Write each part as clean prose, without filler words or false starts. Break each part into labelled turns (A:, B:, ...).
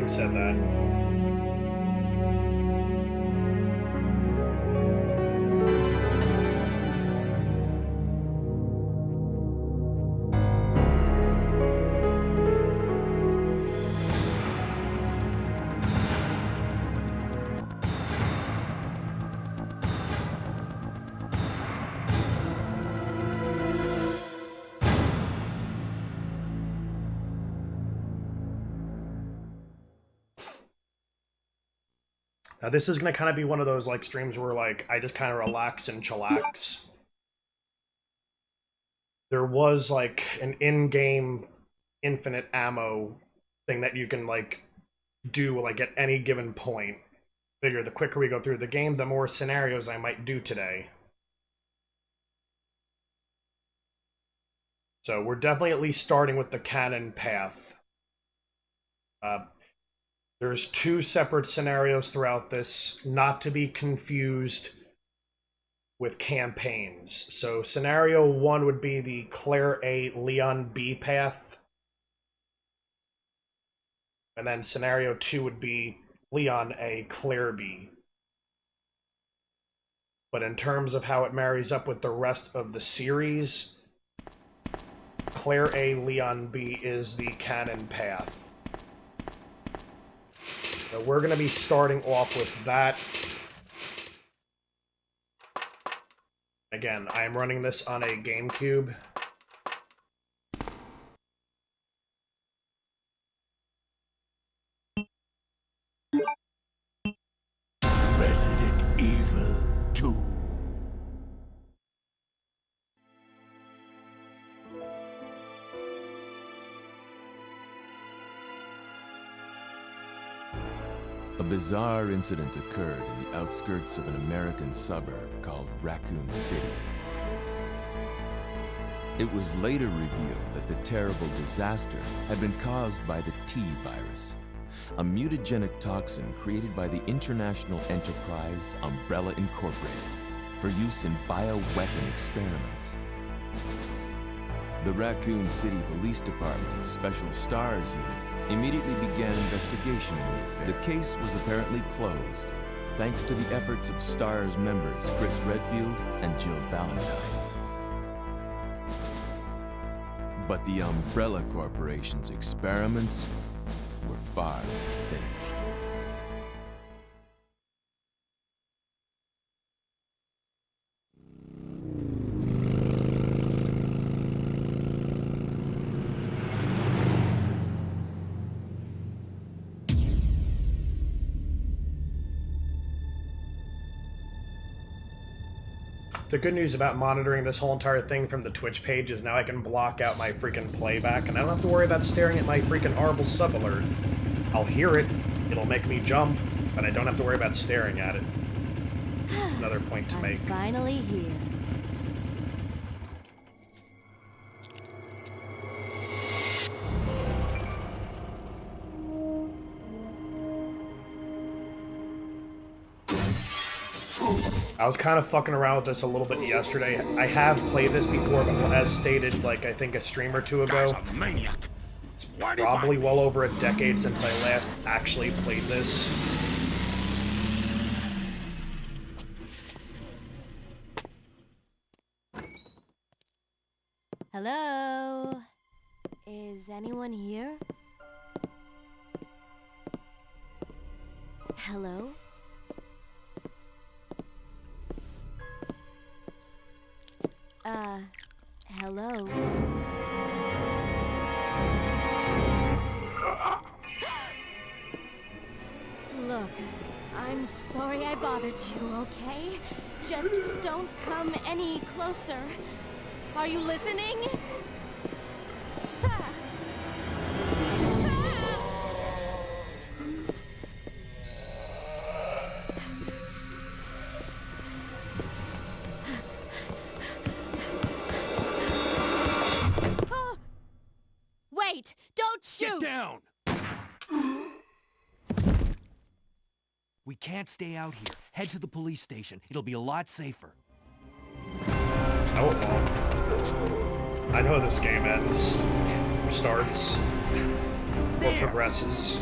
A: having said that. Now, this is going to kind of be one of those like streams where like I just kind of relax and chillax. There was like an in-game infinite ammo thing that you can like do like at any given point. Figure the quicker we go through the game, the more scenarios I might do today. So we're definitely at least starting with the canon path. There's 2 separate scenarios throughout this, not to be confused with campaigns. So scenario 1 would be the Claire A, Leon B path. And then scenario 2 would be Leon A, Claire B. But in terms of how it marries up with the rest of the series, Claire A, Leon B is the canon path. So we're going to be starting off with that. Again, I'm running this on a GameCube.
B: Resident Evil 2.
C: A bizarre incident occurred in the outskirts of an American suburb called Raccoon City. It was later revealed that the terrible disaster had been caused by the T virus, a mutagenic toxin created by the international enterprise Umbrella Incorporated for use in bioweapon experiments. The Raccoon City Police Department's Special Stars Unit immediately began investigation in the affair. The case was apparently closed, thanks to the efforts of STARS members Chris Redfield and Jill Valentine. But the Umbrella Corporation's experiments were far from finished.
A: The good news about monitoring this whole entire thing from the Twitch page is now I can block out my freaking playback, and I don't have to worry about staring at my freaking Arbol sub-alert. I'll hear it, it'll make me jump, but I don't have to worry about staring at it. Another point to make.
D: I'm finally here.
A: I was kind of fucking around with this a little bit yesterday. I have played this before, but as stated, like, I think a stream or 2 ago, it's probably well over a decade since I last actually played this.
D: Hello? Is anyone here? Hello? Hello? Look, I'm sorry I bothered you, okay? Just don't come any closer. Are you listening? Ah. Wait! Don't shoot!
B: Get down! We can't stay out here. Head to the police station. It'll be a lot safer.
A: No, it won't. I know how this game ends. Or starts. Or progresses.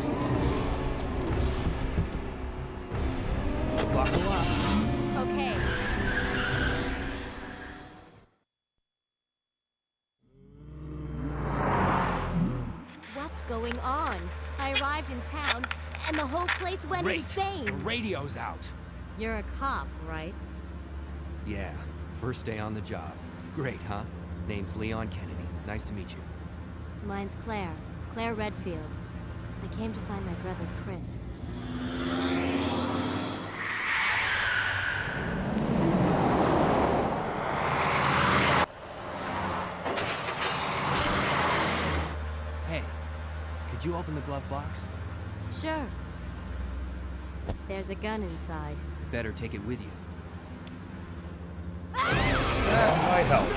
B: Buckle up.
D: Okay. What's going on? I arrived in town, and the whole place went
B: Great.
D: insane.
B: The radio's out.
D: You're a cop, right?
B: Yeah, first day on the job. Great, huh? Name's Leon Kennedy. Nice to meet you.
D: Mine's Claire. Claire Redfield. I came to find my brother, Chris.
B: Hey, could you open the glove box?
D: Sure. There's a gun inside.
B: Better take it with you.
A: That might help.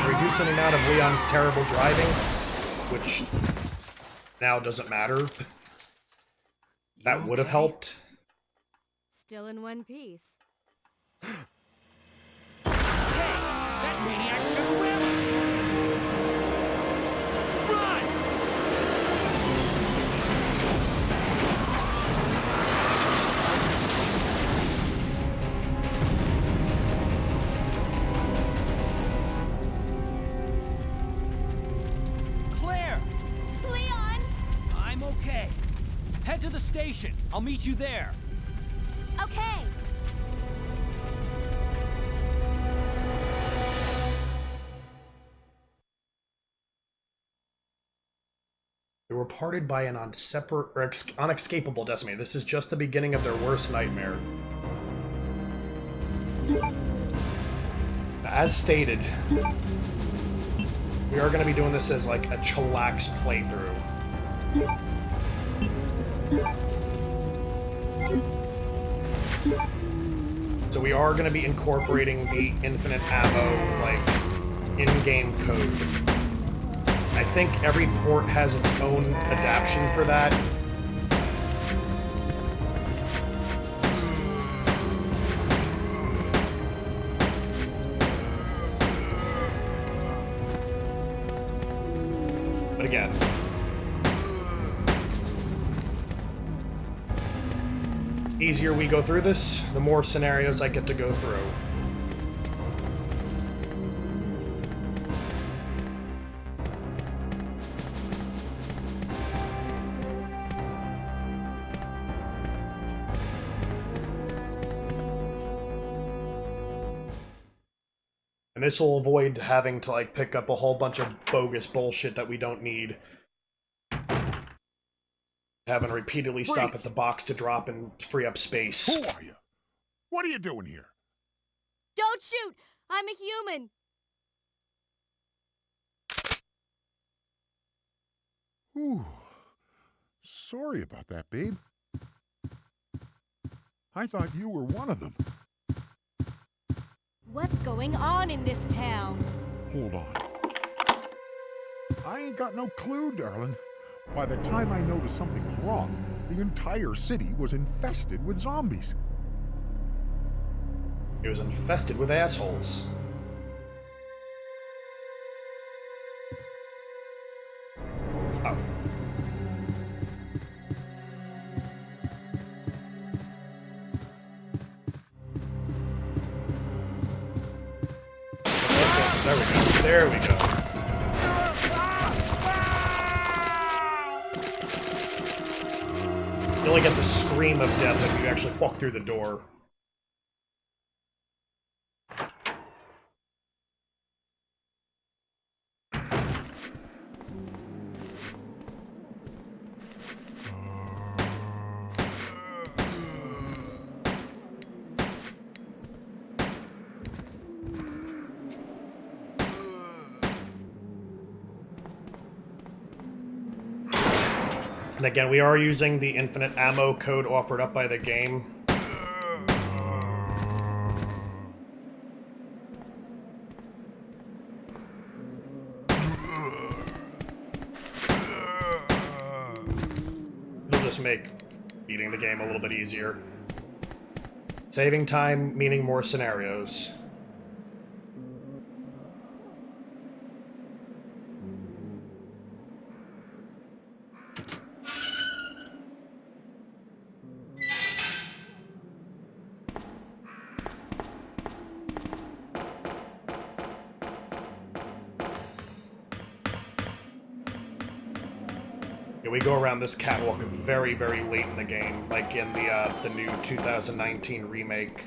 A: Reduce the amount of Leon's terrible driving, which now doesn't matter. That would have helped.
D: Still in one piece.
B: That maniac's gonna ram us! Run! Claire!
D: Leon!
B: I'm okay. Head to the station. I'll meet you there.
D: Okay.
A: They were parted by an unescapable destiny. This is just the beginning of their worst nightmare. As stated, we are going to be doing this as like a chillax playthrough. So we are going to be incorporating the infinite ammo, like, in-game code. I think every port has its own adaptation for that. But again, easier we go through this, the more scenarios I get to go through. And this will avoid having to, like, pick up a whole bunch of bogus bullshit that we don't need. Having to repeatedly stop at the box to drop and free up space.
E: Who are you? What are you doing here?
D: Don't shoot! I'm a human!
E: Ooh. Sorry about that, babe. I thought you were one of them.
D: What's going on in this town?
E: Hold on. I ain't got no clue, darling. By the time I noticed something was wrong, the entire city was infested with zombies.
A: It was infested with assholes. Oh. Okay, there we go. There we go. You only get the scream of death if you actually walk through the door. And again, we are using the infinite ammo code offered up by the game. It'll just make beating the game a little bit easier. Saving time, meaning more scenarios. Yeah, we go around this catwalk very, very late in the game, like in the new 2019 remake.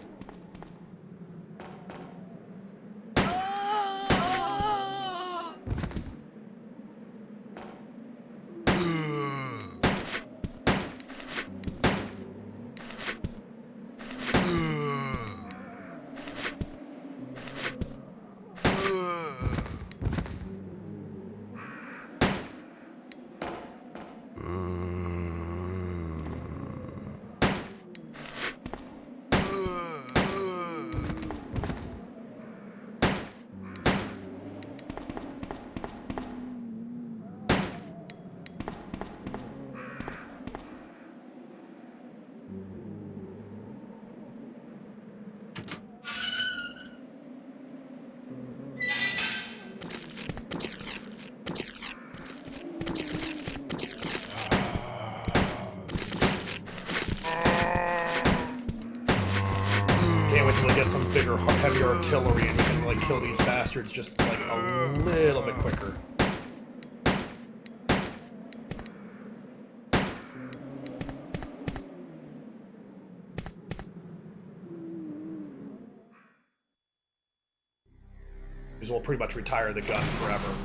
A: Can't wait till we get some bigger, heavier artillery and we can, like, kill these bastards just, like, a little bit quicker. Because we'll pretty much retire the gun forever.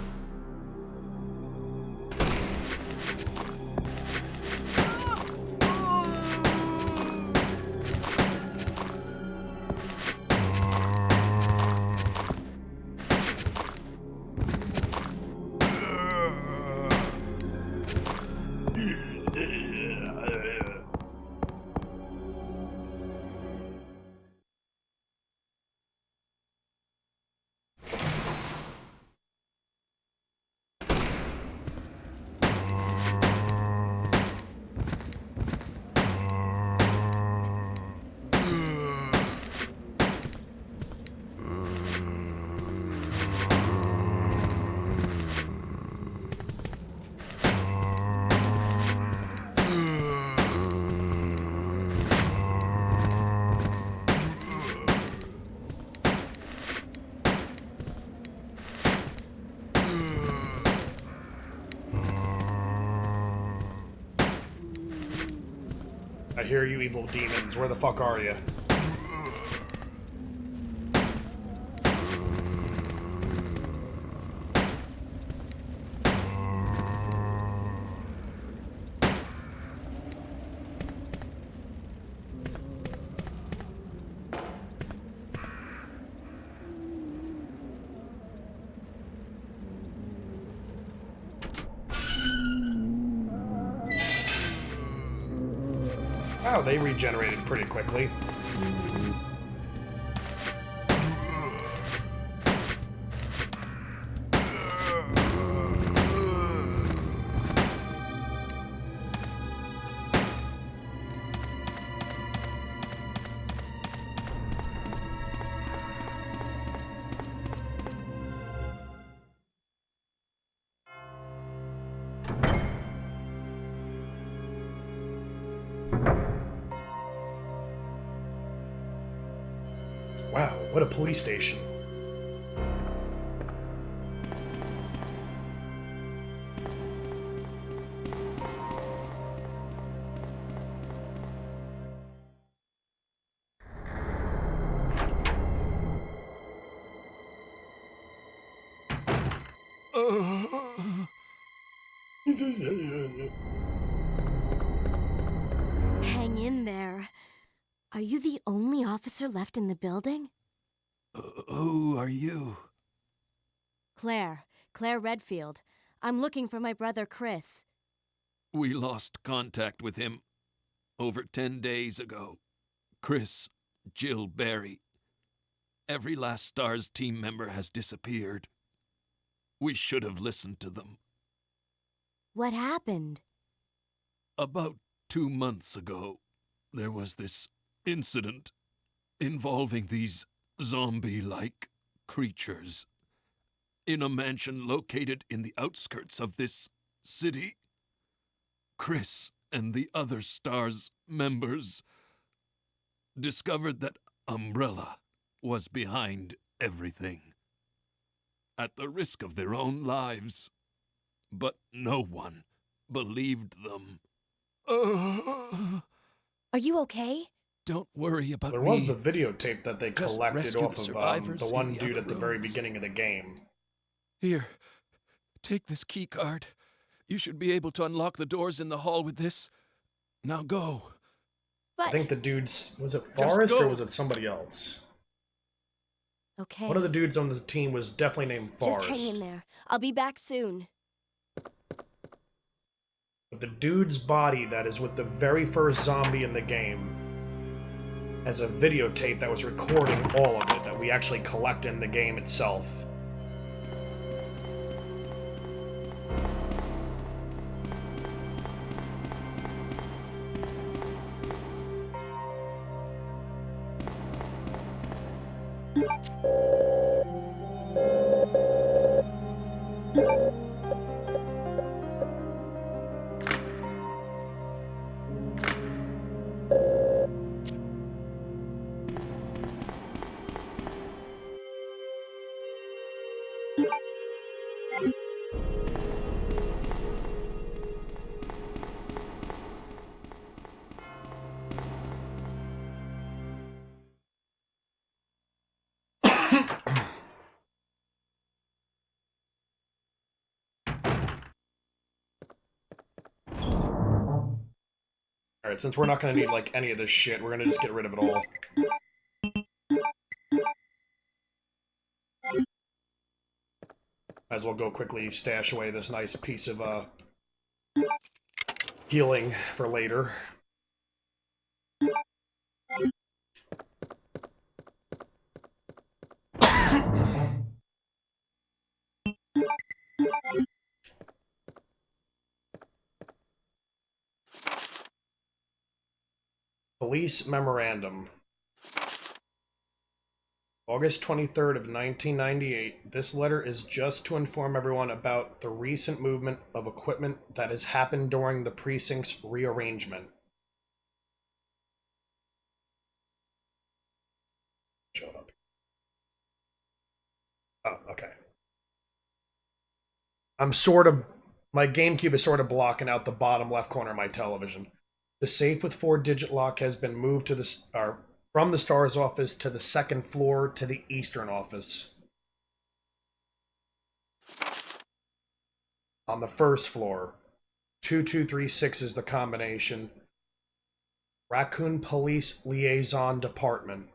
A: I hear you, evil demons. Where the fuck are you? Wow, they regenerated pretty quickly. Wow, what a police station.
D: Hang in there. Are you the only officer left in the building?
B: Who are you?
D: Claire Redfield. I'm looking for my brother Chris.
F: We lost contact with him over 10 days ago. Chris, Jill Barry. Every last STARS team member has disappeared. We should have listened to them.
D: What happened?
F: About 2 months ago, there was this incident involving these zombie-like creatures in a mansion located in the outskirts of this city. Chris and the other STARS members discovered that Umbrella was behind everything, at the risk of their own lives. But no one believed them.
D: Are you okay?
F: Don't worry about
A: There
F: me.
A: was the videotape that they
F: Just
A: collected
F: rescue
A: off
F: the
A: of
F: survivors
A: the
F: in
A: one
F: the
A: dude
F: other
A: at the very
F: rooms.
A: beginning of the game.
F: Here, take this key card. You should be able to unlock the doors in the hall with this. Now go.
D: But
A: I think the dude's... Was it Forrest or
F: go.
A: was it somebody else?
D: okay.
A: One of the dudes on the team was definitely named Forrest.
D: Just hang in there. I'll be back soon.
A: But the dude's body that is with the very first zombie in the game has a videotape that was recording all of it that we actually collect in the game itself. Alright, since we're not gonna need, like, any of this shit, we're gonna just get rid of it all. Might as well go quickly stash away this nice piece of, healing for later. Police Memorandum. August 23rd of 1998. This letter is just to inform everyone about the recent movement of equipment that has happened during the precinct's rearrangement. Shut up. Oh, okay. My GameCube is sort of blocking out the bottom left corner of my television. The safe with 4-digit lock has been moved to from the STARS office to the second floor to the eastern office. On the first floor, 2236 is the combination. Raccoon Police Liaison Department.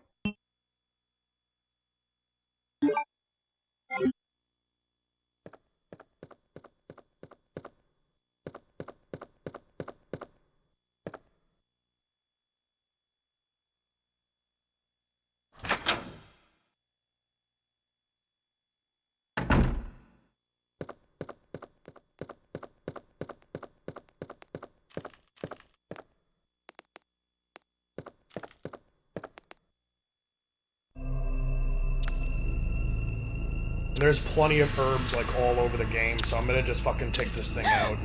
A: There's plenty of herbs, like, all over the game, so I'm gonna just fucking take this thing out.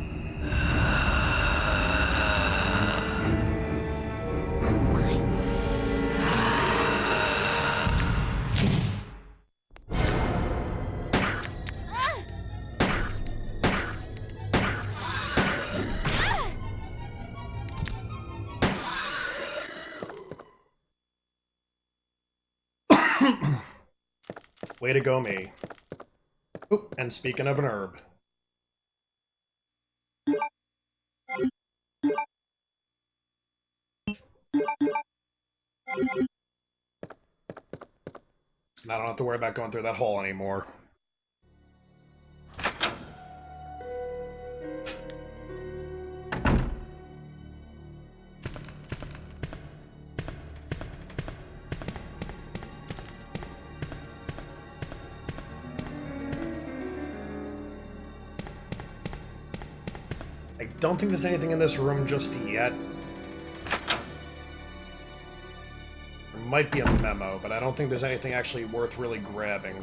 A: Way to go, me. Oop, and speaking of an herb. I don't have to worry about going through that hole anymore. I don't think there's anything in this room just yet. There might be a memo, but I don't think there's anything actually worth really grabbing.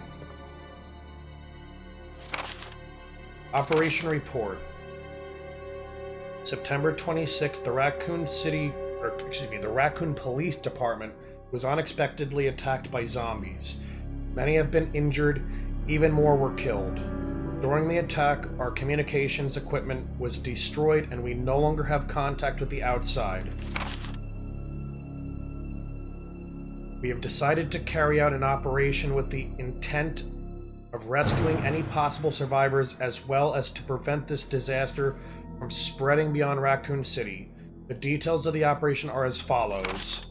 A: Operation Report. September 26th, the Raccoon Police Department was unexpectedly attacked by zombies. Many have been injured, even more were killed. During the attack, our communications equipment was destroyed and we no longer have contact with the outside. We have decided to carry out an operation with the intent of rescuing any possible survivors as well as to prevent this disaster from spreading beyond Raccoon City. The details of the operation are as follows.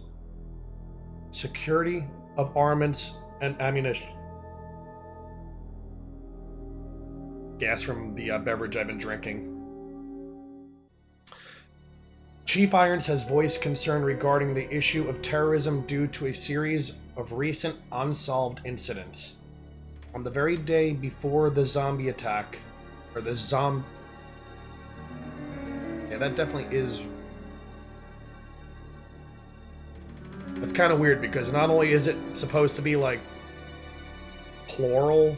A: Security of armaments and ammunition. Gas from the beverage I've been drinking. Chief Irons has voiced concern regarding the issue of terrorism due to a series of recent unsolved incidents. On the very day before the zombie attack, or the yeah, that definitely is... That's kind of weird because not only is it supposed to be like plural,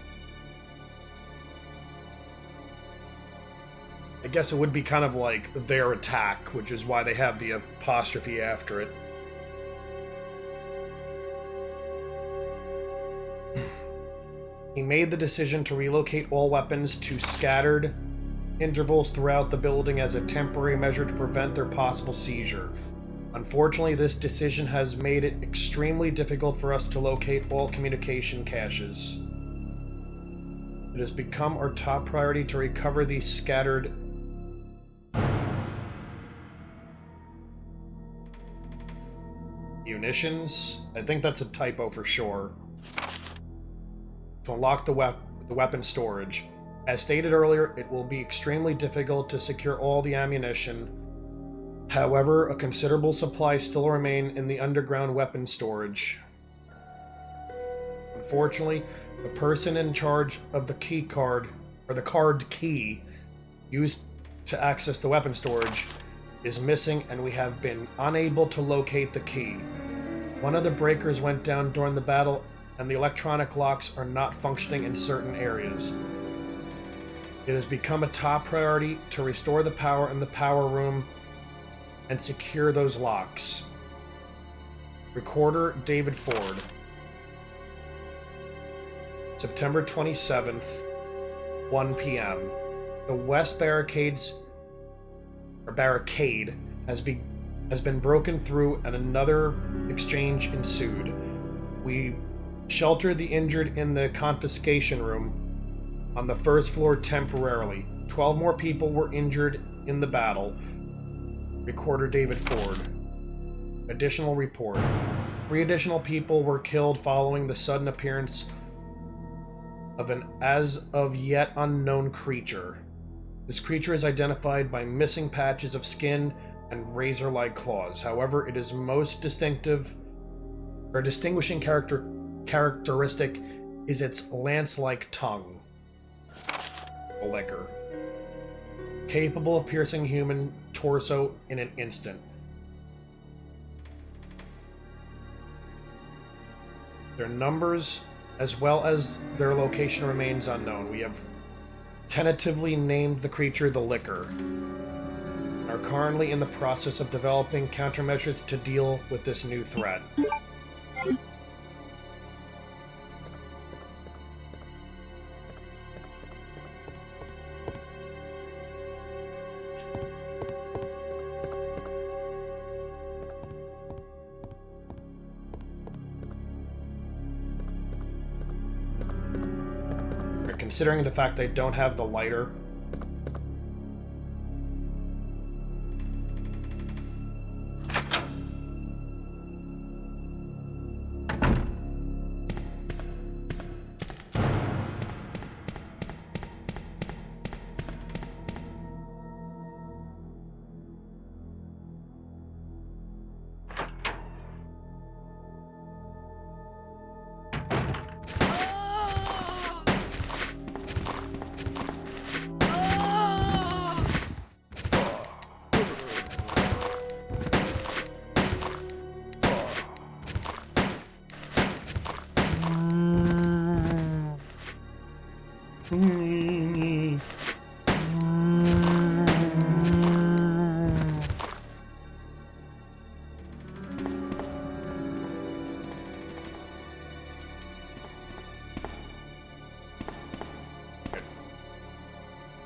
A: I guess it would be kind of like their attack, which is why they have the apostrophe after it. He made the decision to relocate all weapons to scattered intervals throughout the building as a temporary measure to prevent their possible seizure. Unfortunately, this decision has made it extremely difficult for us to locate all communication caches. It has become our top priority to recover these scattered munitions. I think that's a typo for sure. To unlock the weapon storage. As stated earlier, it will be extremely difficult to secure all the ammunition. However, a considerable supply still remain in the underground weapon storage. Unfortunately, the person in charge of the key card, or the card key, used to access the weapon storage, is missing and we have been unable to locate the key. One of the breakers went down during the battle and the electronic locks are not functioning in certain areas. It has become a top priority to restore the power in the power room and secure those locks. Recorder David Ford. September 27th, 1 p.m. The West barricade has been broken through and another exchange ensued. We sheltered the injured in the confiscation room on the first floor temporarily. 12 more people were injured in the battle. Recorder David Ford. Additional report. 3 additional people were killed following the sudden appearance of an as of yet unknown creature. This creature is identified by missing patches of skin and razor-like claws. However, it is most distinguishing characteristic is its lance-like tongue. A liquor. Capable of piercing human torso in an instant. Their numbers, as well as their location, remains unknown. We have tentatively named the creature the Licker, and are currently in the process of developing countermeasures to deal with this new threat. Considering the fact they don't have the lighter.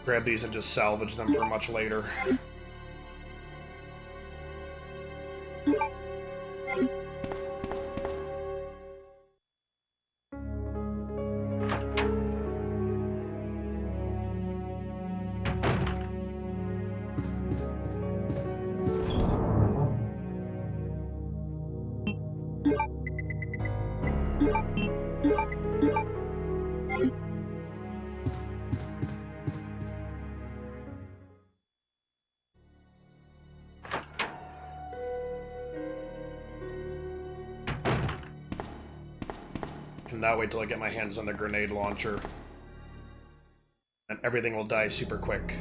A: grab these and just salvage them for much later. Cannot wait till I get my hands on the grenade launcher. And everything will die super quick.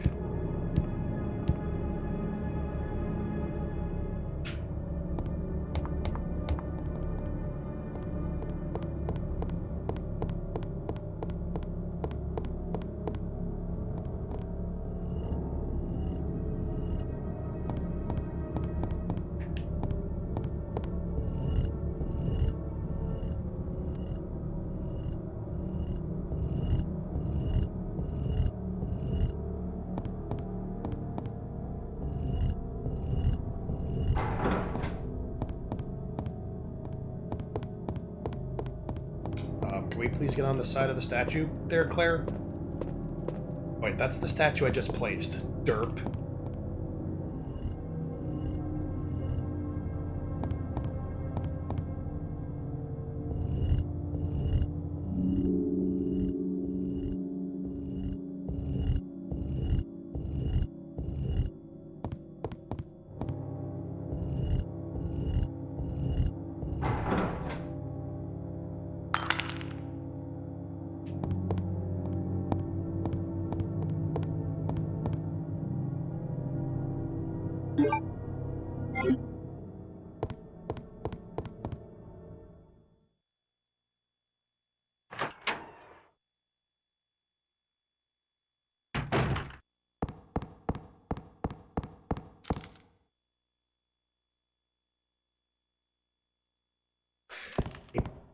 A: Can we please get on the side of the statue there, Claire? Wait, that's the statue I just placed. Derp.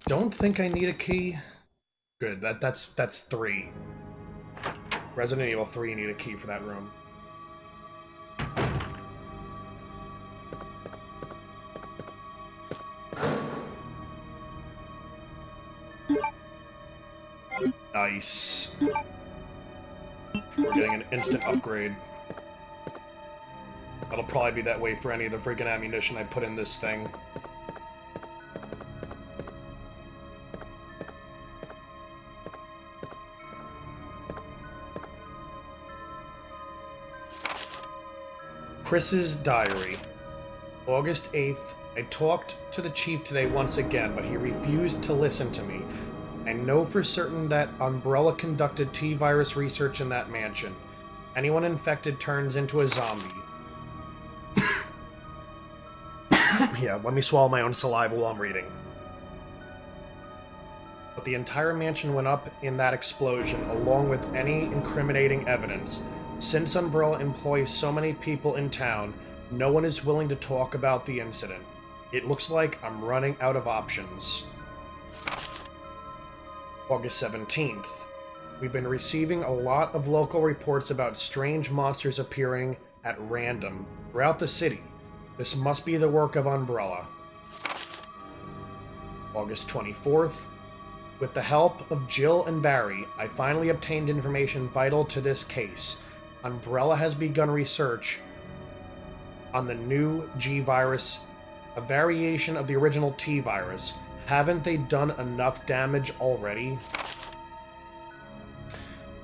A: Don't think I need a key. Good, that's 3. Resident Evil 3 need a key for that room. Nice. We're getting an instant upgrade. That'll probably be that way for any of the freaking ammunition I put in this thing. Chris's diary. August 8th. I talked to the chief today once again, but he refused to listen to me. I know for certain that Umbrella conducted T-virus research in that mansion. Anyone infected turns into a zombie. Yeah, let me swallow my own saliva while I'm reading. But the entire mansion went up in that explosion, along with any incriminating evidence. Since Umbrella employs so many people in town, no one is willing to talk about the incident. It looks like I'm running out of options. August 17th. We've been receiving a lot of local reports about strange monsters appearing at random throughout the city. This must be the work of Umbrella. August 24th. With the help of Jill and Barry, I finally obtained information vital to this case. Umbrella has begun research on the new G-virus, a variation of the original T-virus. Haven't they done enough damage already?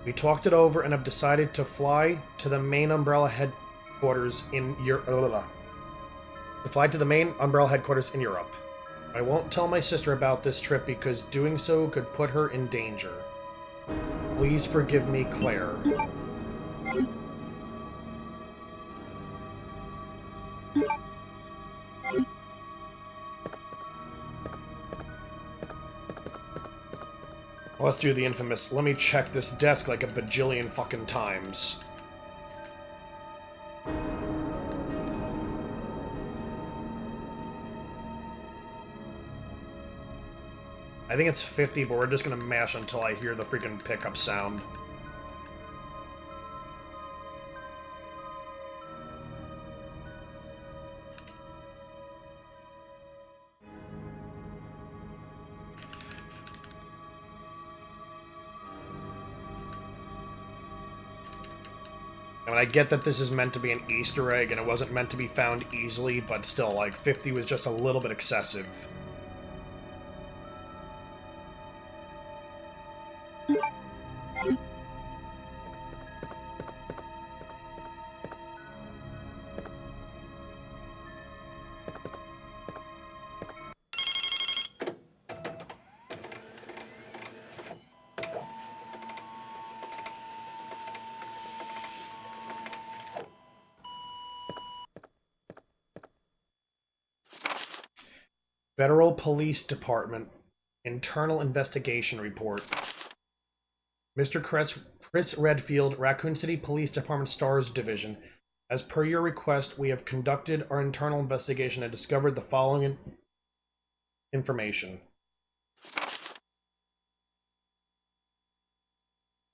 A: We talked it over and have decided to fly to the main Umbrella headquarters in Europe. I won't tell my sister about this trip because doing so could put her in danger. Please forgive me, Claire. Let's do the infamous, let me check this desk like a bajillion fucking times. I think it's 50, but we're just gonna mash until I hear the freaking pickup sound. I mean, I get that this is meant to be an Easter egg and it wasn't meant to be found easily, but still, like, 50 was just a little bit excessive. Federal Police Department Internal Investigation Report. Mr. Chris Redfield, Raccoon City Police Department STARS Division. As per your request, we have conducted our internal investigation and discovered the following information.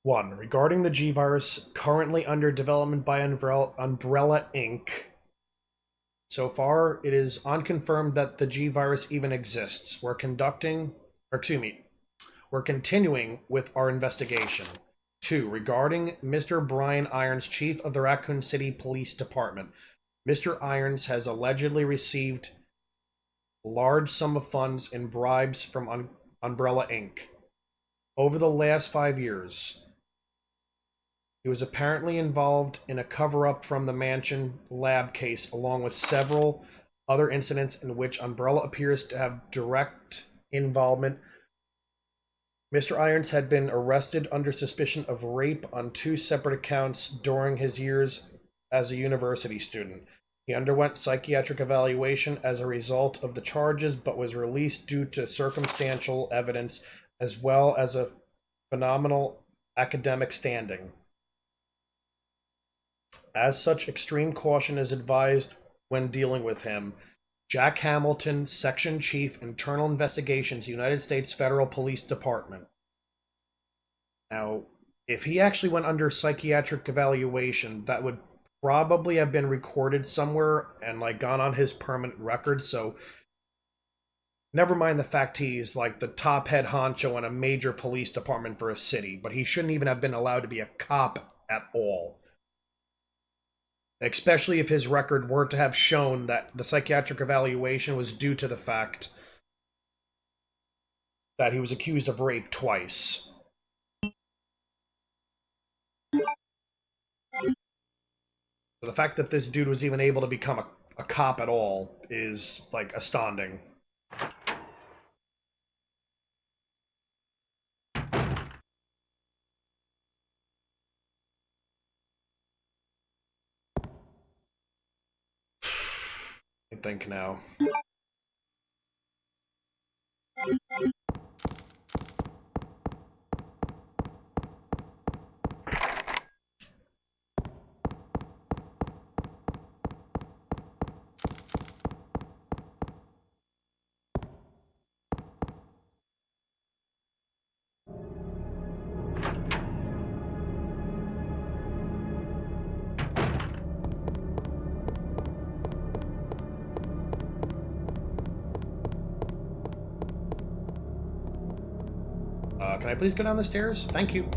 A: 1. Regarding the G-Virus currently under development by Umbrella Inc., so far, it is unconfirmed that the G-Virus even exists. We're continuing with our investigation. 2. Regarding Mr. Brian Irons, Chief of the Raccoon City Police Department. Mr. Irons has allegedly received a large sum of funds in bribes from Umbrella Inc. Over the last 5 years. He was apparently involved in a cover-up from the Mansion lab case, along with several other incidents in which Umbrella appears to have direct involvement. Mr. Irons had been arrested under suspicion of rape on 2 separate accounts during his years as a university student. He underwent psychiatric evaluation as a result of the charges, but was released due to circumstantial evidence as well as a phenomenal academic standing. As such, extreme caution is advised when dealing with him. Jack Hamilton, Section Chief, Internal Investigations, United States Federal Police Department. Now, if he actually went under psychiatric evaluation, that would probably have been recorded somewhere and, like, gone on his permanent record, so never mind the fact he's, like, the top head honcho in a major police department for a city, but he shouldn't even have been allowed to be a cop at all. Especially if his record were to have shown that the psychiatric evaluation was due to the fact that he was accused of rape twice. So the fact that this dude was even able to become a cop at all is, like, astounding. I think now. Can I please go down the stairs? Thank you.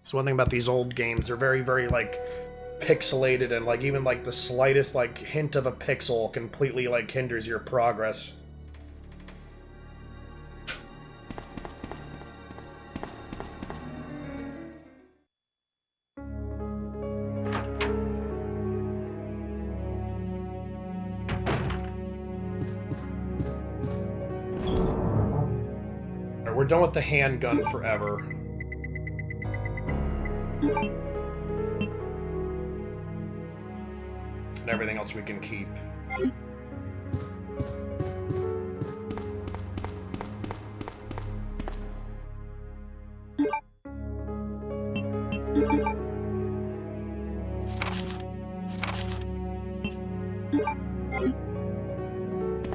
A: So one thing about these old games, they're very, very, like, pixelated, and, like, even, like, the slightest, like, hint of a pixel completely, like, hinders your progress. We're done with the handgun forever. And everything else we can keep.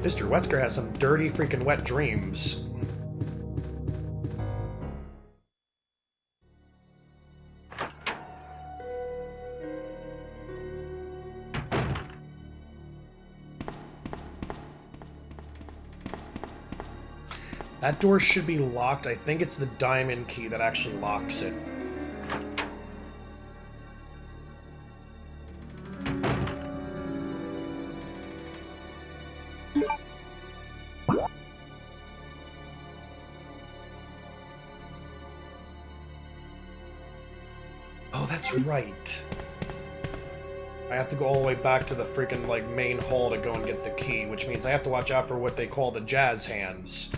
A: Mr. Wesker has some dirty freaking wet dreams. That door should be locked. I think it's the diamond key that actually locks it. Oh, that's right. I have to go all the way back to the freaking, like, main hall to go and get the key, which means I have to watch out for what they call the jazz hands.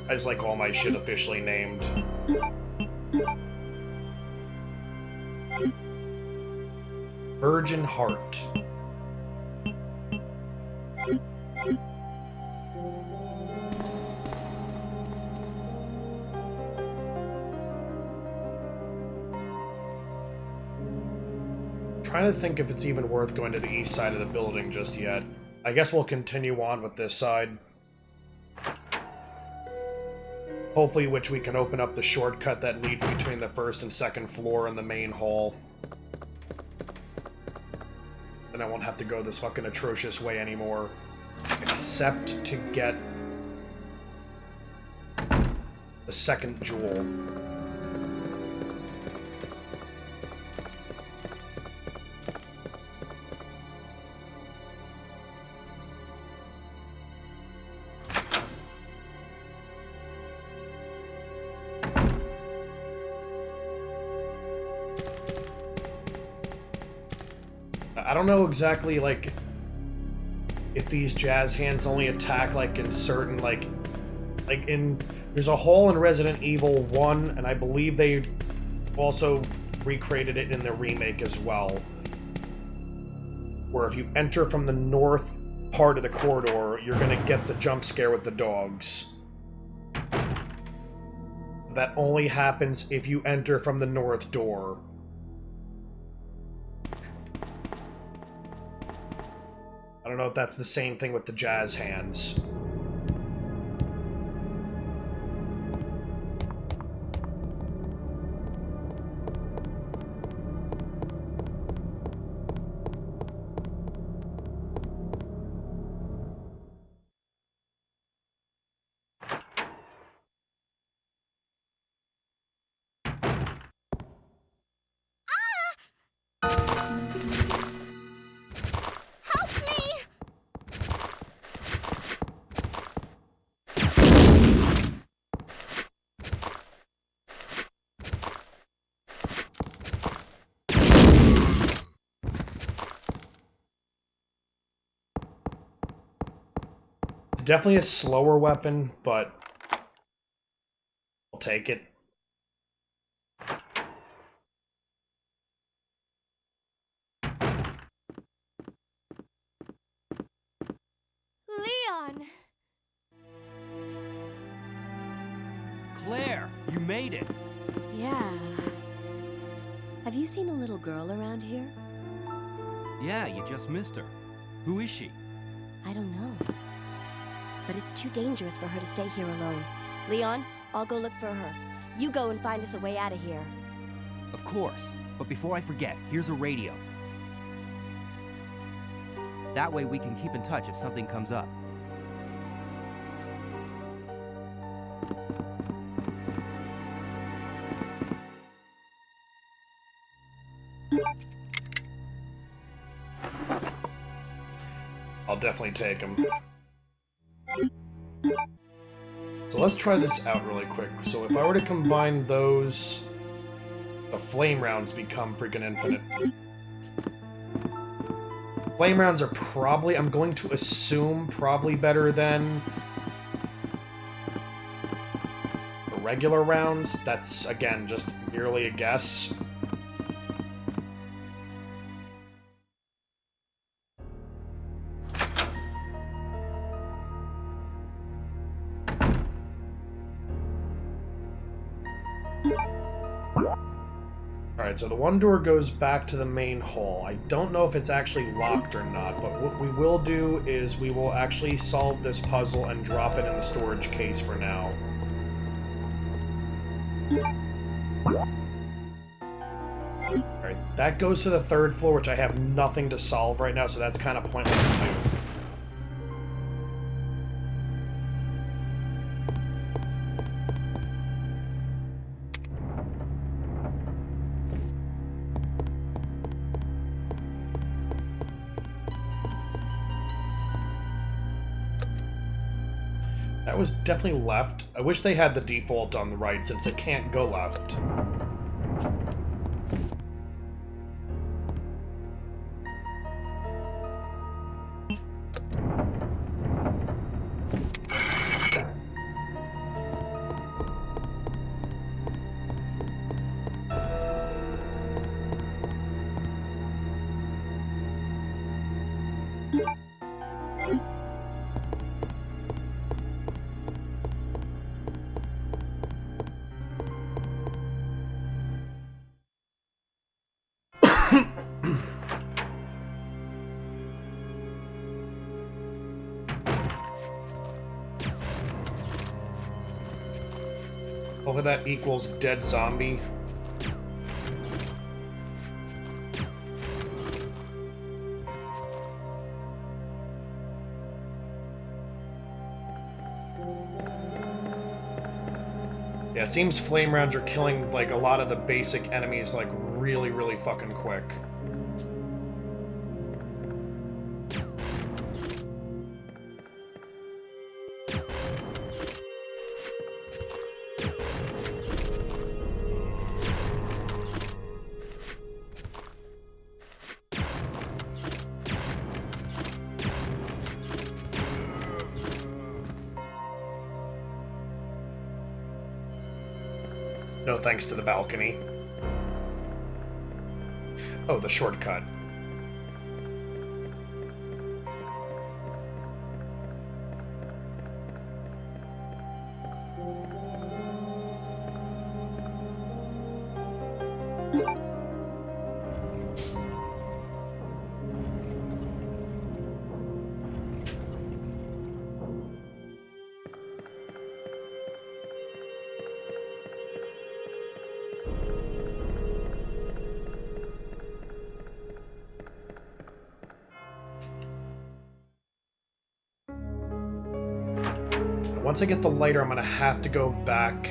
A: I just like all my shit officially named. Virgin Heart. Trying to think if it's even worth going to the east side of the building just yet. I guess we'll continue on with this side. Hopefully, which we can open up the shortcut that leads between the first and second floor and the main hall. Then I won't have to go this fucking atrocious way anymore. Except to get the second jewel. I don't know exactly, like, if these jazz hands only attack, like, in certain, like there's a hall in Resident Evil 1, and I believe they also recreated it in the remake as well, where if you enter from the north part of the corridor, you're gonna get the jump scare with the dogs. That only happens if you enter from the north door. I don't know if that's the same thing with the jazz hands. Definitely a slower weapon, but I'll take it.
D: Leon!
B: Claire, you made it.
G: Yeah. Have you seen a little girl around here?
B: Yeah, you just missed her. Who is she?
G: I don't know. But it's too dangerous for her to stay here alone. Leon, I'll go look for her. You go and find us a way out of here.
B: Of course. But before I forget, here's a radio. That way we can keep in touch if something comes up.
A: I'll definitely take him. So let's try this out really quick. So if I were to combine those, the flame rounds become freaking infinite. Flame rounds are probably, I'm going to assume, probably better than the regular rounds. That's, again, just merely a guess. Alright, so the one door goes back to the main hall. I don't know if it's actually locked or not, but what we will do is we will actually solve this puzzle and drop it in the storage case for now. Alright, that goes to the third floor, which I have nothing to solve right now, so that's kind of pointless to do. That was definitely left. I wish they had the default on the right, since it can't go left. Hopefully that equals dead zombie. Yeah, it seems flame rounds are killing, like, a lot of the basic enemies, like, really, really fucking quick. No thanks to the balcony. Oh, the shortcut. Once I get the lighter, I'm gonna have to go back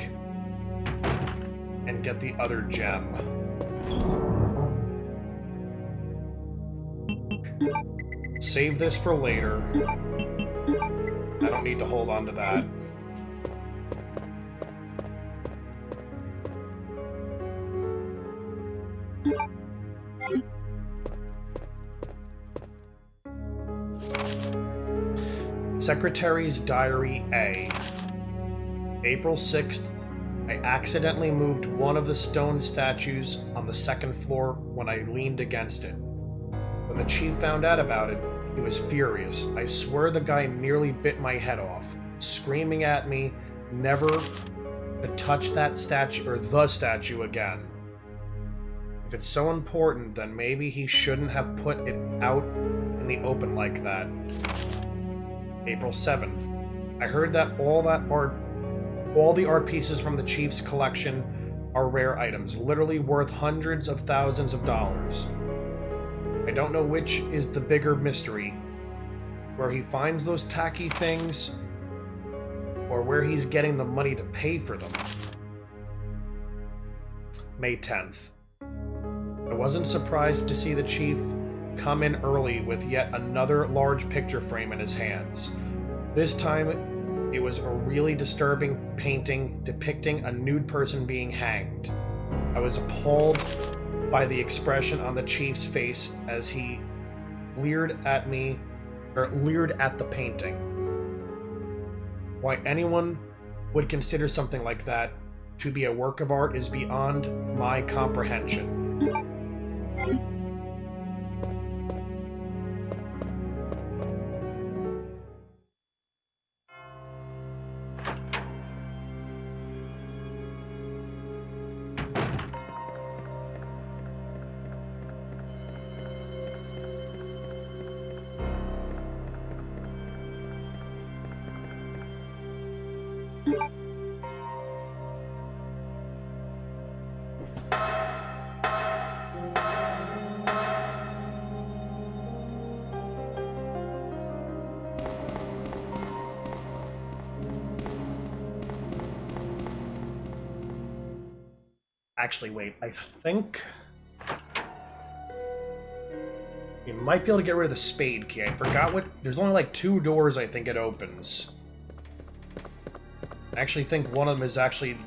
A: and get the other gem. Save this for later. I don't need to hold on to that. Secretary's Diary A. April 6th, I accidentally moved one of the stone statues on the second floor when I leaned against it. When the chief found out about it, he was furious. I swear the guy nearly bit my head off, screaming at me never to touch that statue or the statue again. If it's so important, then maybe he shouldn't have put it out in the open like that. April 7th. I heard that all the art pieces from the chief's collection are rare items, literally worth hundreds of thousands of dollars. I don't know which is the bigger mystery, where he finds those tacky things, or where he's getting the money to pay for them. May 10th. I wasn't surprised to see the chief come in early with yet another large picture frame in his hands. This time, it was a really disturbing painting depicting a nude person being hanged. I was appalled by the expression on the chief's face as he leered at the painting. Why anyone would consider something like that to be a work of art is beyond my comprehension. Actually, wait, I think you might be able to get rid of the spade key. I forgot what... There's only like 2 doors I think it opens. I actually think one of them is actually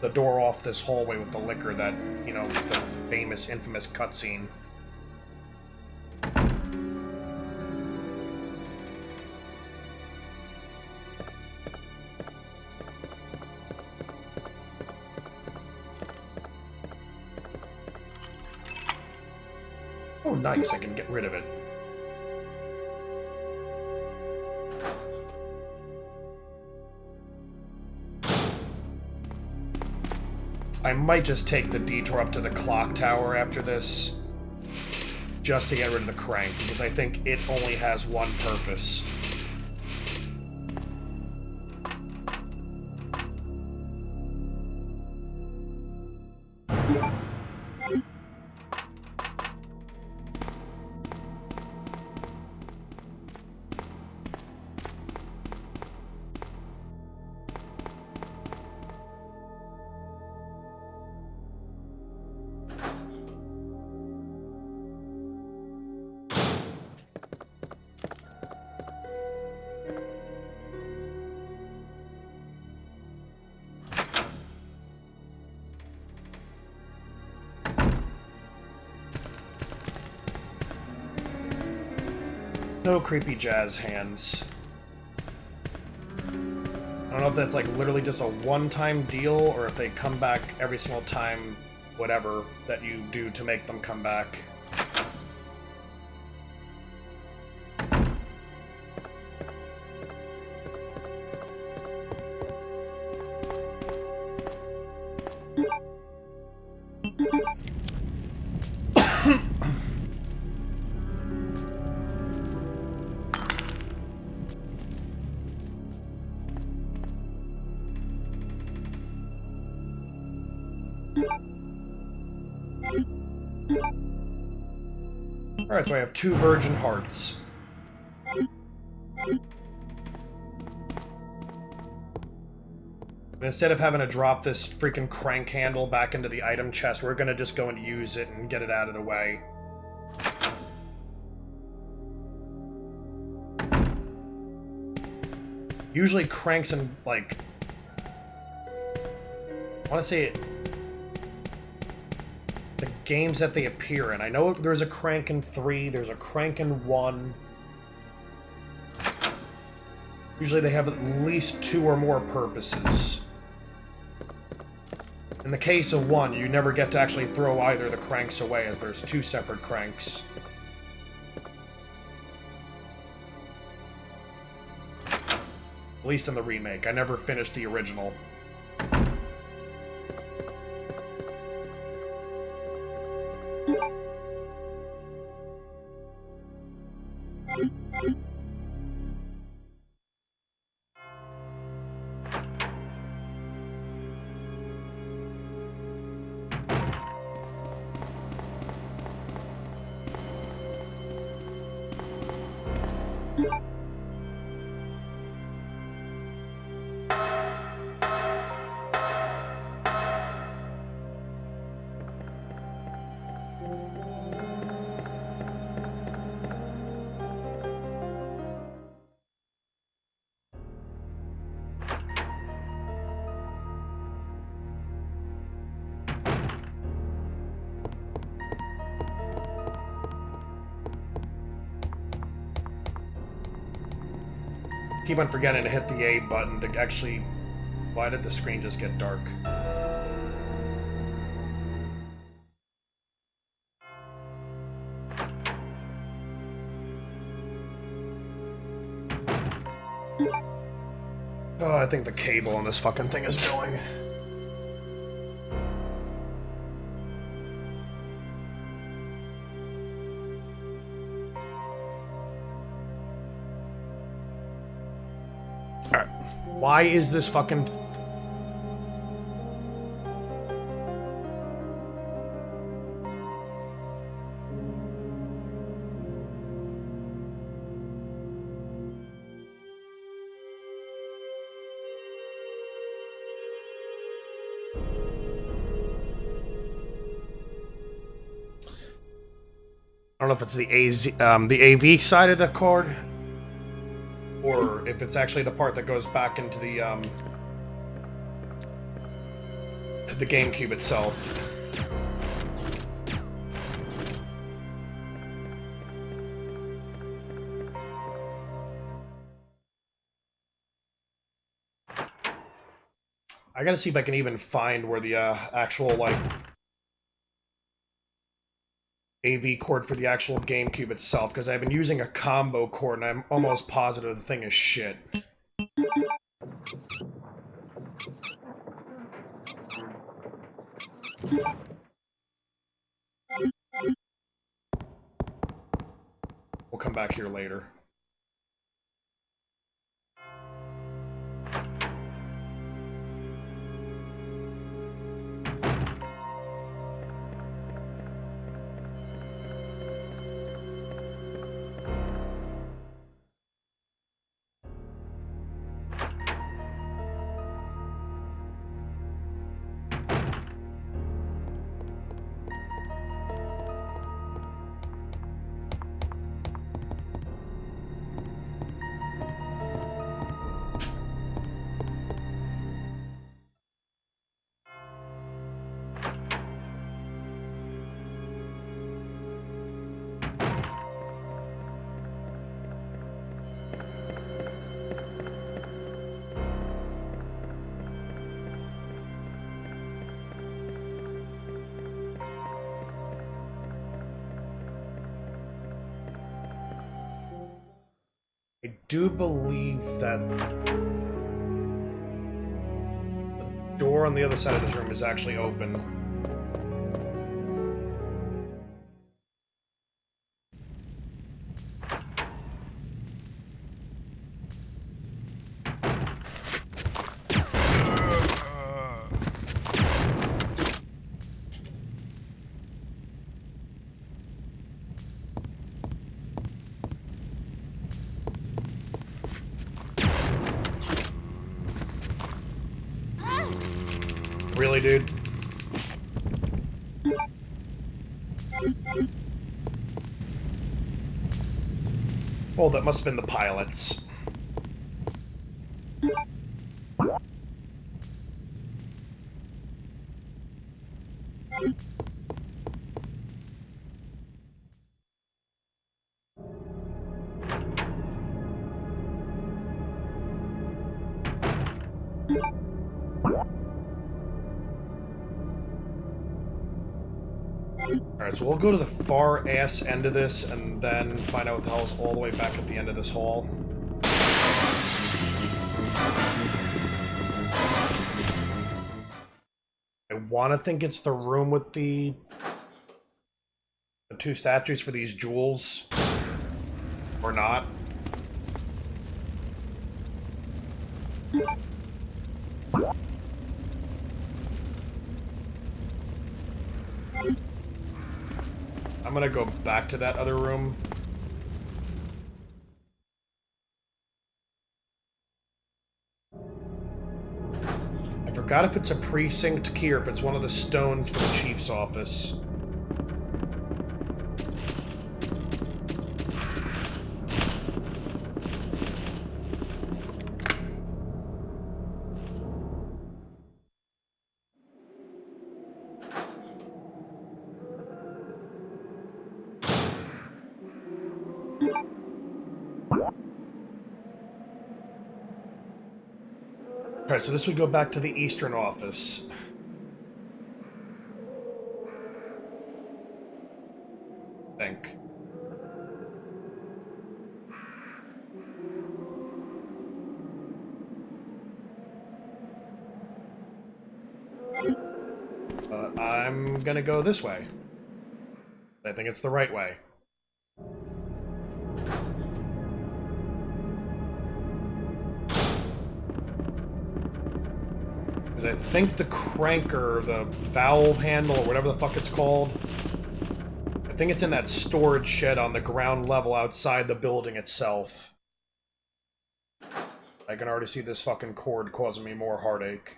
A: the door off this hallway with the liquor that, you know, the famous, infamous cutscene. Oh, nice, I can get rid of it. I might just take the detour up to the clock tower after this, just to get rid of the crank, because I think it only has one purpose. No creepy jazz hands. I don't know if that's like literally just a one-time deal, or if they come back every single time, whatever, that you do to make them come back. Alright, so I have 2 virgin hearts. And instead of having to drop this freaking crank handle back into the item chest, we're gonna just go and use it and get it out of the way. Usually cranks and, like... I wanna say it... the games that they appear in. I know there's a crank in 3, there's a crank in 1. Usually they have at least 2 or more purposes. In the case of 1, you never get to actually throw either of the cranks away, as there's 2 separate cranks. At least in the remake. I never finished the original. Keep on forgetting to hit the A button to actually... Why did the screen just get dark? Oh, I think the cable on this fucking thing is going. Alright. Why is this fucking... I don't know if it's the AV side of the cord, or if it's actually the part that goes back into the GameCube itself. I gotta see if I can even find where the actual, like, AV cord for the actual GameCube itself, because I've been using a combo cord and I'm almost positive the thing is shit. We'll come back here later. I do believe that the door on the other side of this room is actually open. Really, dude? Oh, that must have been the pilots. Alright, so we'll go to the far ass end of this and then find out what the hell is all the way back at the end of this hall. I want to think it's the room with the two statues for these jewels. Or not. I'm gonna go back to that other room. I forgot if it's a precinct key or if it's one of the stones for the chief's office. Alright, so this would go back to the Eastern office. I think. I'm gonna go this way. I think it's the right way. I think the cranker, the valve handle, or whatever the fuck it's called, I think it's in that storage shed on the ground level outside the building itself. I can already see this fucking cord causing me more heartache.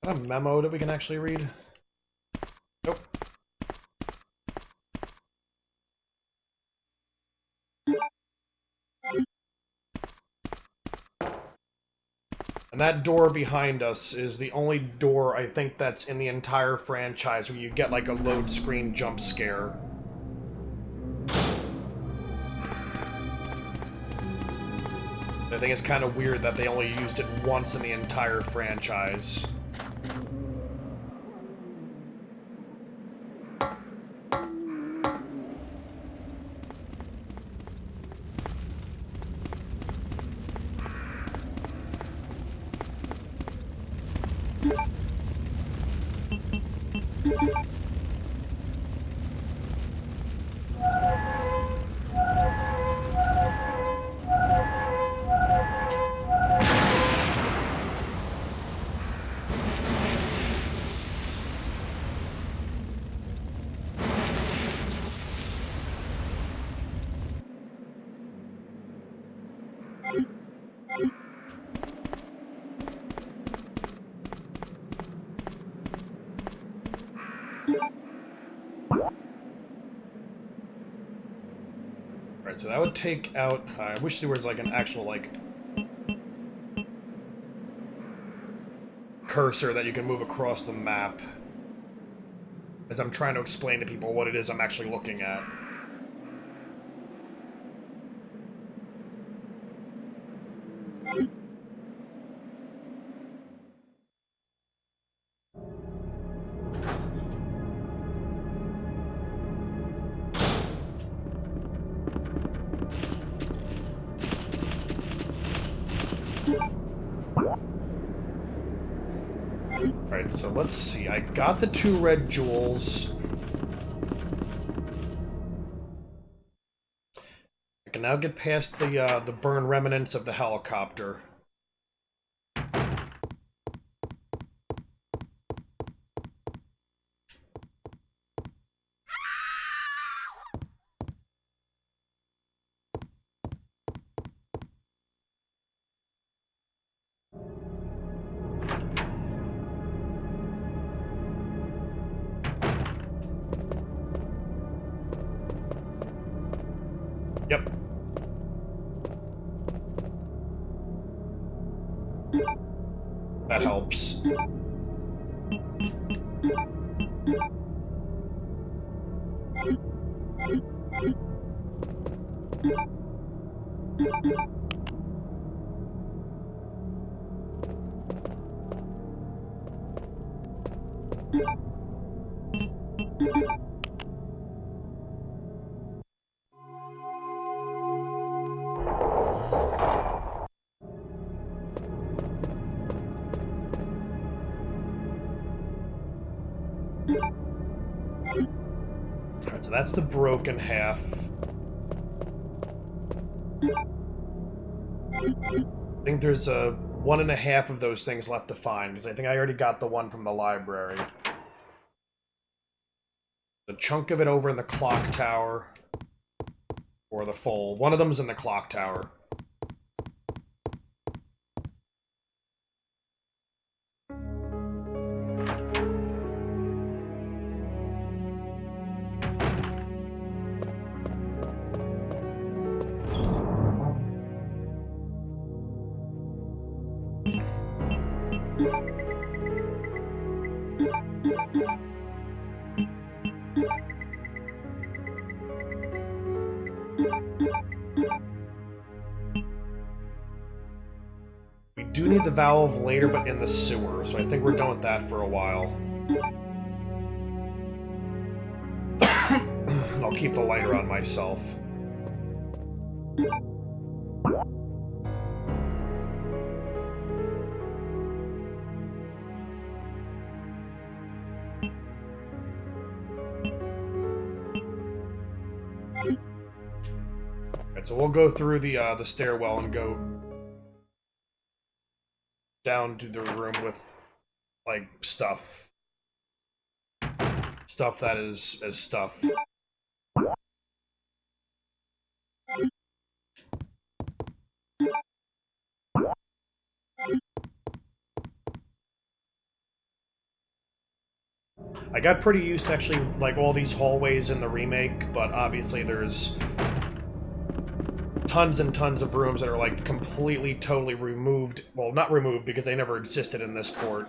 A: Is that a memo that we can actually read? Nope. And that door behind us is the only door I think that's in the entire franchise where you get like a load screen jump scare. I think it's kind of weird that they only used it once in the entire franchise. Right, so that would take out... I wish there was like an actual like cursor that you can move across the map as I'm trying to explain to people what it is I'm actually looking at. Alright, so let's see. I got the 2 red jewels. I can now get past the burn remnants of the helicopter. Yep. That helps. Alright, so that's the broken half. I think there's a 1.5 of those things left to find, because I think I already got the one from the library. A chunk of it over in the clock tower. Or the full. One of them's in the clock tower. We do need the valve later, but in the sewer, so I think we're done with that for a while. And I'll keep the lighter on myself. Alright, so we'll go through the stairwell and go down to the room with, like, stuff. Stuff that is stuff. I got pretty used to actually, like, all these hallways in the remake, but obviously there's tons and tons of rooms that are, like, completely, totally removed. Well, not removed, because they never existed in this port.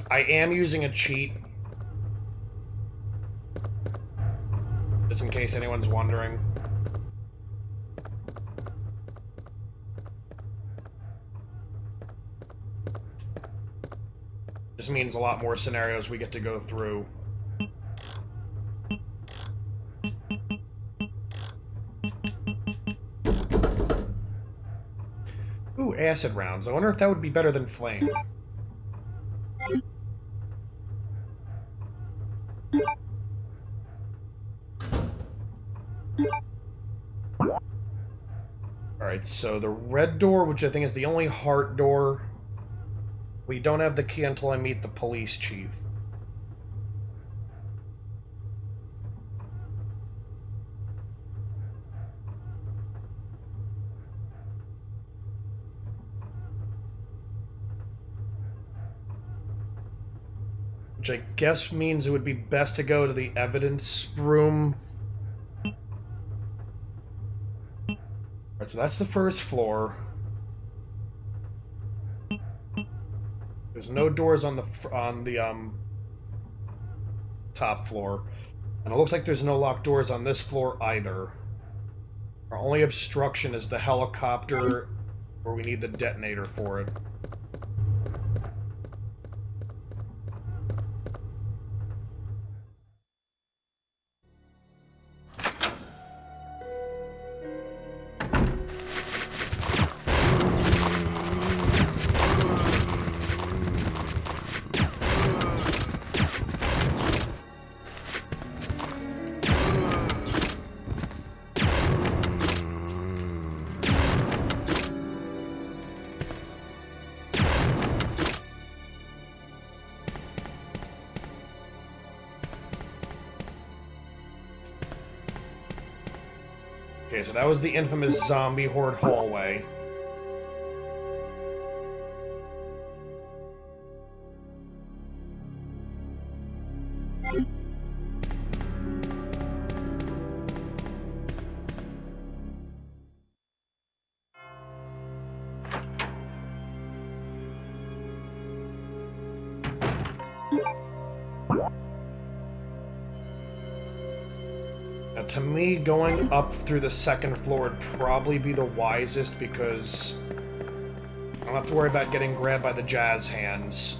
A: I am using a cheat. Just in case anyone's wondering. This means a lot more scenarios we get to go through. Ooh, acid rounds. I wonder if that would be better than flame. Alright, so the red door, which I think is the only heart door. We don't have the key until I meet the police chief. Which I guess means it would be best to go to the evidence room. Alright, so that's the first floor. There's no doors on the top floor. And it looks like there's no locked doors on this floor either. Our only obstruction is the helicopter, where we need the detonator for it. Okay, so that was the infamous zombie horde hallway. Now, to me, going up through the second floor would probably be the wisest because I don't have to worry about getting grabbed by the jazz hands.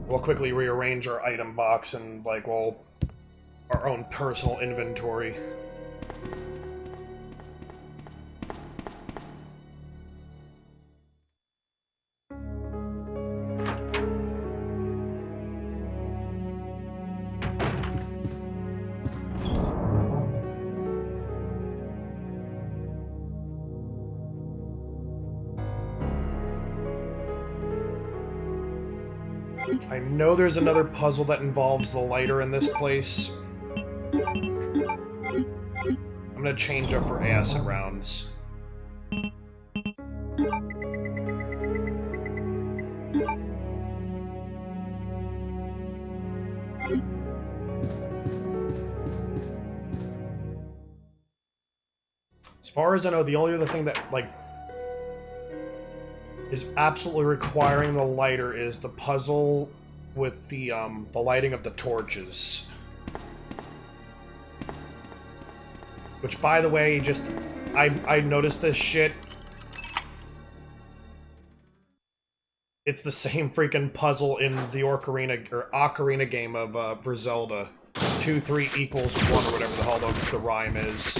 A: We'll quickly rearrange our item box and, like, well, our own personal inventory. I know there's another puzzle that involves the lighter in this place. I'm gonna change up for acid rounds. As far as I know, the only other thing that, like, is absolutely requiring the lighter is the puzzle with the lighting of the torches. Which, by the way, just... I noticed this shit. It's the same freaking puzzle in the Ocarina game of Zelda. 2, 3 equals 1, or whatever the hell the rhyme is.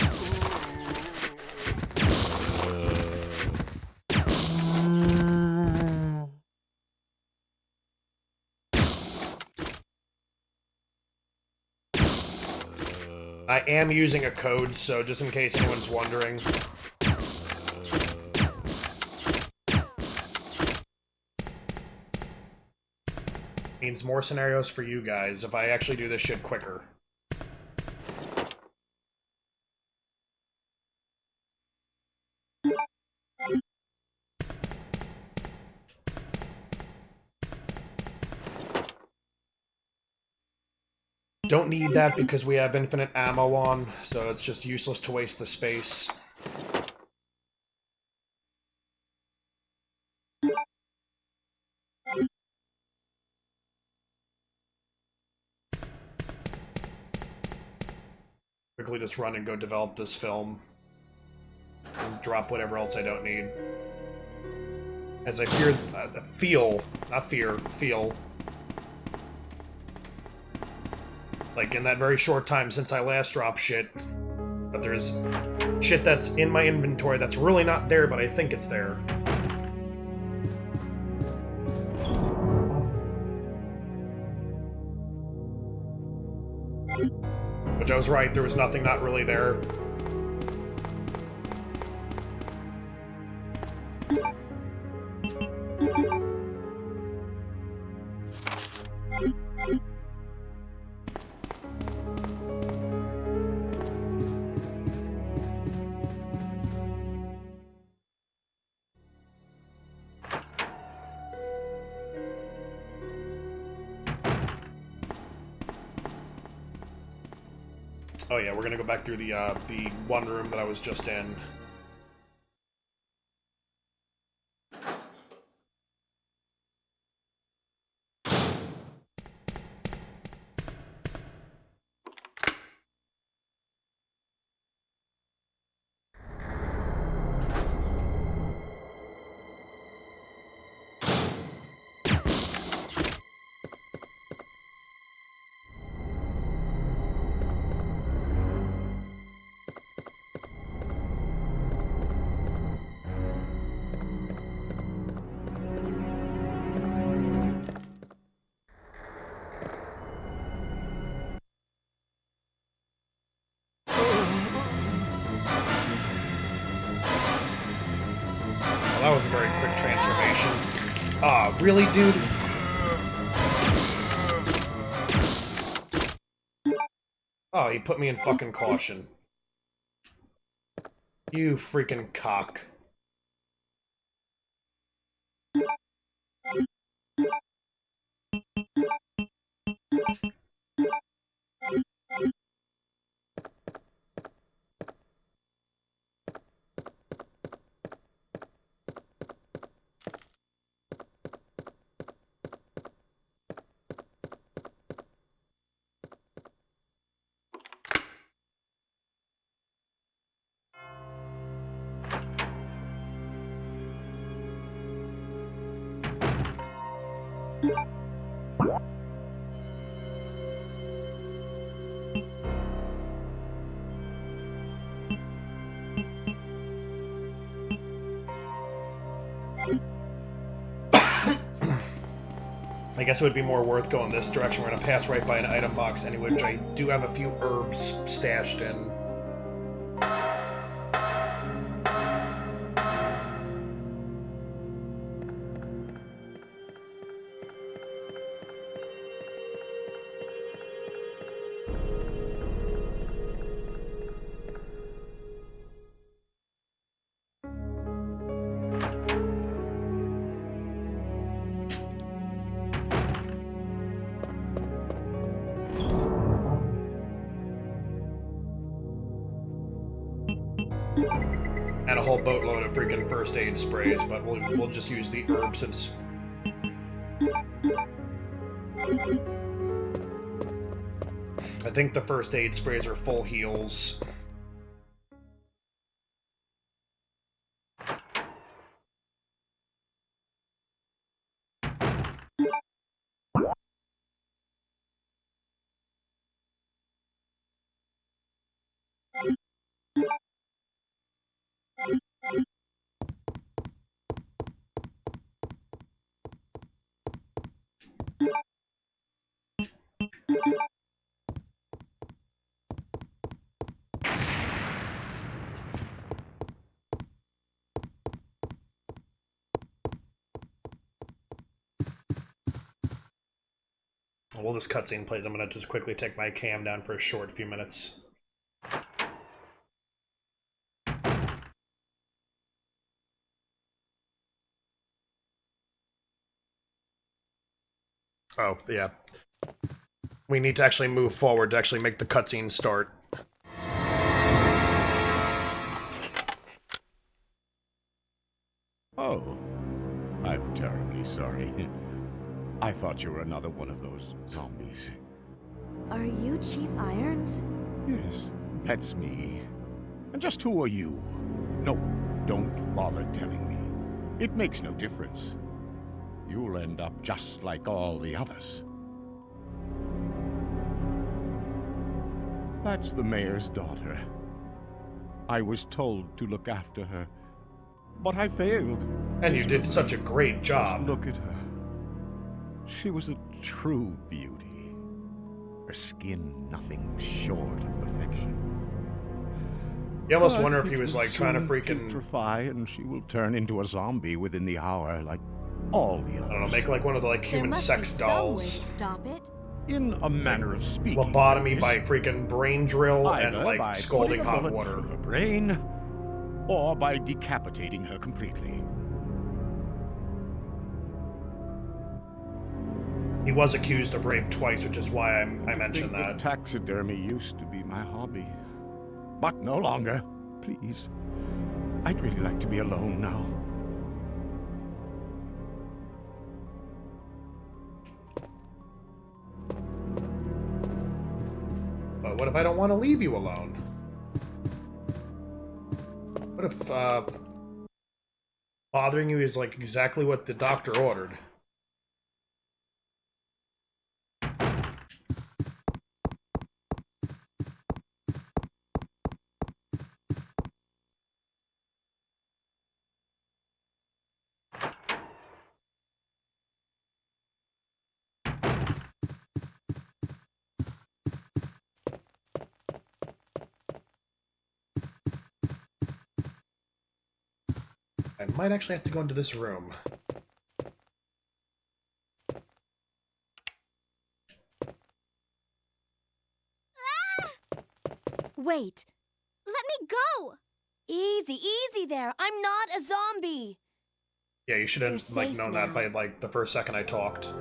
A: I am using a code, so just in case anyone's wondering. Means more scenarios for you guys if I actually do this shit quicker. Don't need that because we have infinite ammo on, so it's just useless to waste the space. quickly just run and go develop this film. And drop whatever else I don't need. As I feel, like in that very short time since I last dropped shit, but there's shit that's in my inventory that's really not there, but I think it's there. Which I was right, there was nothing not really there. Oh yeah, we're gonna go back through the one room that I was just in. That was a very quick transformation. Ah, really, dude? Oh, he put me in fucking caution. You freaking cock. I guess it would be more worth going this direction. We're gonna pass right by an item box anyway, which I do have a few herbs stashed in. And a whole boatload of freaking first aid sprays, but we'll just use the herbs since... I think the first aid sprays are full heals. While this cutscene plays, I'm gonna just quickly take my cam down for a short few minutes. Oh, yeah. We need to actually move forward to actually make the cutscene start.
H: Oh, I'm terribly sorry. I thought you were another one of those zombies.
G: Are you Chief Irons?
H: Yes,
E: That's me. And just who are you? No, don't bother telling me. It makes no difference. You'll end up just like all the others. That's the mayor's daughter. I was told to look after her, but I failed.
A: And you did such a great
E: Just
A: job.
E: look at her. She was a true beauty. Her skin nothing short of perfection.
A: You almost
E: But
A: wonder if he
E: it
A: was
E: will
A: like trying to
E: soon
A: freaking,
E: putrefy, and she will turn into a zombie within the hour, like all the others.
A: I don't know, make like one of the like
D: There
A: human
D: must
A: sex
D: be some way to
A: dolls.
D: stop it.
E: In a manner of speaking.
A: Lobotomy
E: please.
A: by freaking brain drill and
E: Either
A: like
E: by
A: scalding
E: putting a
A: hot
E: bullet
A: water.
E: through her brain, or by decapitating her completely.
A: He was accused of rape twice, which is why I mentioned
E: think
A: that.
E: Taxidermy used to be my hobby, but no longer. Please, I'd really like to be alone now.
A: But what if I don't want to leave you alone? What if bothering you is like exactly what the doctor ordered? I might actually have to go into this room.
G: Wait.
D: Let me go!
G: Easy, easy there. I'm not a zombie.
A: Yeah, you should have
G: You're
A: like
G: safe
A: known
G: now.
A: that by like the first second I talked.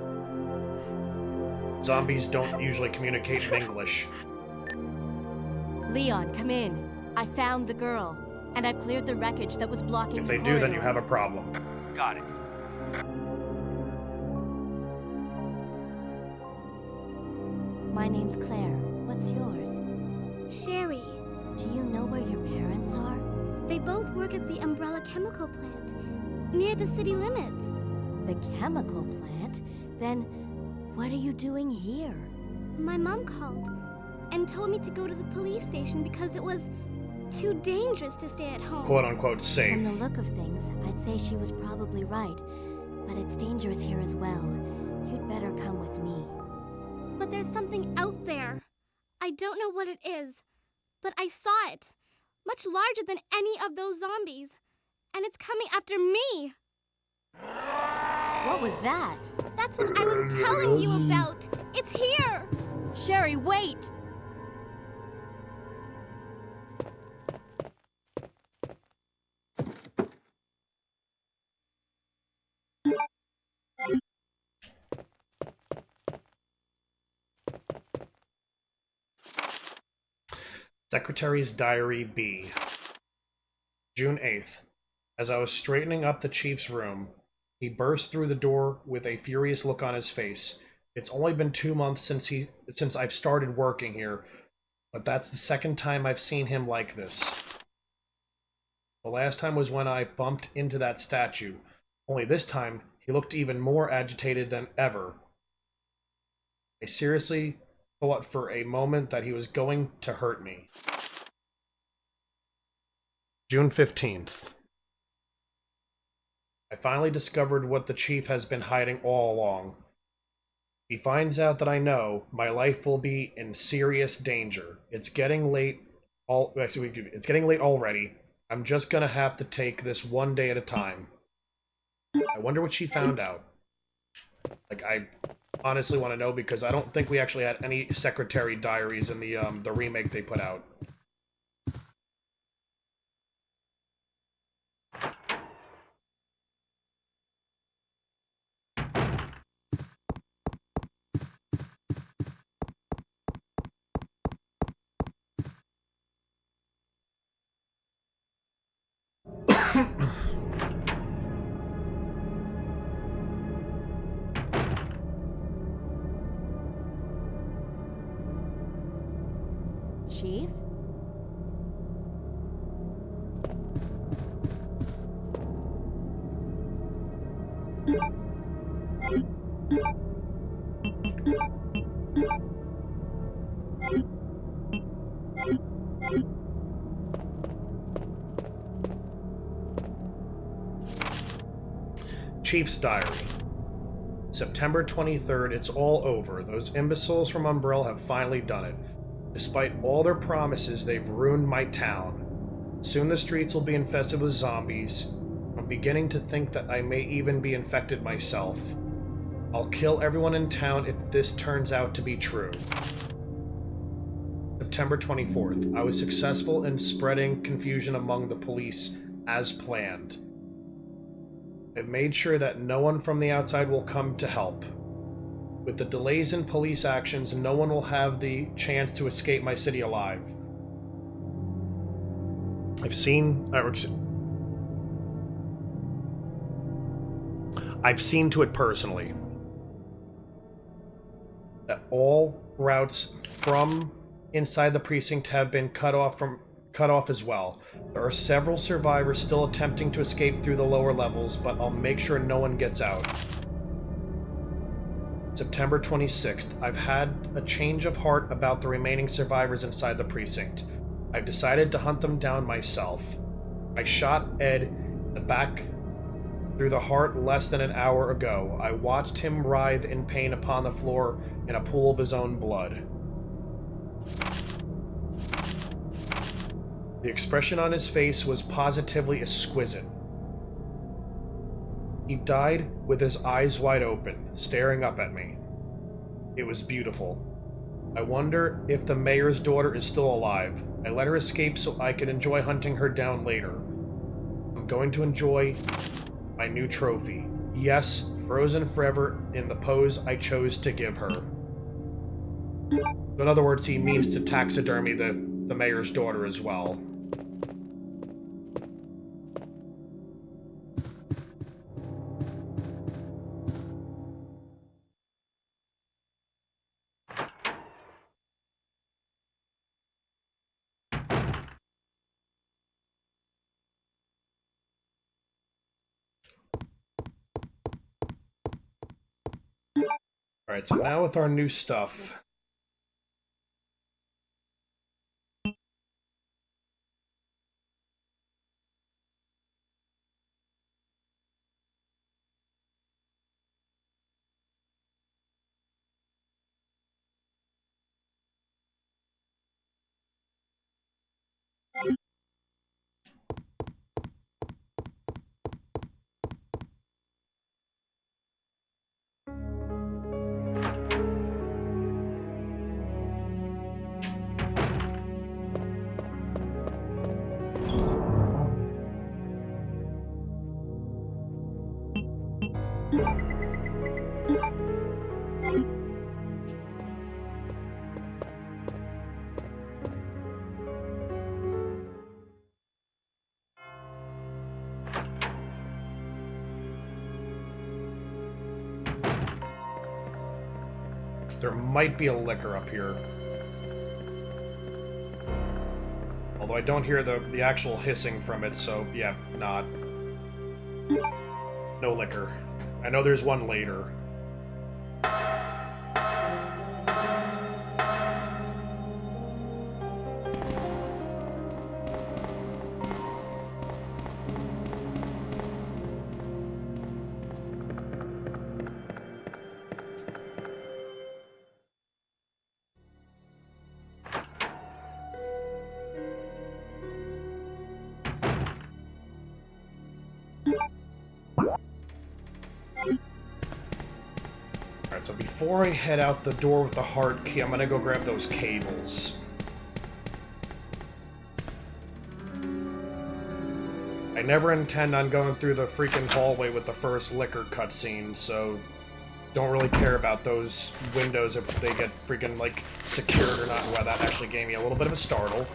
A: Zombies don't usually communicate in English.
G: Leon, come in. I found the girl, and I've cleared the wreckage that was blocking
A: If
G: the
A: they do, then you
G: corridor.
A: have a problem.
B: Got it.
G: My name's Claire. What's yours?
D: Sherry,
G: Do you know where your parents are?
D: they both work at the Umbrella Chemical Plant, near the city limits.
G: The chemical plant? Then what are you doing here?
D: My mom called and told me to go to the police station because it was too dangerous to stay at home.
A: Quote unquote safe.
G: From the look of things, I'd say she was probably right. But it's dangerous here as well. You'd better come with me.
D: But there's something out there. I don't know what it is, but I saw it. Much larger than any of those zombies. And it's coming after me.
G: What was that?
D: That's what I was telling you about. It's here.
G: Sherry, wait!
A: Secretary's Diary B. June 8th. As I was straightening up the chief's room, he burst through the door with a furious look on his face. It's only been 2 months since I've started working here, but that's the second time I've seen him like this. The last time was when I bumped into that statue, only this time he looked even more agitated than ever. I seriously thought for a moment that he was going to hurt me. June 15th. I finally discovered what the chief has been hiding all along. He finds out that I know my life will be in serious danger. It's getting late. It's getting late already. I'm just gonna have to take this one day at a time. I wonder what she found out. Like, I honestly want to know because I don't think we actually had any secretary diaries in the remake they put out.
G: Chief?
A: Chief's Diary. September 23rd, it's all over. Those imbeciles from Umbrella have finally done it. Despite all their promises, they've ruined my town. Soon the streets will be infested with zombies. I'm beginning to think that I may even be infected myself. I'll kill everyone in town if this turns out to be true. September 24th, I was successful in spreading confusion among the police as planned. I've made sure that no one from the outside will come to help. With the delays in police actions, no one will have the chance to escape my city alive. I've seen to it personally that all routes from inside the precinct have been cut off as well. There are several survivors still attempting to escape through the lower levels, but I'll make sure no one gets out. September 26th, I've had a change of heart about the remaining survivors inside the precinct. I've decided to hunt them down myself. I shot Ed in the back through the heart less than an hour ago. I watched him writhe in pain upon the floor in a pool of his own blood. The expression on his face was positively exquisite. He died with his eyes wide open, staring up at me. It was beautiful. I wonder if the mayor's daughter is still alive. I let her escape so I could enjoy hunting her down later. I'm going to enjoy my new trophy. Yes, frozen forever in the pose I chose to give her. In other words, he means to taxidermy the mayor's daughter as well. Alright, so now with our new stuff. There might be a liquor up here. Although I don't hear the actual hissing from it, so yeah, not. No liquor. I know there's one later. Alright, so before I head out the door with the heart key, I'm gonna go grab those cables. I never intend on going through the freaking hallway with the first liquor cutscene, so don't really care about those windows if they get freaking, like, secured or not. Well, that actually gave me a little bit of a startle.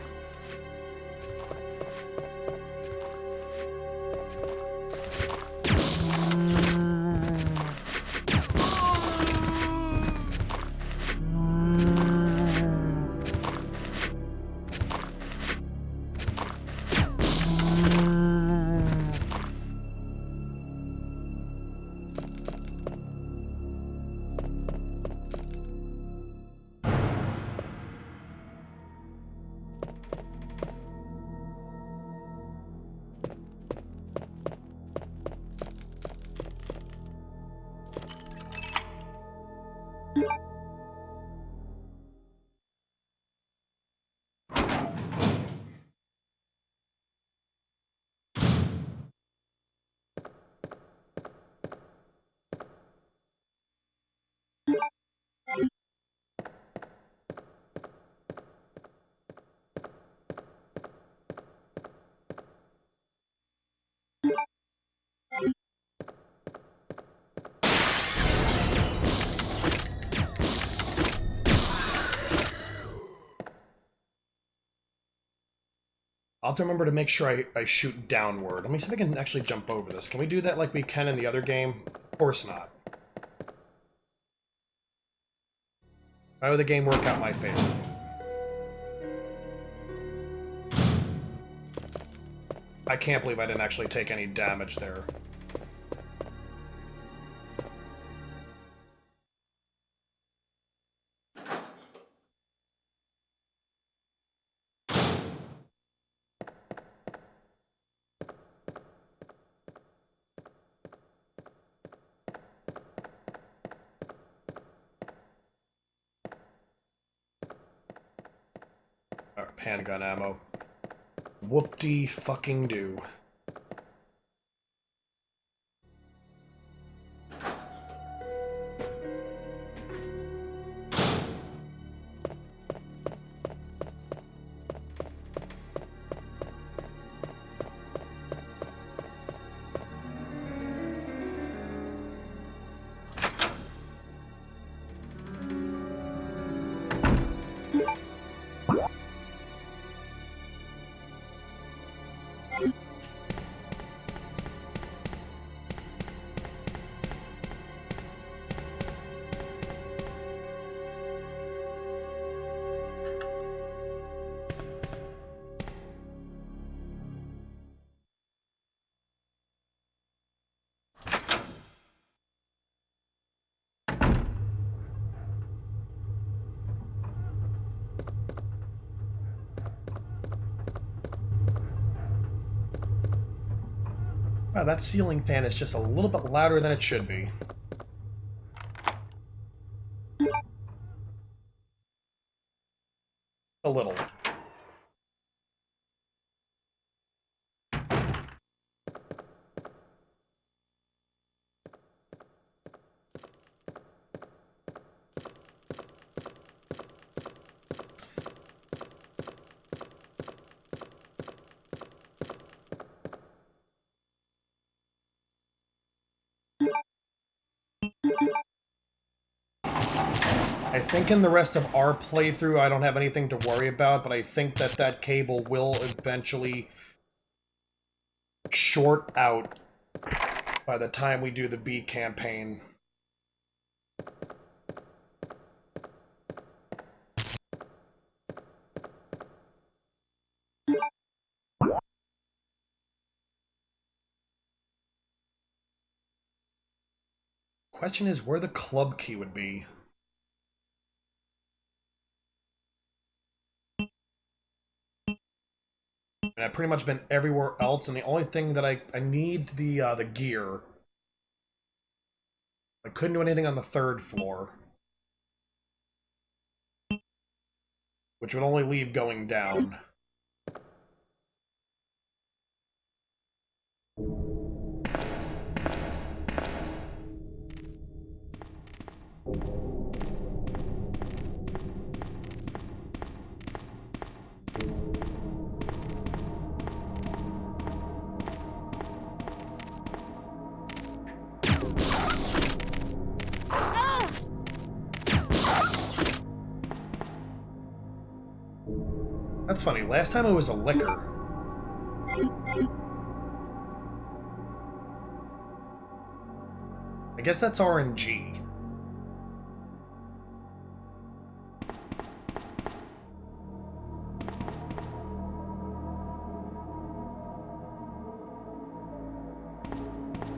A: I'll have to remember to make sure I shoot downward. Let me see if I can actually jump over this. Can we do that like we can in the other game? Of course not. Why would the game work out my favor? I can't believe I didn't actually take any damage there. Alright, handgun ammo. Whoop-de-fucking-do. Wow, that ceiling fan is just a little bit louder than it should be. A little. I think in the rest of our playthrough, I don't have anything to worry about, but I think that that cable will eventually short out by the time we do the B campaign. Question is where the club key would be. And I've pretty much been everywhere else, and the only thing that I need the gear. I couldn't do anything on the 3rd floor, which would only leave going down. That's funny, last time it was a liquor. I guess that's RNG.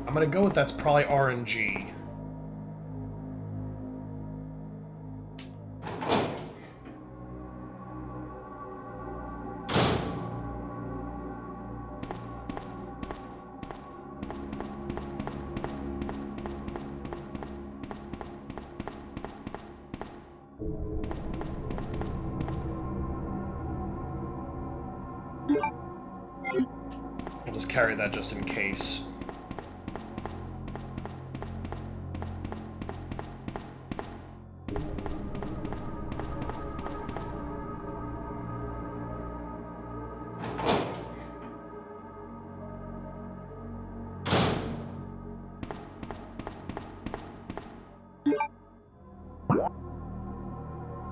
A: I'm gonna go with that's probably RNG. I'll just carry that just in case.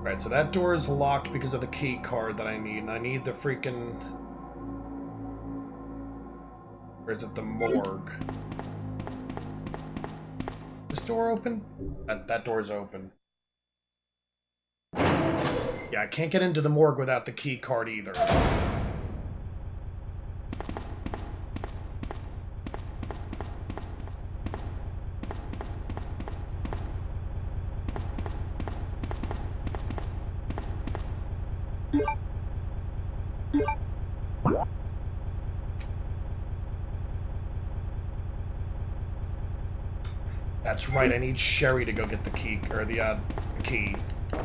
A: Right, so that door is locked because of the key card that I need, and I need the freaking... Or is it the morgue? This door open? That door's open. Yeah, I can't get into the morgue without the key card either. That's right, I need Sherry to go get the key, or the key. I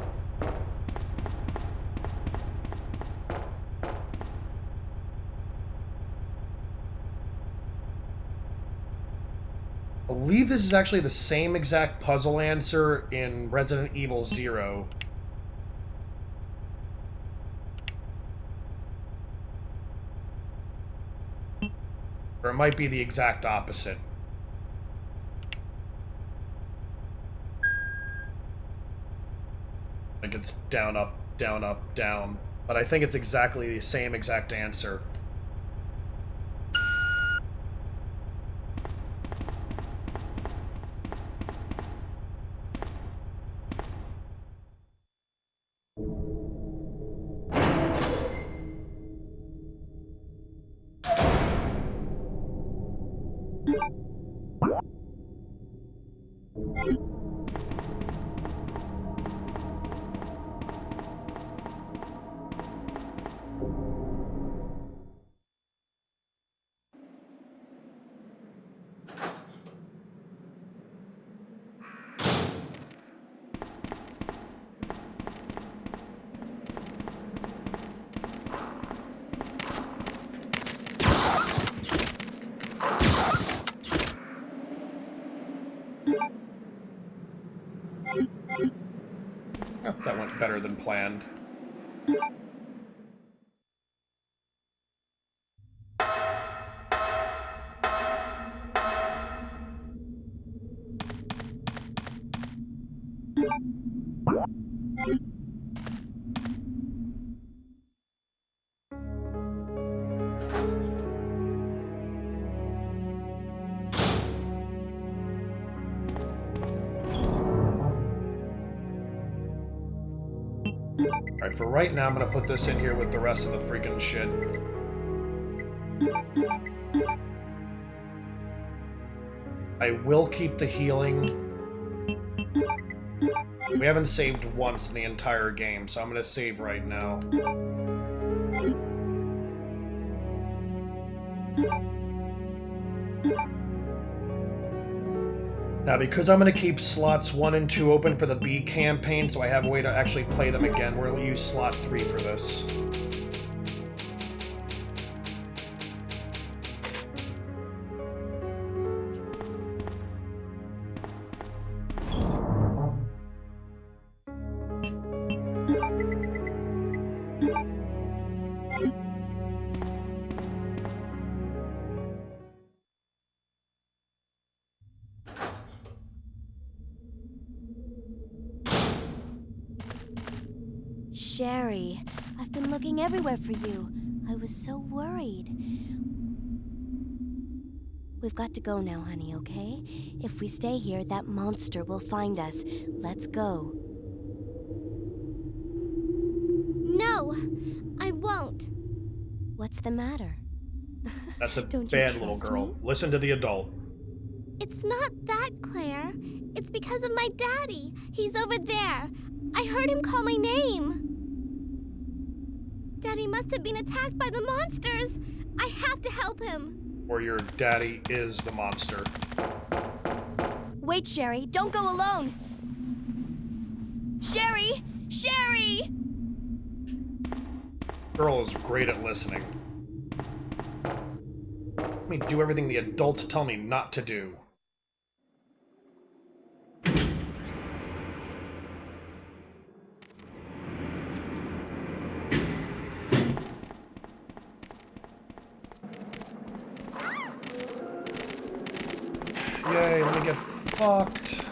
A: believe this is actually the same exact puzzle answer in Resident Evil 0. Or it might be the exact opposite. Like it's down, up, down, up, down. But I think it's exactly the same exact answer. Oh, that went better than planned. Alright, for right now, I'm gonna put this in here with the rest of the freaking shit. I will keep the healing. We haven't saved once in the entire game, so I'm gonna save right now. Now, because I'm going to keep slots 1 and 2 open for the B campaign, so I have a way to actually play them again, we'll use slot 3 for this.
G: Sherry, I've been looking everywhere for you. I was so worried. We've got to go now, honey, okay? If we stay here, that monster will find us. Let's go.
D: No, I won't.
G: What's the matter?
A: That's a
G: Don't you
A: bad little
G: trust
A: girl.
G: me?
A: Listen to the adult.
D: It's not that, Claire. It's because of my daddy. He's over there. I heard him call my name. Daddy must have been attacked by the monsters. I have to help him.
A: Or your daddy is the monster.
G: Wait, Sherry, don't go alone. Sherry! Sherry!
A: Girl is great at listening. Let me do everything the adults tell me not to do. Yay, let me get fucked.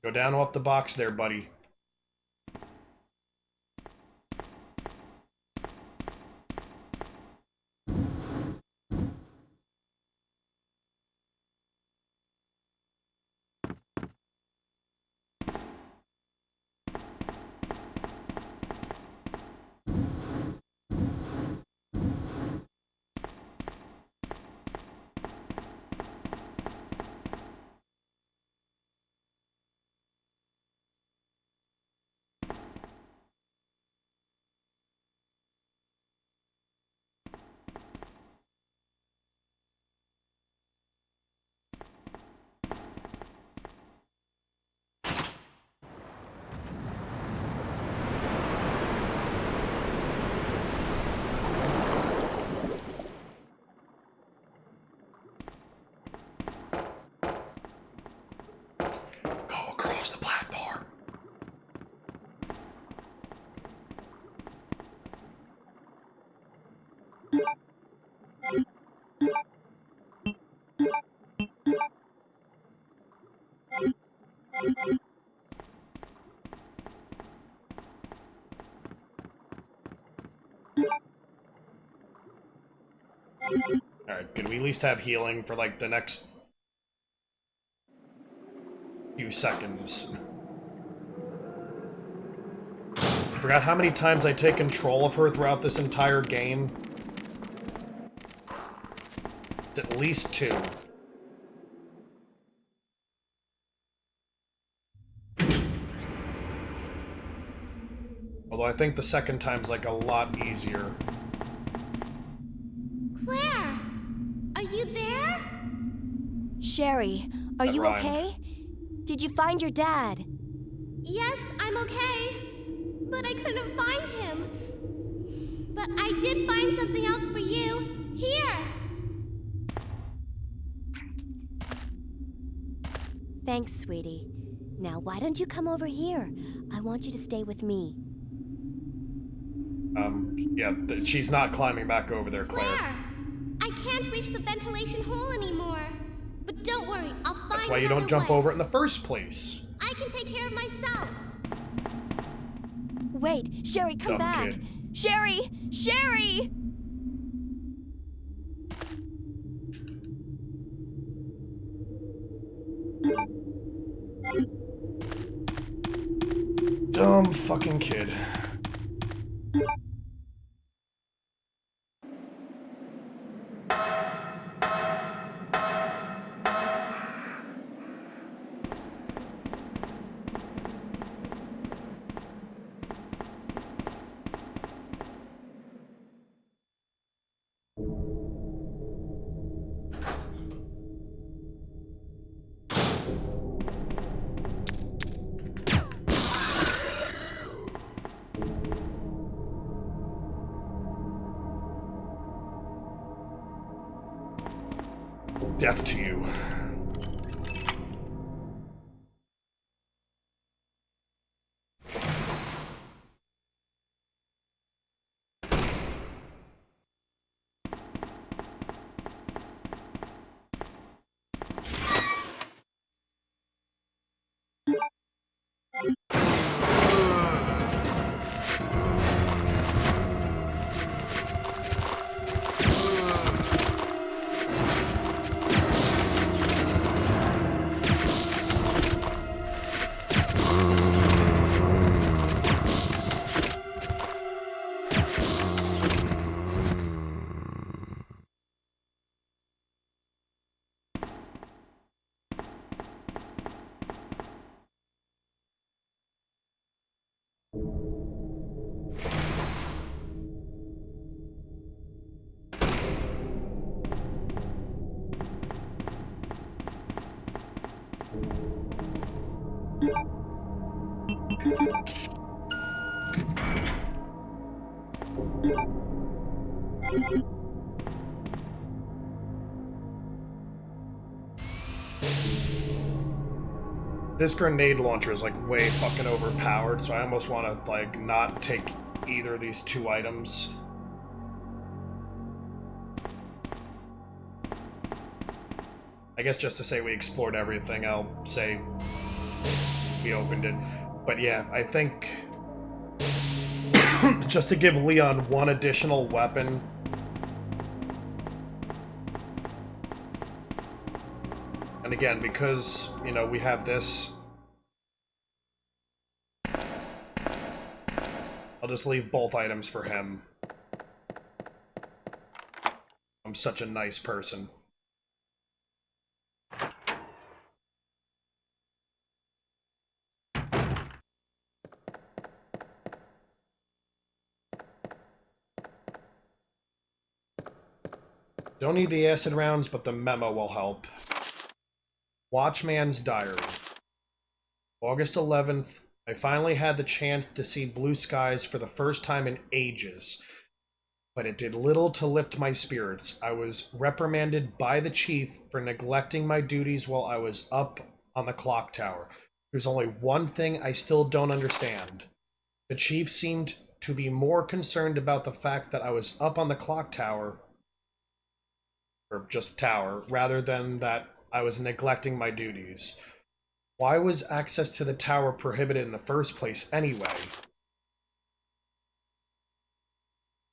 A: Go down off the box there, buddy. Go across the platform. Alright, can we at least have healing for, like, the next few seconds? I forgot how many times I take control of her throughout this entire game. It's at least 2. Although I think the second time's, like, a lot easier.
D: Claire! Are you there?
G: Sherry, are
A: That
G: you
A: rhymed.
G: okay? Did you find your dad?
D: Yes, I'm okay. But I couldn't find him. But I did find something else for you. Here!
G: Thanks, sweetie. Now, why don't you come over here? I want you to stay with me.
A: Yeah, she's not climbing back over there, Claire.
D: Claire! I can't reach the ventilation hole anymore. But don't worry, I'll find
A: That's why you
D: another
A: don't jump
D: way.
A: over it in the first place.
D: I can take care of myself.
G: Wait, Sherry, come
A: Dumb
G: back.
A: kid.
G: Sherry! Sherry!
A: Dumb fucking kid. Death to you. This grenade launcher is like way fucking overpowered, so I almost want to like not take either of these two items. I guess just to say we explored everything, I'll say we opened it. But yeah, I think just to give Leon one additional weapon. And again, because, you know, we have this, I'll just leave both items for him. I'm such a nice person. Don't need the acid rounds, but the memo will help. Watchman's Diary. August 11th, I finally had the chance to see blue skies for the first time in ages, but it did little to lift my spirits. I was reprimanded by the chief for neglecting my duties while I was up on the clock tower. There's only one thing I still don't understand. The chief seemed to be more concerned about the fact that I was up on the clock tower, or just tower, rather than that I was neglecting my duties. Why was access to the tower prohibited in the first place anyway?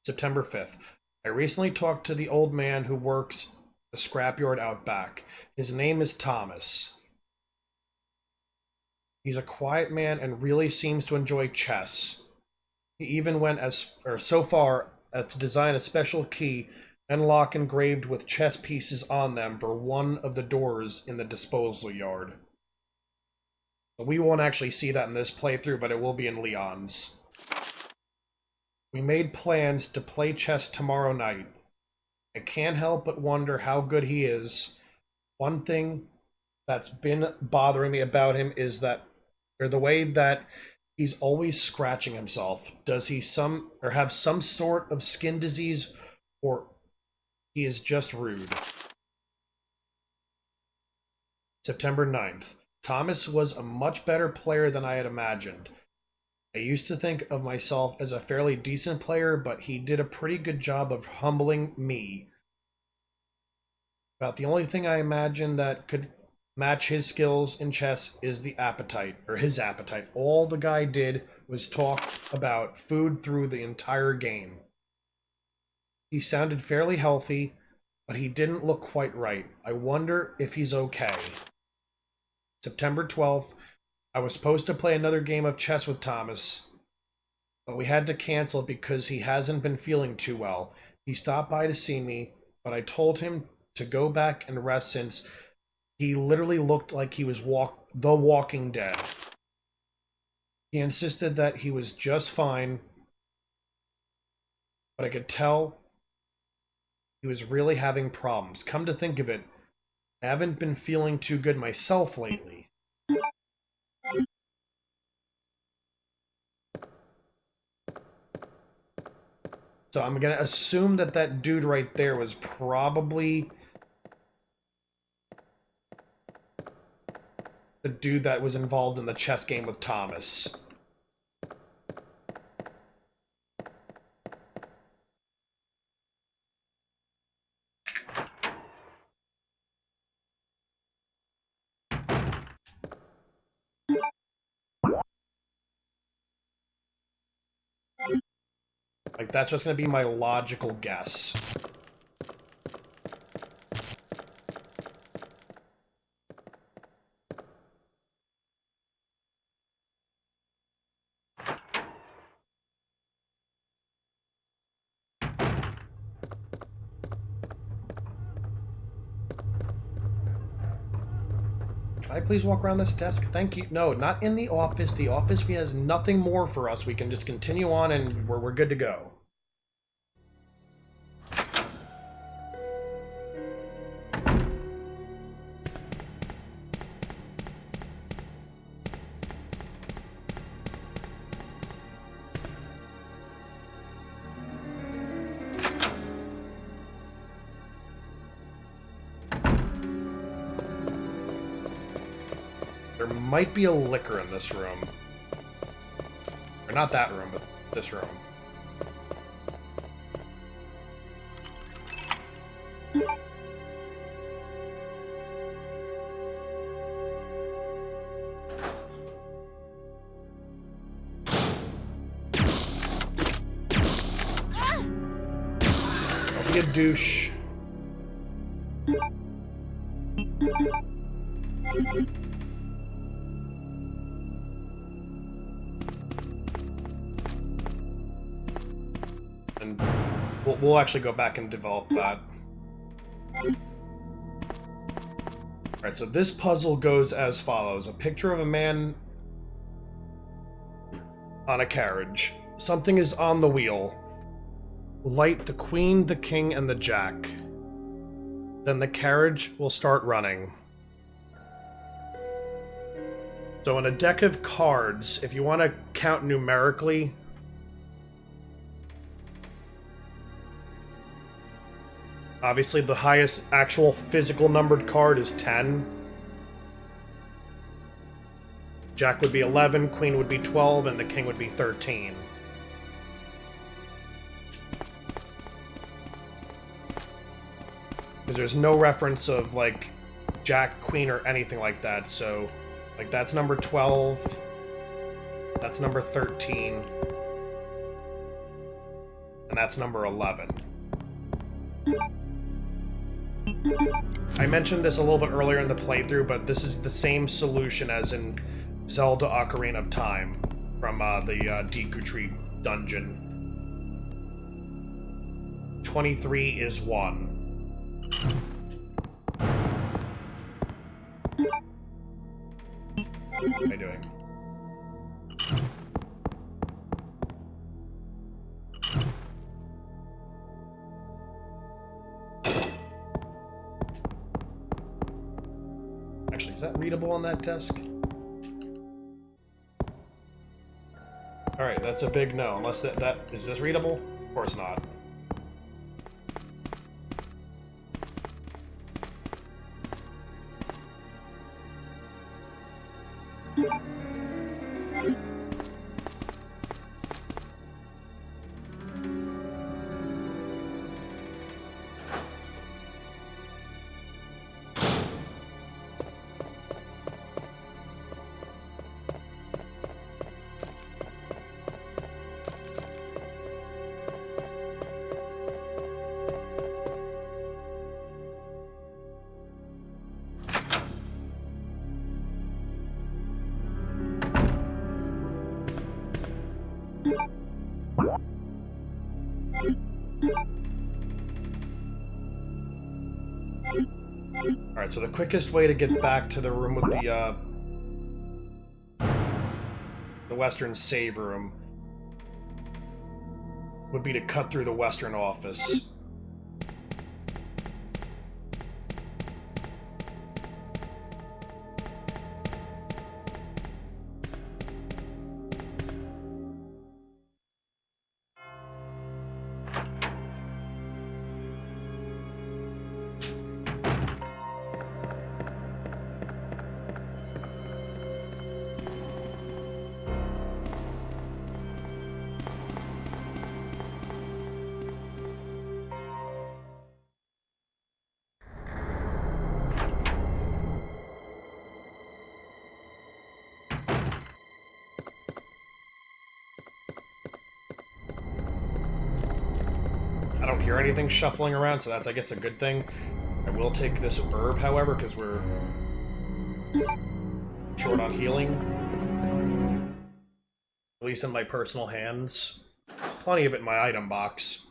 A: September 5th. I recently talked to the old man who works the scrapyard out back. His name is Thomas. He's a quiet man and really seems to enjoy chess. He even went so far as to design a special key and lock engraved with chess pieces on them for one of the doors in the disposal yard. We won't actually see that in this playthrough, but it will be in Leon's. We made plans to play chess tomorrow night. I can't help but wonder how good he is. One thing that's been bothering me about him is the way that he's always scratching himself. Does he have some sort of skin disease, or he is just rude? September 9th. Thomas was a much better player than I had imagined. I used to think of myself as a fairly decent player, but he did a pretty good job of humbling me. About the only thing I imagine that could match his skills in chess is his appetite. All the guy did was talk about food through the entire game. He sounded fairly healthy, but he didn't look quite right. I wonder if he's okay. September 12th, I was supposed to play another game of chess with Thomas, but we had to cancel because he hasn't been feeling too well. He stopped by to see me, but I told him to go back and rest since he literally looked like he was the Walking Dead. He insisted that he was just fine, but I could tell he was really having problems. Come to think of it, I haven't been feeling too good myself lately. So I'm going to assume that that dude right there was probably the dude that was involved in the chess game with Thomas. Like, that's just going to be my logical guess. Can I please walk around this desk? Thank you. No, not in the office. The office has nothing more for us. We can just continue on and we're good to go. There might be a liquor in this room. Or not that room, but this room. Don't be a douche. And we'll actually go back and develop that. Alright, so this puzzle goes as follows. A picture of a man on a carriage. Something is on the wheel. Light the queen, the king, and the jack. Then the carriage will start running. So in a deck of cards, if you want to count numerically, obviously the highest actual physical numbered card is 10. Jack would be 11, queen would be 12, and the king would be 13. Because there's no reference of, like, jack, queen, or anything like that, so... Like, that's number 12. That's number 13. And that's number 11. I mentioned this a little bit earlier in the playthrough, but this is the same solution as in Zelda Ocarina of Time from the Deku Tree dungeon. 23 is 1. What am I doing? Actually, is that readable on that desk? Alright, that's a big no. Unless that... Is this readable? Of course not. Alright, so the quickest way to get back to the room with the Western save room would be to cut through the Western office. I don't hear anything shuffling around, so that's, I guess, a good thing. I will take this herb, however, because we're short on healing. At least in my personal hands. Plenty of it in my item box.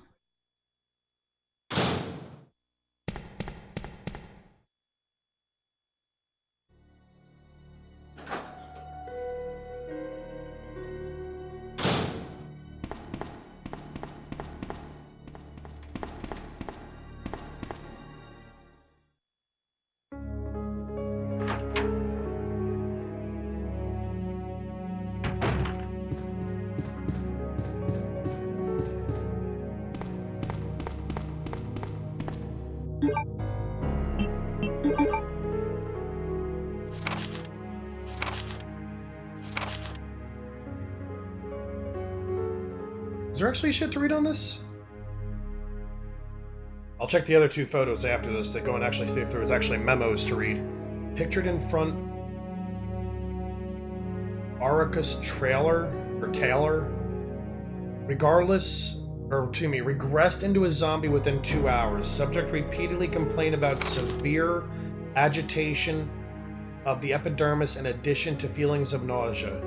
A: Is there actually shit to read on this? I'll check the other 2 photos after this to go and actually see if there was actually memos to read. Pictured in front, Arcus Taylor. Regressed into a zombie within 2 hours. Subject repeatedly complained about severe agitation of the epidermis in addition to feelings of nausea.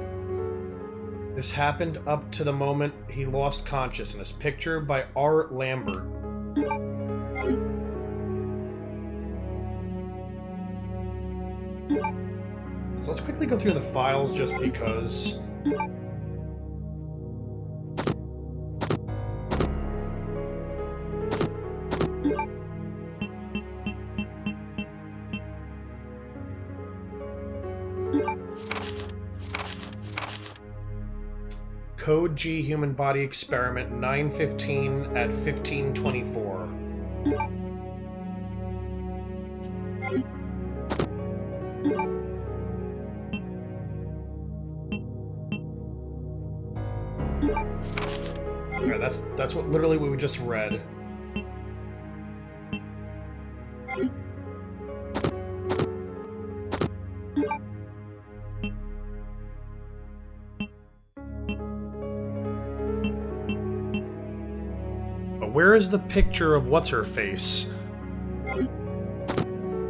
A: This happened up to the moment he lost consciousness. Picture by R. Lambert. So let's quickly go through the files just because. Code G Human Body Experiment 915 at 1524. Okay, that's what literally we just read. Where is the picture of what's-her-face?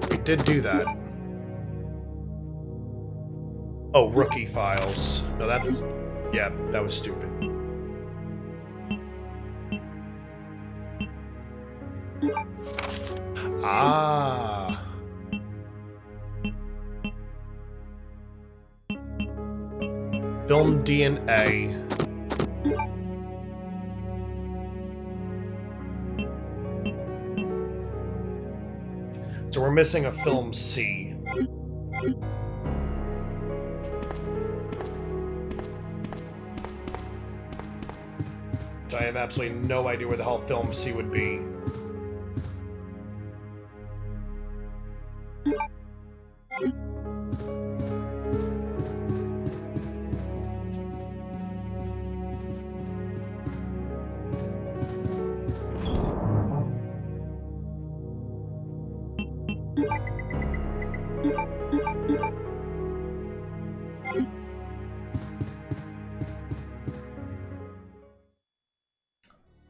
A: We did do that. Oh, rookie files. No, that's... Yeah, that was stupid. Ah. Film DNA. So we're missing a film C. Which I have absolutely no idea where the hell film C would be.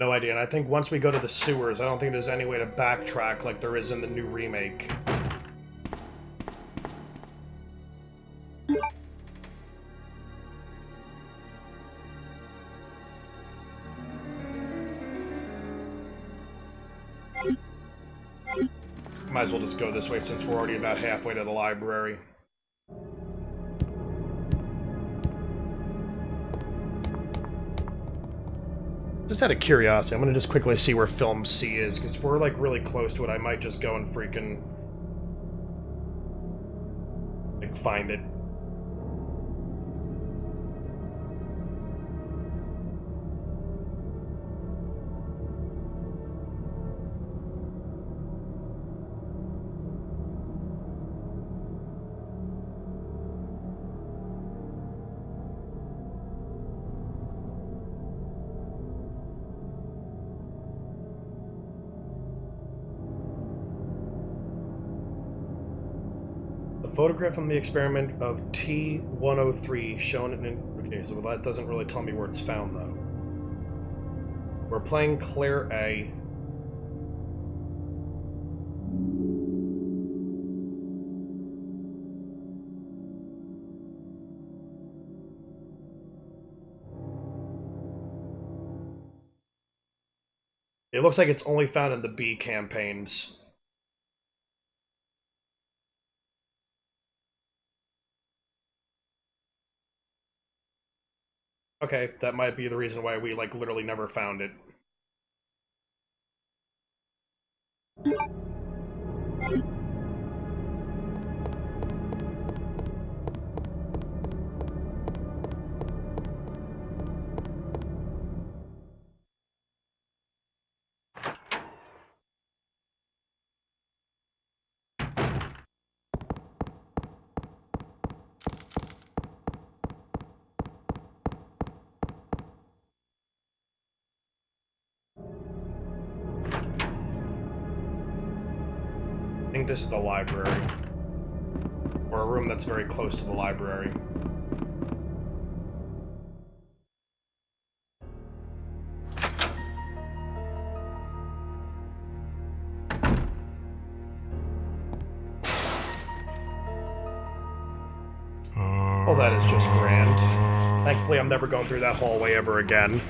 A: No idea, and I think once we go to the sewers, I don't think there's any way to backtrack like there is in the new remake. Might as well just go this way since we're already about halfway to the library. Just out of curiosity, I'm gonna just quickly see where film C is, because if we're like really close to it, I might just go and freaking like find it. Photograph from the experiment of T-103 shown in... Okay, so that doesn't really tell me where it's found, though. We're playing Claire A. It looks like it's only found in the B campaigns. Okay, that might be the reason why we, like, literally never found it. I think this is the library. Or a room that's very close to the library. Well, that is just grand. Thankfully, I'm never going through that hallway ever again.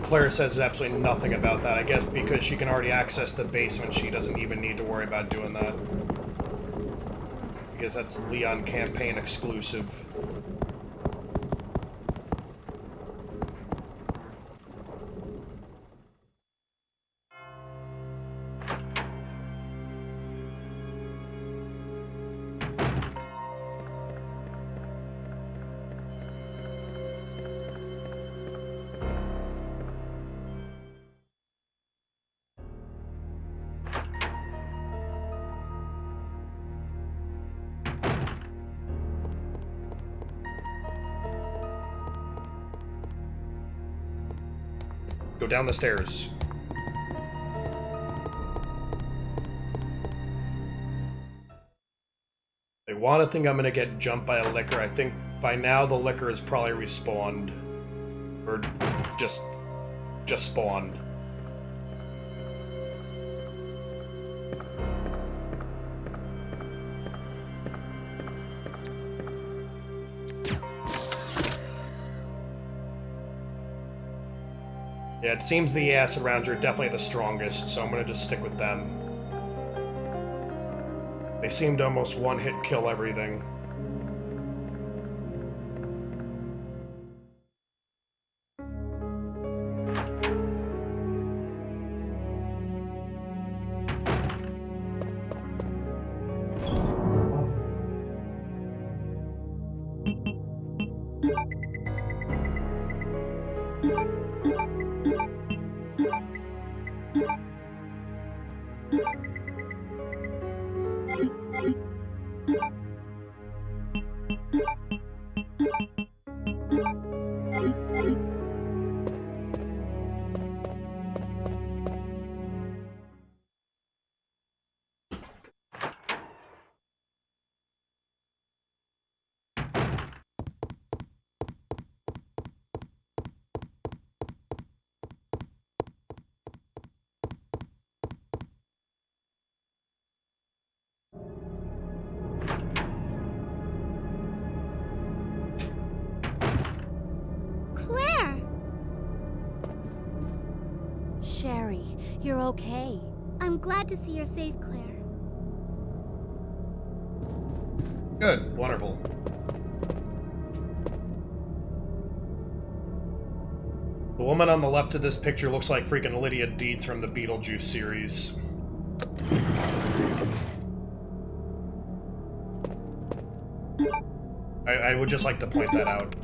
A: Claire says absolutely nothing about that. I guess because she can already access the basement, she doesn't even need to worry about doing that. Because that's Leon campaign exclusive. Go down the stairs. They want to think I'm gonna get jumped by a licker. I think by now the licker is probably respawned. Or just spawned. Yeah, it seems the acid rounds are definitely the strongest, so I'm gonna just stick with them. They seem to almost one-hit kill everything.
D: Claire!
G: Sherry, you're okay.
D: I'm glad to see you're safe, Claire.
A: Good, wonderful. The woman on the left of this picture looks like freaking Lydia Deetz from the Beetlejuice series. I would just like to point that out.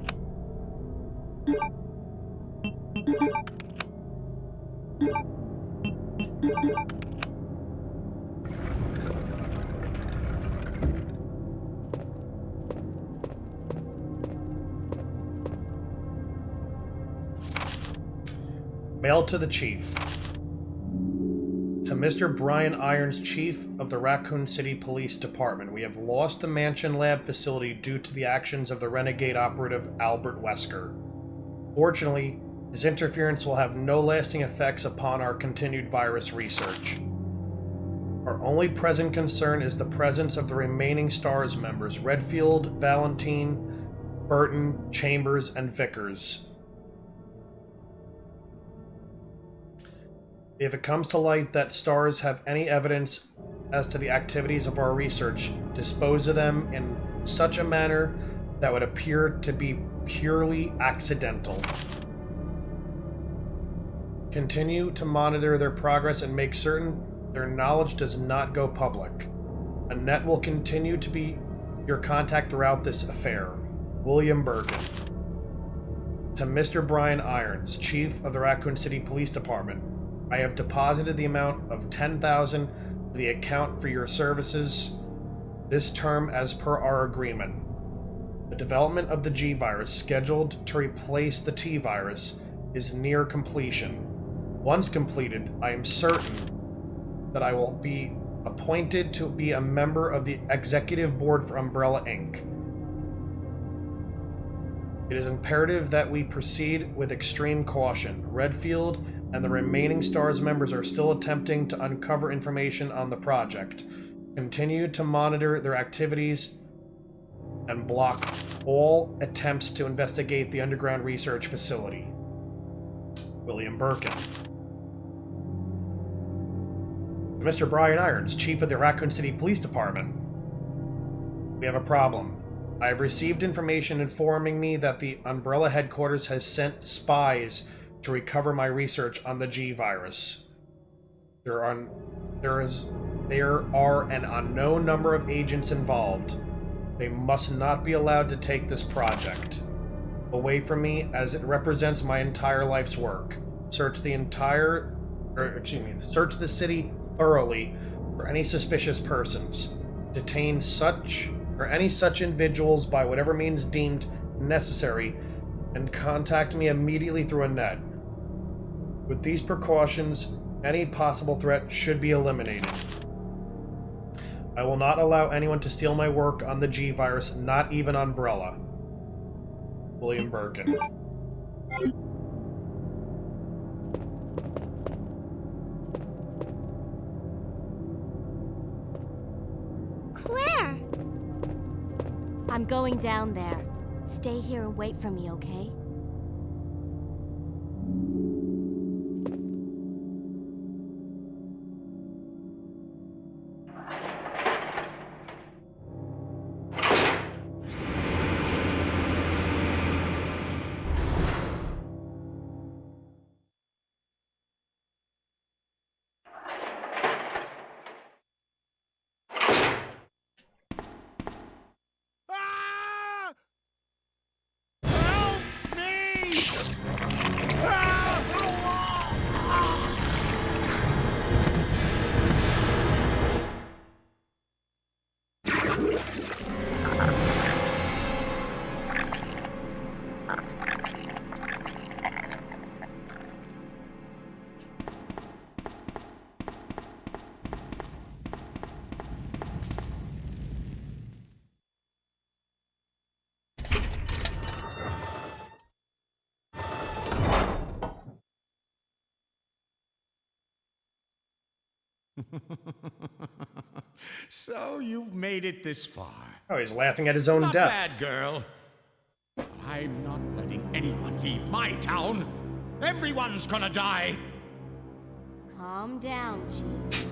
A: Mail to the Chief. To Mr. Brian Irons, Chief of the Raccoon City Police Department, we have lost the Mansion Lab facility due to the actions of the renegade operative Albert Wesker. Fortunately, his interference will have no lasting effects upon our continued virus research. Our only present concern is the presence of the remaining STARS members, Redfield, Valentine, Burton, Chambers, and Vickers. If it comes to light that STARS have any evidence as to the activities of our research, dispose of them in such a manner that would appear to be purely accidental. Continue to monitor their progress and make certain their knowledge does not go public. Annette will continue to be your contact throughout this affair. William Bergen. To Mr. Brian Irons, Chief of the Raccoon City Police Department, I have deposited the amount of $10,000 to the account for your services this term as per our agreement. The development of the G virus, scheduled to replace the T virus, is near completion. Once completed, I am certain that I will be appointed to be a member of the executive board for Umbrella Inc. It is imperative that we proceed with extreme caution. Redfield and the remaining STARS members are still attempting to uncover information on the project. Continue to monitor their activities and block all attempts to investigate the underground research facility. William Birkin. Mr. Brian Irons, Chief of the Raccoon City Police Department. We have a problem. I have received information informing me that the Umbrella headquarters has sent spies to recover my research on the G virus. There are an unknown number of agents involved. They must not be allowed to take this project away from me, as it represents my entire life's work. Search the city thoroughly for any suspicious persons. Detain any such individuals by whatever means deemed necessary, and contact me immediately through Annette. With these precautions, any possible threat should be eliminated. I will not allow anyone to steal my work on the G virus, not even Umbrella. William Birkin.
D: Claire!
G: I'm going down there. Stay here and wait for me, okay?
E: So you've made it this far.
A: Oh, he's laughing at his own
E: Not
A: death.
E: bad, girl. But I'm not letting anyone leave my town. Everyone's gonna die.
G: Calm down, Chief.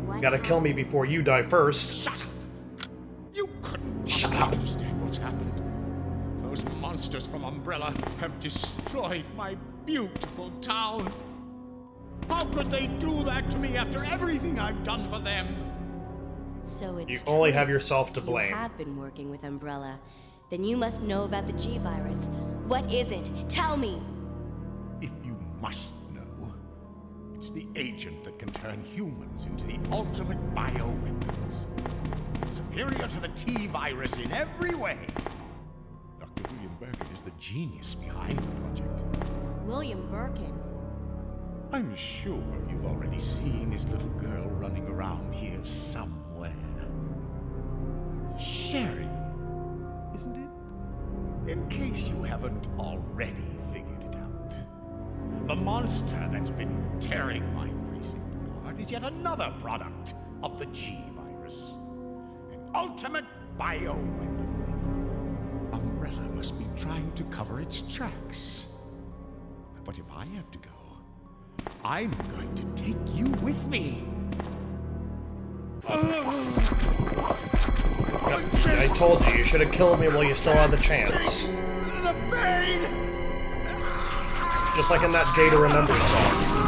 G: What
A: You gotta kill me before you die first.
E: Shut up! You couldn't possibly understand what's happened. Those monsters from Umbrella have destroyed my beautiful town. How could they do that to me after everything I've done for them?
G: So it's
A: You only
G: true.
A: have yourself to blame.
G: You have been working with Umbrella. Then you must know about the G virus. What is it? Tell me!
E: If you must know, it's the agent that can turn humans into the ultimate bioweapons. Superior to the T-virus in every way. Dr. William Birkin is the genius behind the project.
G: William Birkin.
E: I'm sure you've already seen his little girl running around here somewhere. Sherry, isn't it? In case you haven't already figured it out, the monster that's been tearing my precinct apart is yet another product of the G-Virus. An ultimate bioweapon. Umbrella must be trying to cover its tracks. But if I have to go, I'm going to take you with me.
A: I told you should have killed me while you still had the chance.
E: The pain!
A: Just like in that Day to Remember song.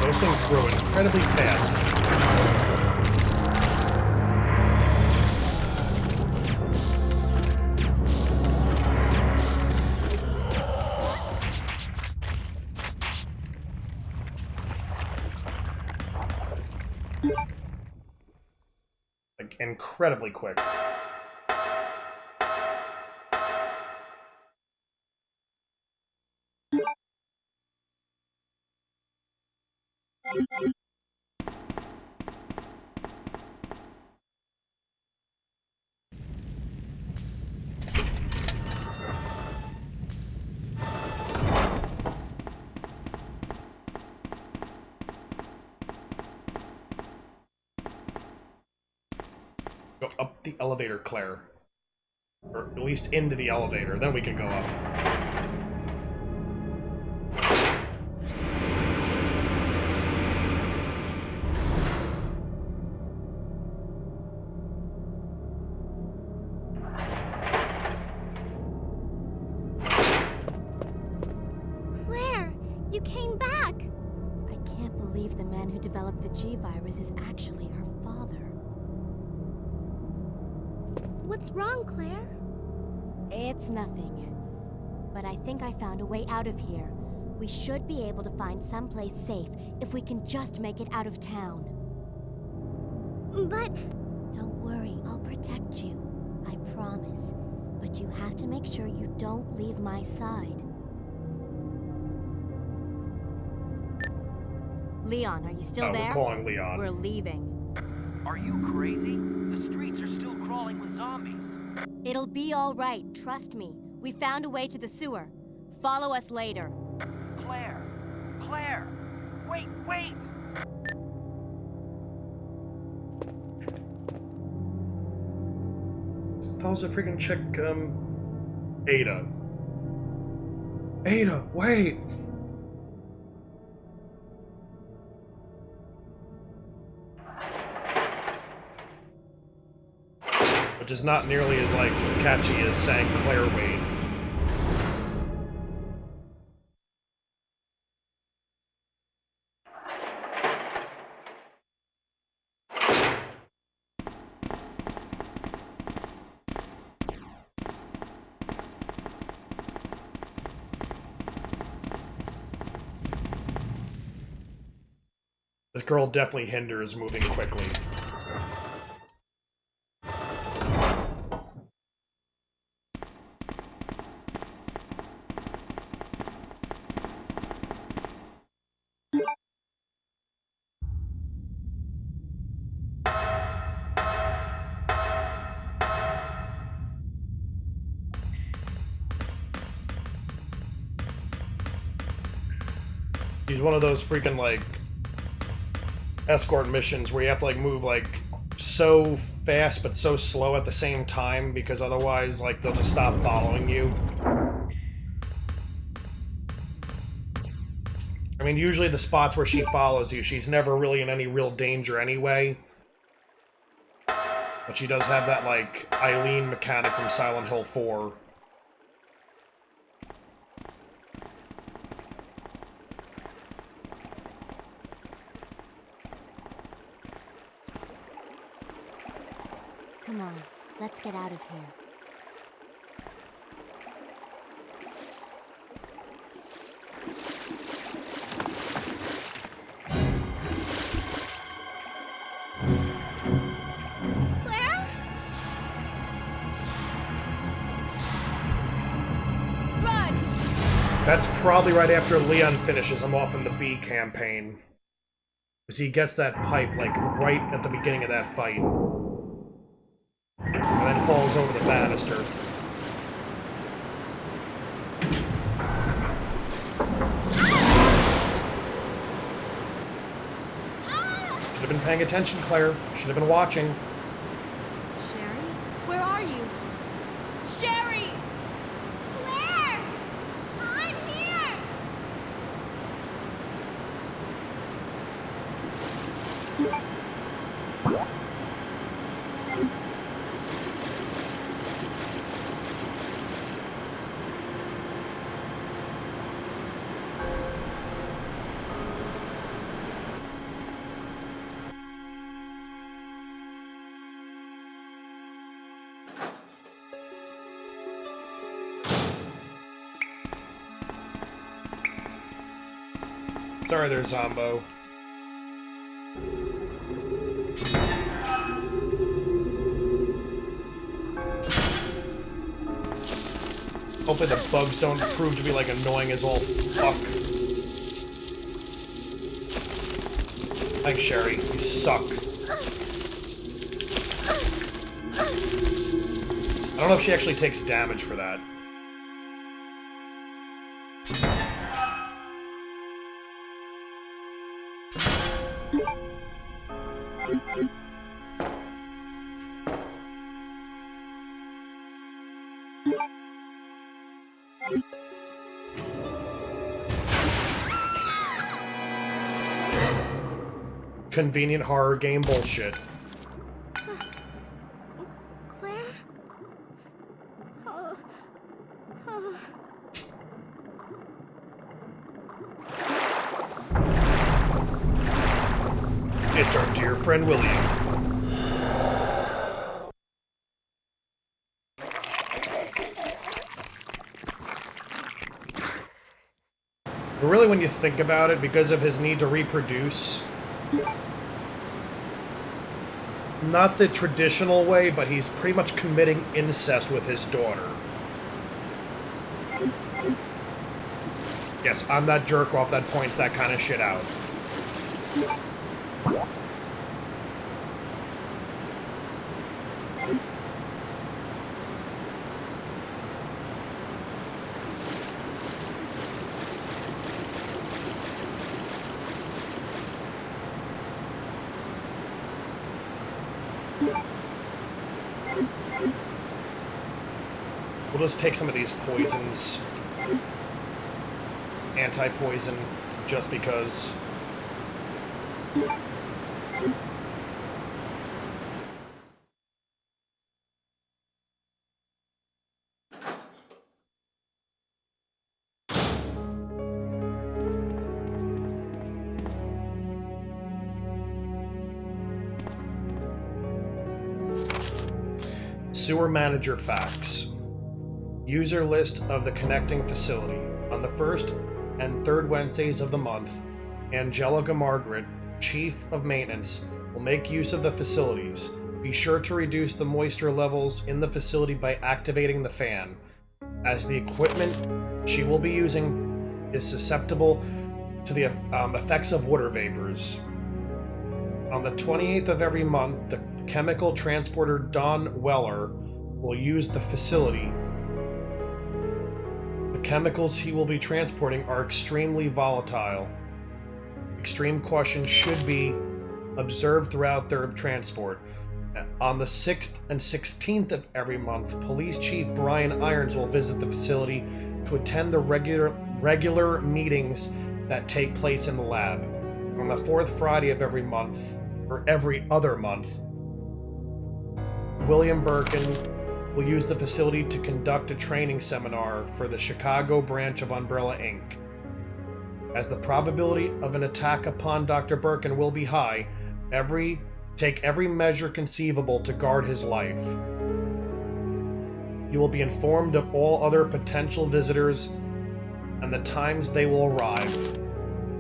A: Those things grow incredibly fast. Like, incredibly quick. Go up the elevator, Claire. Or at least into the elevator, then we can go up.
D: Claire, you came back!
G: I can't believe the man who developed the G-Virus is actually her father.
D: What's wrong, Claire?
G: It's nothing. But I think I found a way out of here. We should be able to find someplace safe if we can just make it out of town.
D: But...
G: Don't worry, I'll protect you. I promise. But you have to make sure you don't leave my side. Leon, are you still there?
A: We're calling Leon.
G: We're leaving.
B: Are you crazy? The streets are still crawling with zombies.
G: It'll be all right, trust me. We found a way to the sewer. Follow us later.
B: Claire! Claire! Wait, wait!
A: That was a freaking chick, Ada. Ada, wait! Which is not nearly as, like, catchy as saying Claire, wait. This girl definitely hinders moving quickly. He's one of those freaking, like, escort missions where you have to, like, move, like, so fast but so slow at the same time, because otherwise, like, they'll just stop following you. I mean, usually the spots where she follows you, she's never really in any real danger anyway. But she does have that, like, Eileen mechanic from Silent Hill 4.
G: Come on, let's get out of here.
D: Claire?
G: Run!
A: That's probably right after Leon finishes him off in the B campaign. Because he gets that pipe, like, right at the beginning of that fight. And then falls over the banister. Should have been paying attention, Claire. Should have been watching.
G: Sherry? Where are you? Sherry!
D: Claire! I'm here!
A: Sorry there, Zombo. Hopefully the bugs don't prove to be, like, annoying as all fuck. Thanks, Sherry. You suck. I don't know if she actually takes damage for that. Convenient horror game bullshit.
D: Claire? Oh. Oh.
A: It's our dear friend William. But really, when you think about it, because of his need to reproduce, not the traditional way, but he's pretty much committing incest with his daughter. Yes, I'm that jerk off that points that kind of shit out. We'll just take some of these poisons. Anti-poison, just because. Sewer manager facts. User list of the connecting facility. On the first and third Wednesdays of the month, Angelica Margaret, Chief of Maintenance, will make use of the facilities. Be sure to reduce the moisture levels in the facility by activating the fan, as the equipment she will be using is susceptible to the effects of water vapors. On the 28th of every month, the chemical transporter Don Weller will use the facility. The chemicals he will be transporting are extremely volatile. Extreme caution should be observed throughout their transport. On the 6th and 16th of every month, Police Chief Brian Irons will visit the facility to attend the regular meetings that take place in the lab. On the 4th Friday of every month, or every other month, William Birkin will use the facility to conduct a training seminar for the Chicago branch of Umbrella Inc. As the probability of an attack upon Dr. Birkin will be high, take every measure conceivable to guard his life. You will be informed of all other potential visitors and the times they will arrive,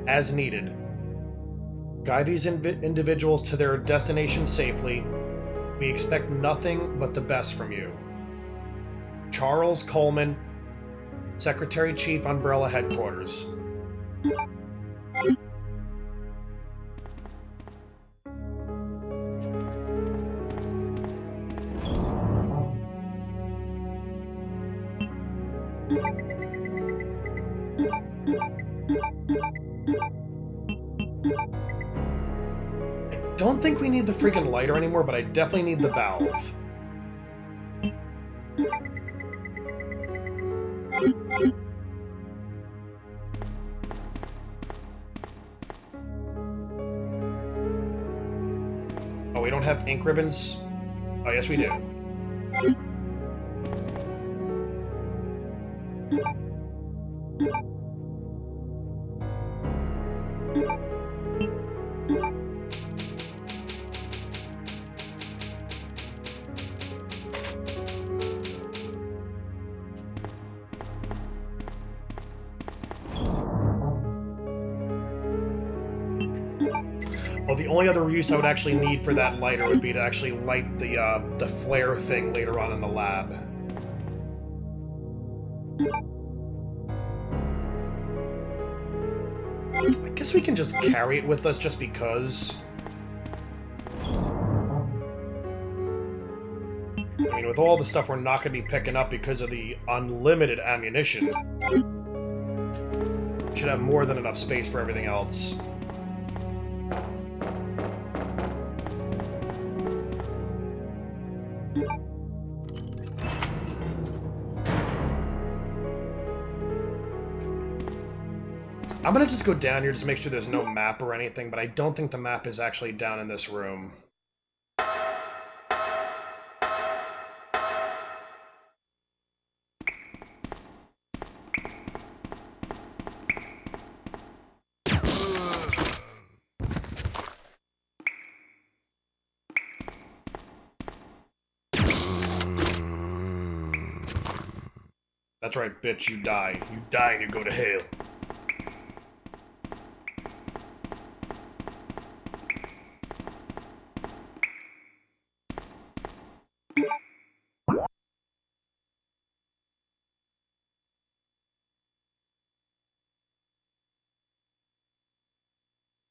A: as needed. Guide these individuals to their destination safely. We expect nothing but the best from you. Charles Coleman, Secretary-Chief, Umbrella Headquarters. I don't think we need the freaking lighter anymore, but I definitely need the valve. Oh, we don't have ink ribbons? Oh, yes we do. Well, the only other use I would actually need for that lighter would be to actually light the flare thing later on in the lab. I guess we can just carry it with us just because. I mean, with all the stuff we're not going to be picking up because of the unlimited ammunition, we should have more than enough space for everything else. I'm gonna just go down here just to make sure there's no map or anything, but I don't think the map is actually down in this room. That's right, bitch, you die. You die and you go to hell.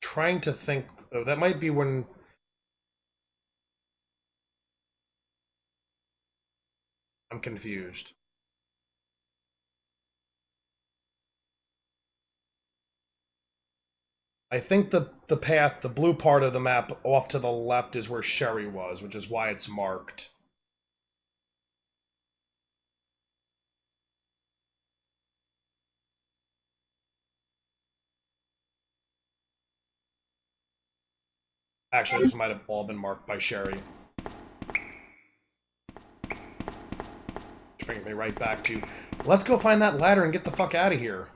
A: Trying to think, oh, that might be when I'm confused. I think the path, the blue part of the map off to the left is where Sherry was, which is why it's marked. Actually, this might have all been marked by Sherry. Which brings me right back to, let's go find that ladder and get the fuck out of here.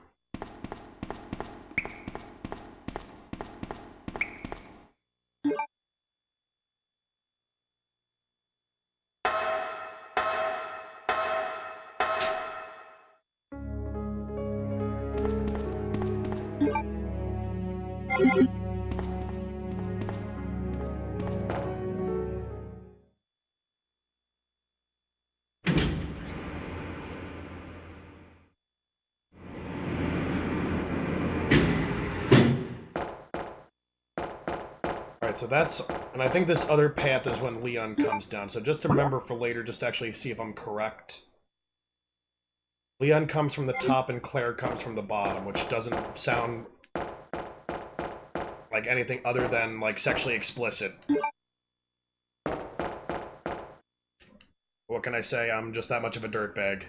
A: So that's, and I think this other path is when Leon comes down. So just to remember for later, just to actually see if I'm correct. Leon comes from the top and Claire comes from the bottom, which doesn't sound like anything other than, like, sexually explicit. What can I say? I'm just that much of a dirtbag.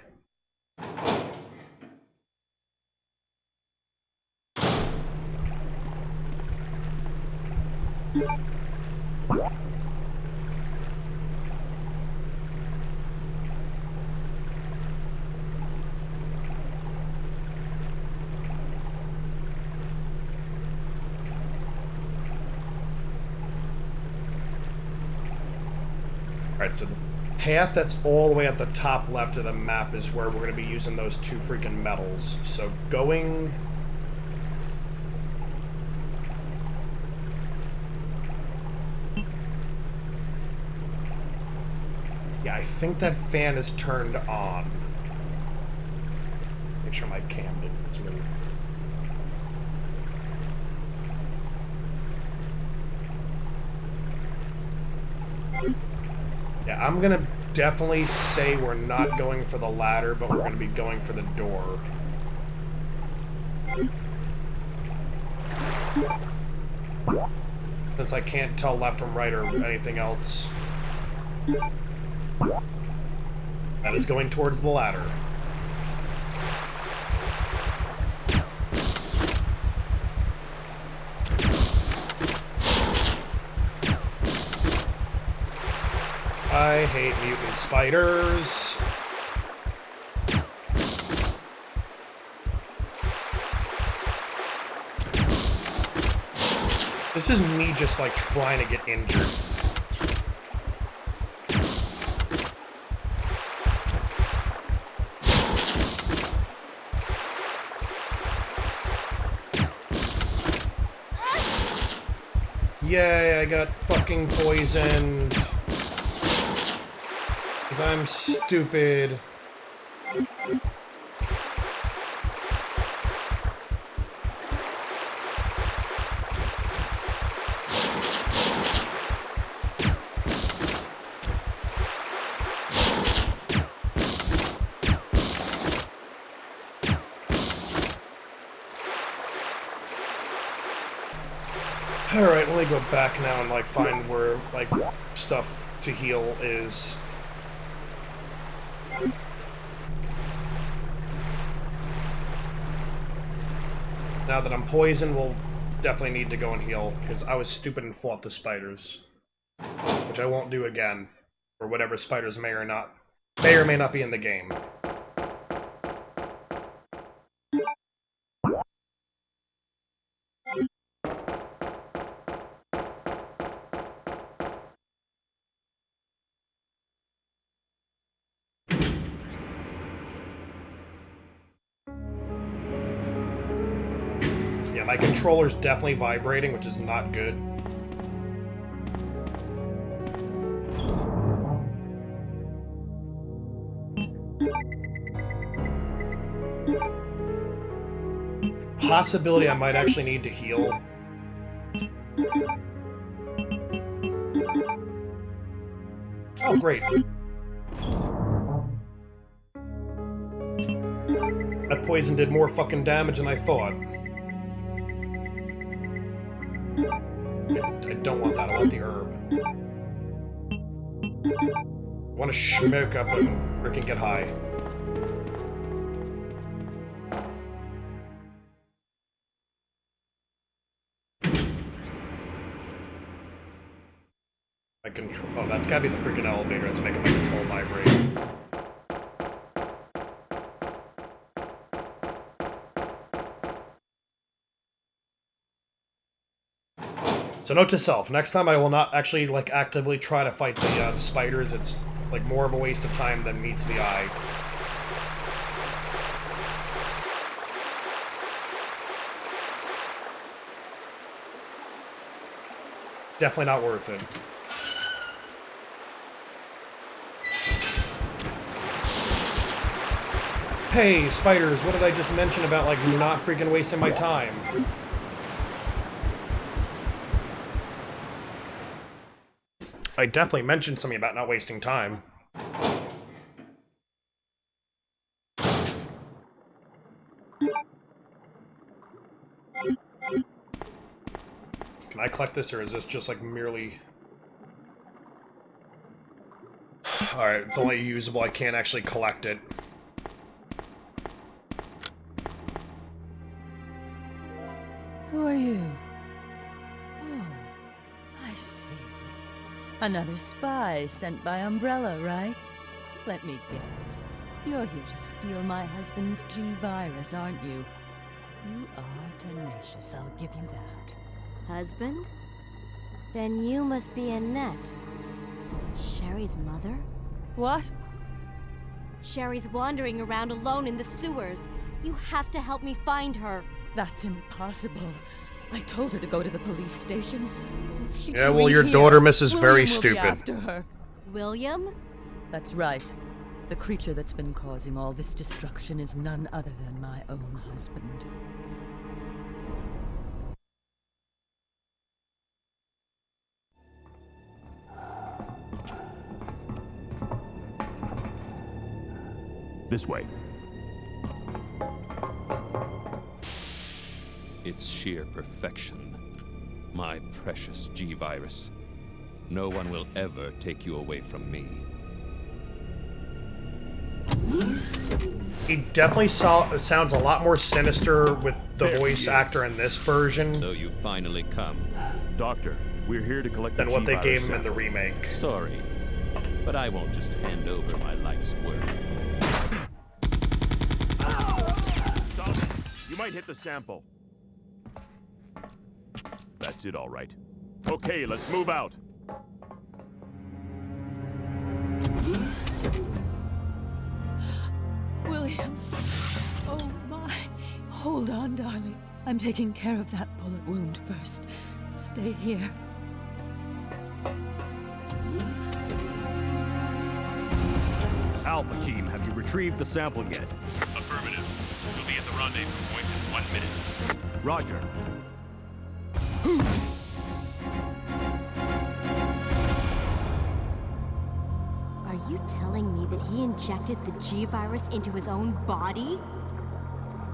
A: Alright, so the path that's all the way at the top left of the map is where we're going to be using those two freaking metals. So going... Yeah, I think that fan is turned on. Make sure my cam is ready. Yeah, I'm gonna definitely say we're not going for the ladder, but we're gonna be going for the door. Since I can't tell left from right or anything else. That is going towards the ladder. I hate mutant spiders. This is me just like trying to get injured. Yay, I got fucking poisoned. Because I'm stupid. Alright, let me go back now and like find where like stuff to heal is. Now that I'm poisoned, we'll definitely need to go and heal, because I was stupid and fought the spiders. Which I won't do again. Or whatever spiders may or may not be in the game. Yeah, my controller's definitely vibrating, which is not good. Possibility I might actually need to heal. Oh, great. That poison did more fucking damage than I thought. I don't want that, I want the herb. I want to smoke up and freaking get high. My control. Oh, that's gotta be the freaking elevator that's making my control vibrate. So note to self, next time I will not actually like actively try to fight the spiders. It's like more of a waste of time than meets the eye. Definitely not worth it. Hey, spiders, what did I just mention about like not freaking wasting my time? I definitely mentioned something about not wasting time. Can I collect this, or is this just like merely... Alright, it's only usable, I can't actually collect it.
I: Who are you? Oh, I see. Another spy sent by Umbrella, right? Let me guess. You're here to steal my husband's G-Virus, aren't you? You are tenacious, I'll give you that.
G: Husband? Then you must be Annette. Sherry's mother?
I: What?
G: Sherry's wandering around alone in the sewers. You have to help me find her.
I: That's impossible. I told her to go to the police station. What's she
A: Yeah,
I: doing
A: well, your
I: here?
A: daughter, Mrs.
I: William
A: Very
I: will
A: Stupid.
I: Be after her.
G: William?
I: That's right. The creature that's been causing all this destruction is none other than my own husband.
H: This way.
F: It's sheer perfection. My precious G-Virus. No one will ever take you away from me.
A: He definitely sounds a lot more sinister with the voice actor in this version
F: So you finally come.
H: Doctor, we're here to collect
A: than
H: the
A: what they
H: G-Virus
A: gave him in the
H: sample.
A: remake.
F: Sorry, but I won't just hand over my life's work.
H: Stop. You might hit the sample. That's it, all right. Okay, let's move out.
I: William! Oh my! Hold on, darling. I'm taking care of that bullet wound first. Stay here.
H: Alpha team, have you retrieved the sample yet?
J: Affirmative. We'll be at the rendezvous point in 1 minute.
H: Roger.
G: Are you telling me that he injected the G-Virus into his own body?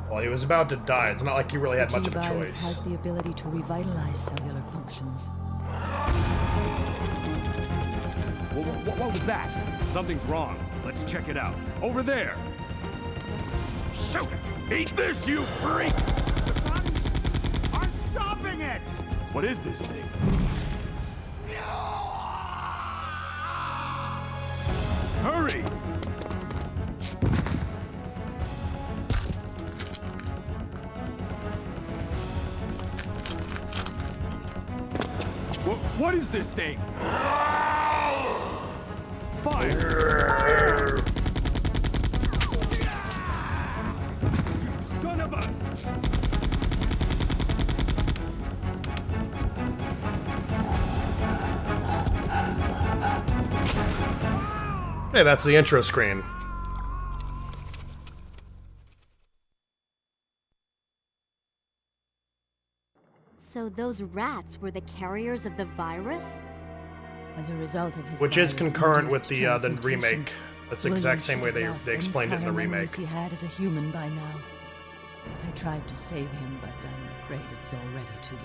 A: Well, he was about to die. It's not like he really had
I: The
A: much of a
I: G-Virus
A: choice.
I: has the ability to revitalize cellular functions.
H: What was that? Something's wrong. Let's check it out. Over there. Shoot it! Eat this, you freak! The guns aren't stopping it! What is this thing? Hurry! What is this thing? Fire! Son of a...
A: Hey, that's the intro screen.
G: So those rats were the carriers of the virus?
I: As a result of his
A: Which is concurrent with
I: virus-induced
A: the
I: transmutation,
A: remake. That's the
I: William
A: exact same
I: should
A: way
I: have
A: they
I: lost
A: explained it in the
I: any prior
A: remake.
I: memories he had as a human by now. I tried to save him, but I'm afraid it's already too late.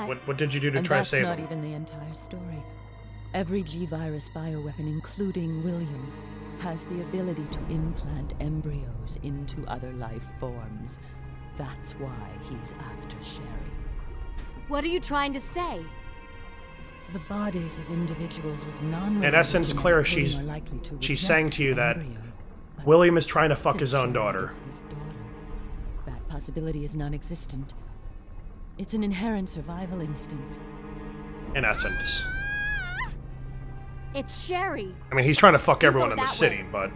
G: But
A: What did you do to
I: And
A: try to
I: that's
A: save
I: not
A: him?
I: even the entire story. Every G-Virus bioweapon, including William, has the ability to implant embryos into other life forms. That's why he's after Sherry.
G: what are you trying to say?
I: The bodies of individuals with non
A: In essence, Clara, she's saying to you that William is trying to fuck his own daughter.
I: His daughter. That possibility is non-existent. It's an inherent survival instinct.
A: In essence.
G: It's Sherry.
A: I mean, he's trying to fuck
G: You
A: everyone
G: go
A: in the
G: that
A: city,
G: way.
A: but...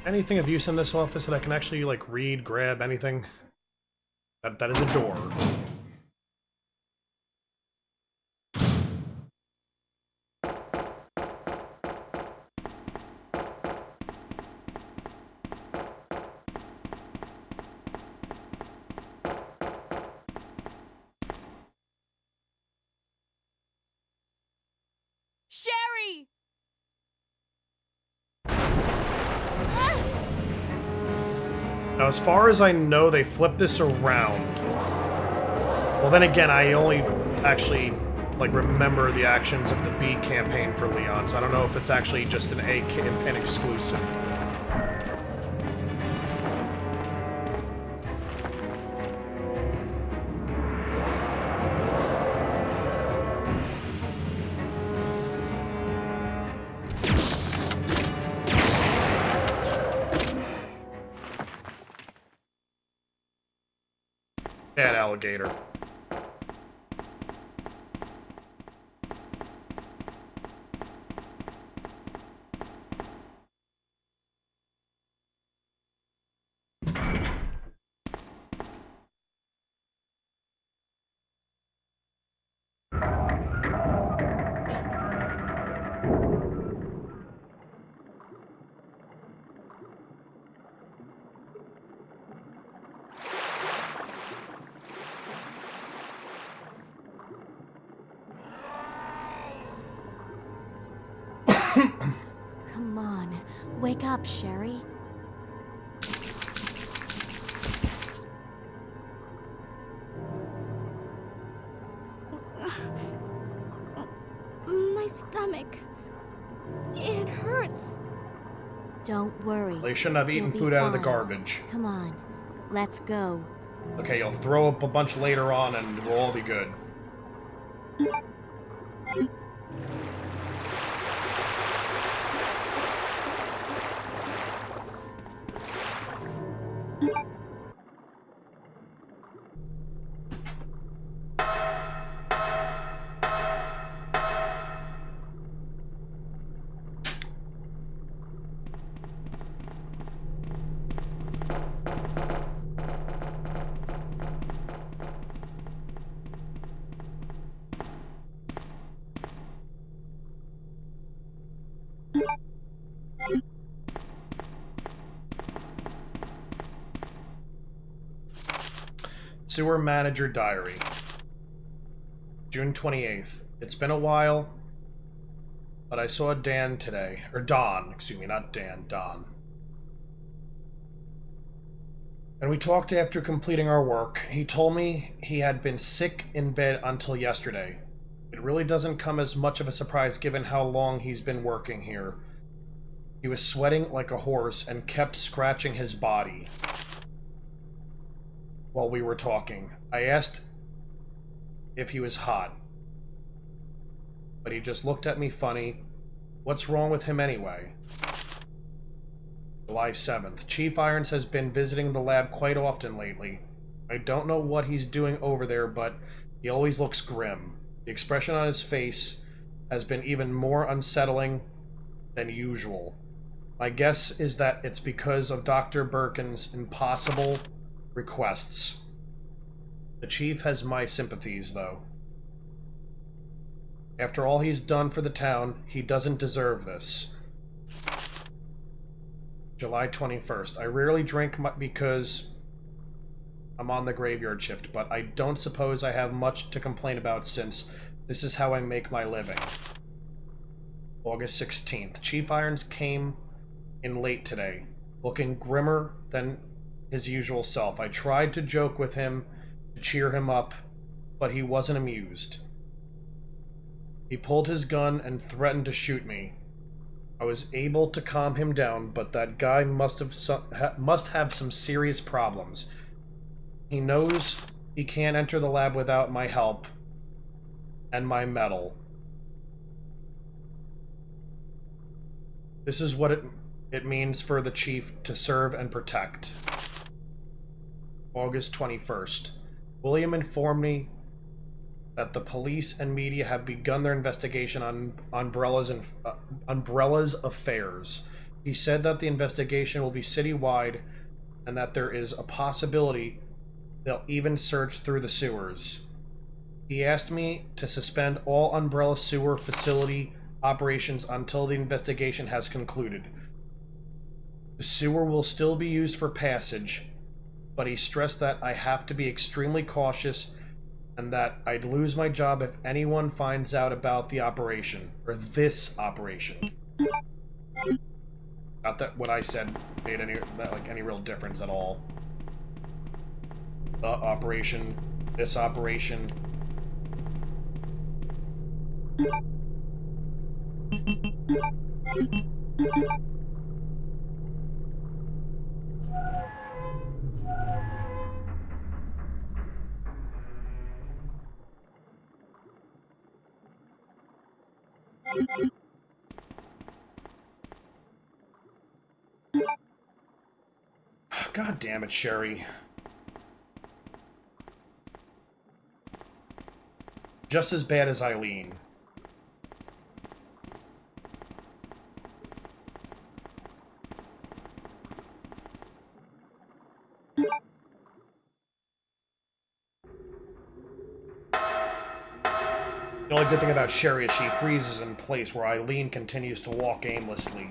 A: Anything of use in this office that I can actually, like, read, grab, anything? That is a door.
G: Sherry!
A: Now, as far as I know, they flipped this around. Well, then again, I only actually, like, remember the actions of the B campaign for Leon, so I don't know if it's actually just an A campaign exclusive. Bad alligator.
G: Come on, wake up, Sherry.
D: My stomach. It hurts.
G: Don't worry.
A: They shouldn't have eaten
G: You'll be
A: food out of the
G: fine.
A: garbage.
G: Come on, let's go.
A: Okay, you'll throw up a bunch later on and we'll all be good. Sewer Manager Diary. June 28th. It's been a while, but I saw Dan today. Or Don, excuse me, not Dan, Don. And we talked after completing our work. He told me he had been sick in bed until yesterday. It really doesn't come as much of a surprise given how long he's been working here. He was sweating like a horse and kept scratching his body. While we were talking, I asked if he was hot, but he just looked at me funny. What's wrong with him anyway? July 7th. Chief Irons has been visiting the lab quite often lately. I don't know what he's doing over there, but he always looks grim. The expression on his face has been even more unsettling than usual. My guess is that it's because of Dr. Birkin's impossible requests. The chief has my sympathies, though. After all he's done for the town, he doesn't deserve this. July 21st. I rarely drink because I'm on the graveyard shift, but I don't suppose I have much to complain about since this is how I make my living. August 16th. Chief Irons came in late today, looking grimmer than his usual self. I tried to joke with him to cheer him up, but he wasn't amused. He pulled his gun and threatened to shoot me. I was able to calm him down, but that guy must have some serious problems. He knows he can't enter the lab without my help and my medal. This is what it means for the chief to serve and protect. August 21st. William informed me that the police and media have begun their investigation on Umbrella's affairs. He said that the investigation will be citywide and that there is a possibility they'll even search through the sewers. He asked me to suspend all Umbrella sewer facility operations until the investigation has concluded. The sewer will still be used for passage, but he stressed that I have to be extremely cautious and that I'd lose my job if anyone finds out about the operation, or this operation. Not that what I said made any real difference at all. The operation, this operation. God damn it, Sherry. Just as bad as Eileen. The only good thing about Sherry is she freezes in place, where Eileen continues to walk aimlessly.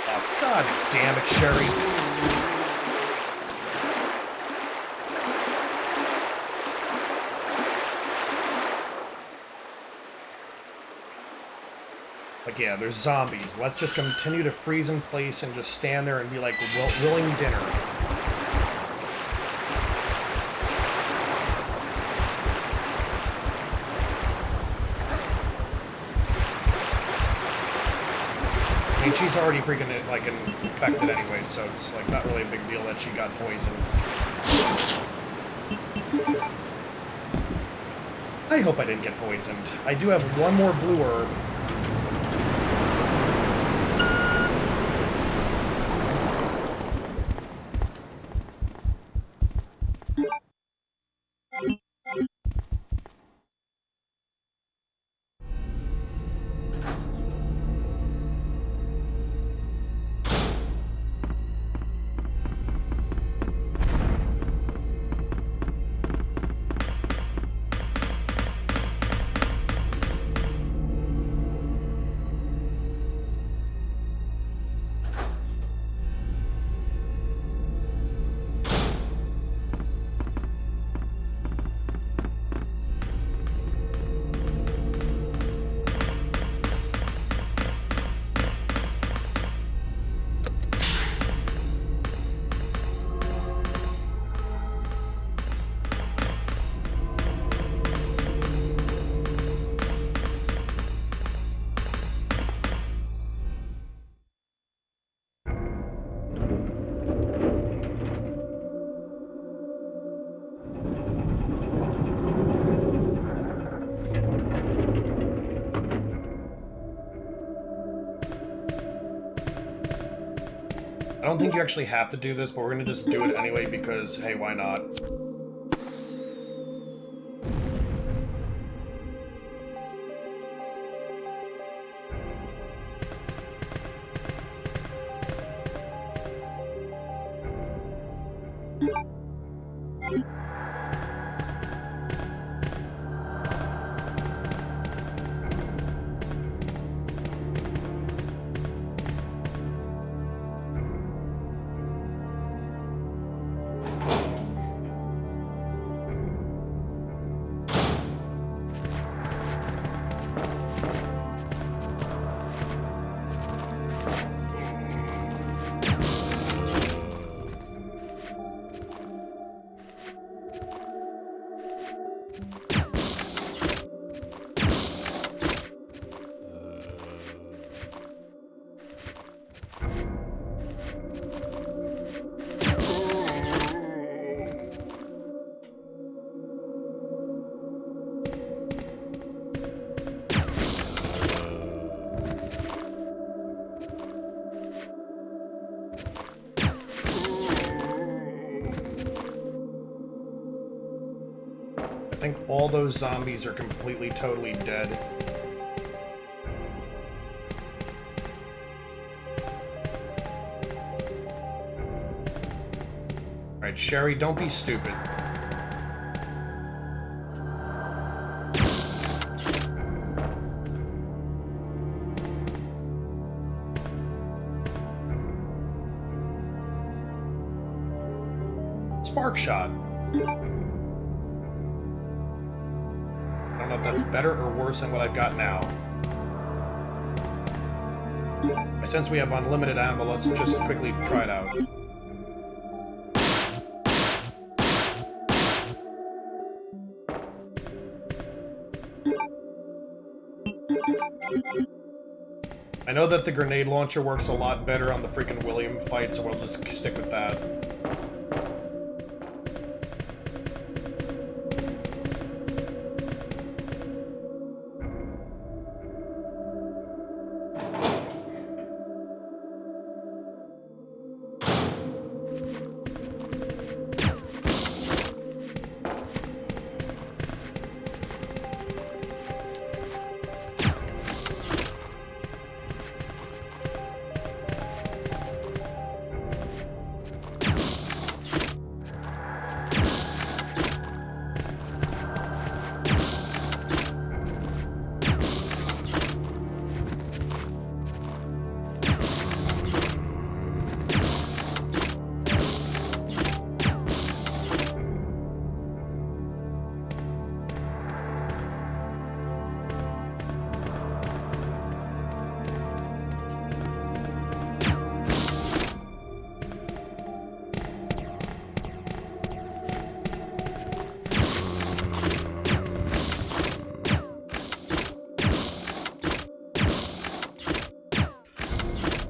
A: Oh, God damn it, Sherry. Like, yeah, there's zombies. Let's just continue to freeze in place and just stand there and be like willing dinner. I mean, she's already freaking, like, infected anyway, so it's, like, not really a big deal that she got poisoned. I hope I didn't get poisoned. I do have one more blue herb. I don't think you actually have to do this, but we're gonna just do it anyway because, hey, why not? think all those zombies are completely, totally dead. Alright, Sherry, don't be stupid. Spark shot. I don't know if that's better or worse than what I've got now. Since we have unlimited ammo, let's just quickly try it out. I know that the grenade launcher works a lot better on the freaking William fight, so we'll just stick with that.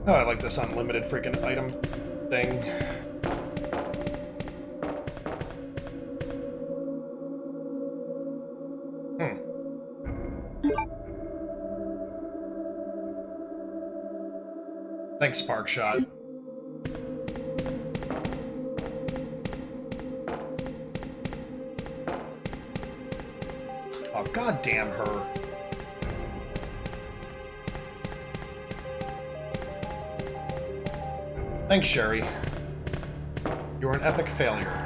A: Oh, I like this unlimited freaking item thing. Thanks, Spark Shot. Oh, goddamn her. Thanks, Sherry. You're an epic failure.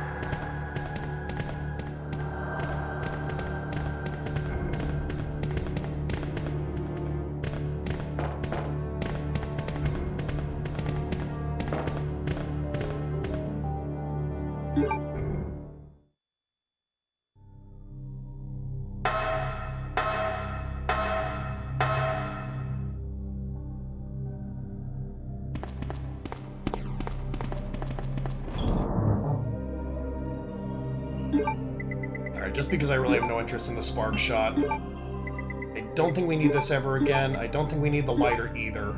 A: Just because I really have no interest in the Spark Shot. I don't think we need this ever again. I don't think we need the lighter either.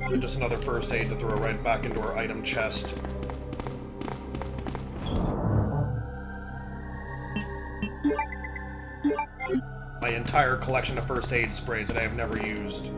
A: And just another first aid to throw right back into our item chest. My entire collection of first aid sprays that I have never used.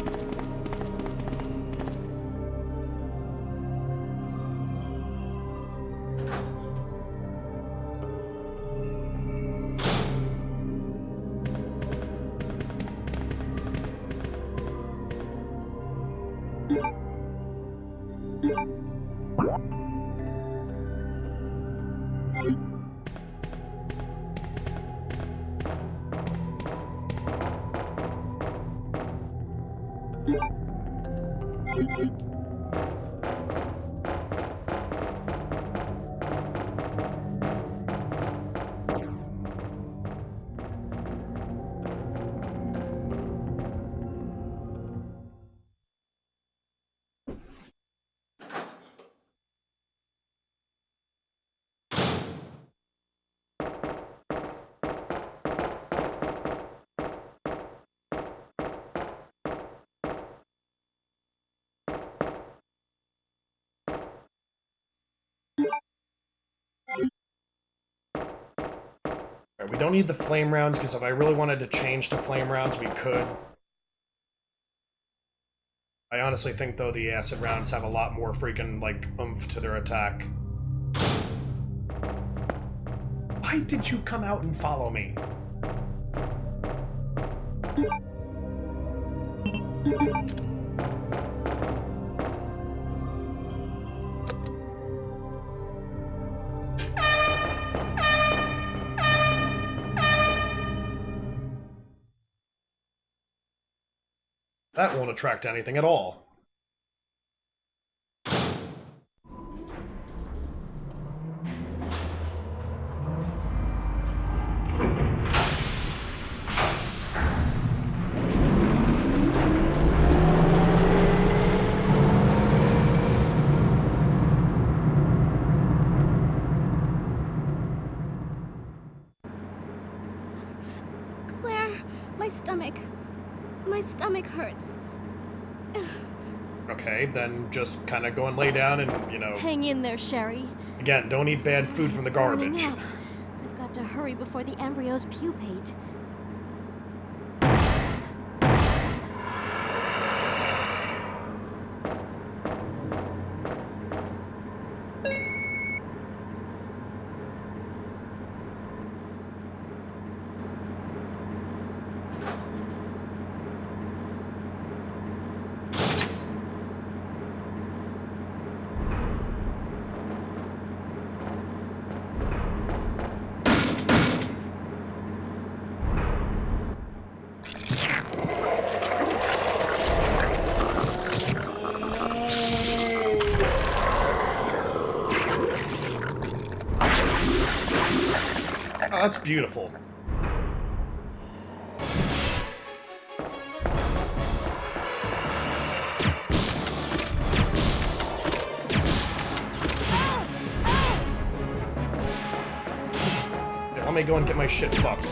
A: We don't need the flame rounds, because if I really wanted to change to flame rounds, we could. I honestly think, though, the acid rounds have a lot more freaking, like, oomph to their attack. Why did you come out and follow me? That won't attract anything at all.
D: Claire, my stomach hurts.
A: Okay, then just kind of go and lay down and, you know...
G: Hang in there, Sherry.
A: Again, don't eat bad food from the garbage.
G: I've got to hurry before the embryos pupate.
A: Oh, that's beautiful. Yeah, let me go and get my shit fucked.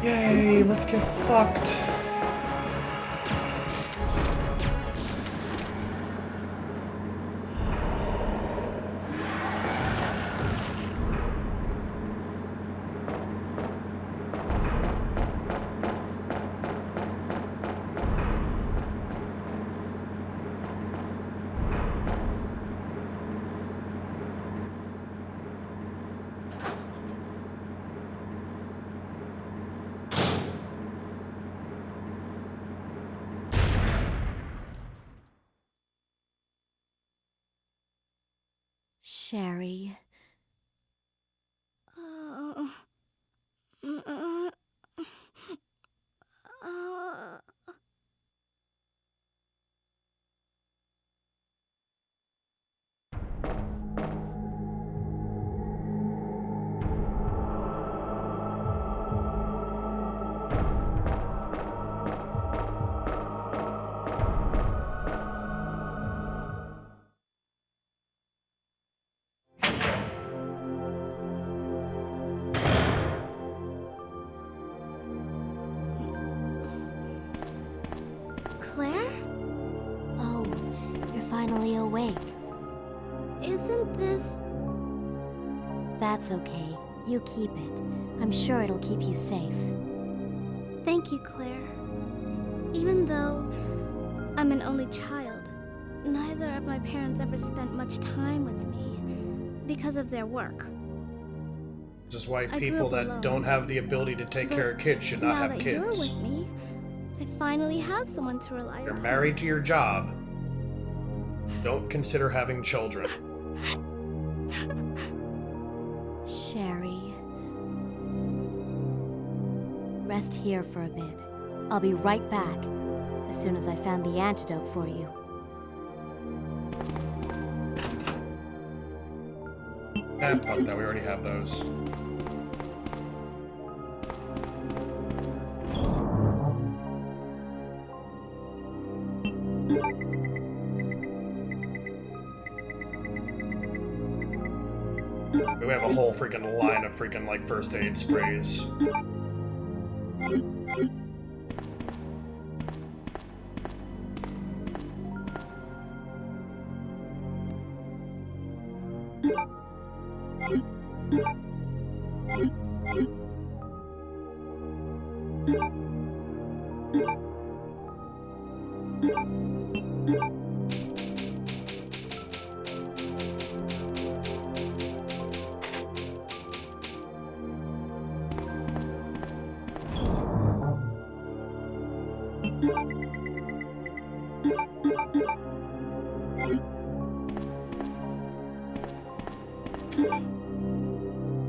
A: Yay, let's get fucked.
G: Sherry.
D: Claire?
G: Oh, you're finally awake.
D: Isn't this...
G: That's okay. You keep it. I'm sure it'll keep you safe.
D: Thank you, Claire. Even though I'm an only child, neither of my parents ever spent much time with me because of their work.
A: This is why
D: I grew
A: people
D: up
A: that
D: alone.
A: don't have the ability to take
D: But
A: care of kids should not
D: now
A: have
D: that
A: kids.
D: you're with me, I finally have someone to rely
A: You're
D: upon.
A: married to your job. Don't consider having children.
G: Sherry. Rest here for a bit. I'll be right back, as soon as I found the antidote for you.
A: Fuck that, we already have those. We have a whole freaking line of freaking, like, first aid sprays.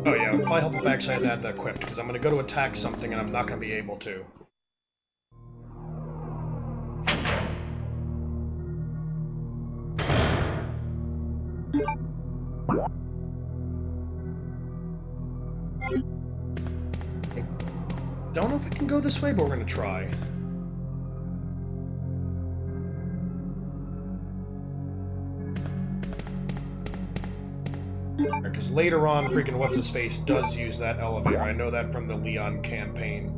A: Oh yeah, it would probably help if I actually had that equipped, because I'm going to go to attack something and I'm not going to be able to. I don't know if I can go this way, but we're going to try. Because later on, freaking What's-His-Face does use that elevator. I know that from the Leon campaign.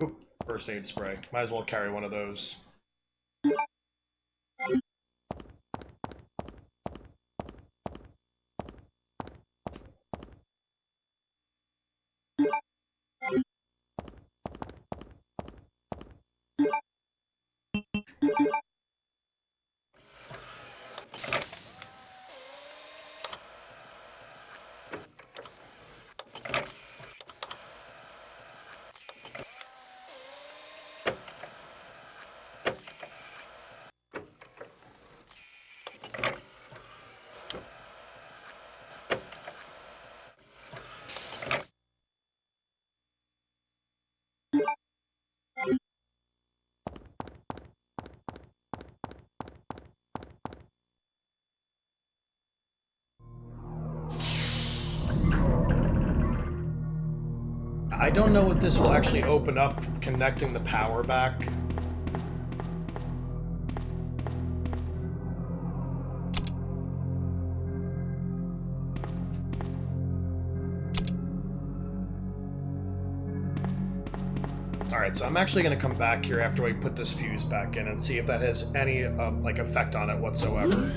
A: Oop, first aid spray. Might as well carry one of those. I don't know what this will actually open up connecting the power back. Alright, so I'm actually going to come back here after we put this fuse back in and see if that has any, like, effect on it whatsoever.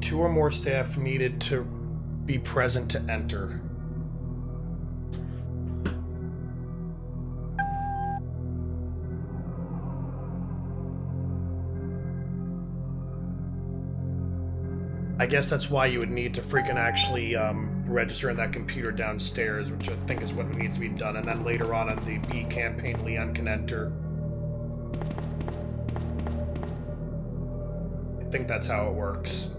A: Two or more staff needed to be present to enter. I guess that's why you would need to freaking actually register in that computer downstairs, which I think is what needs to be done, and then later on in the B campaign, Leon can enter. I think that's how it works.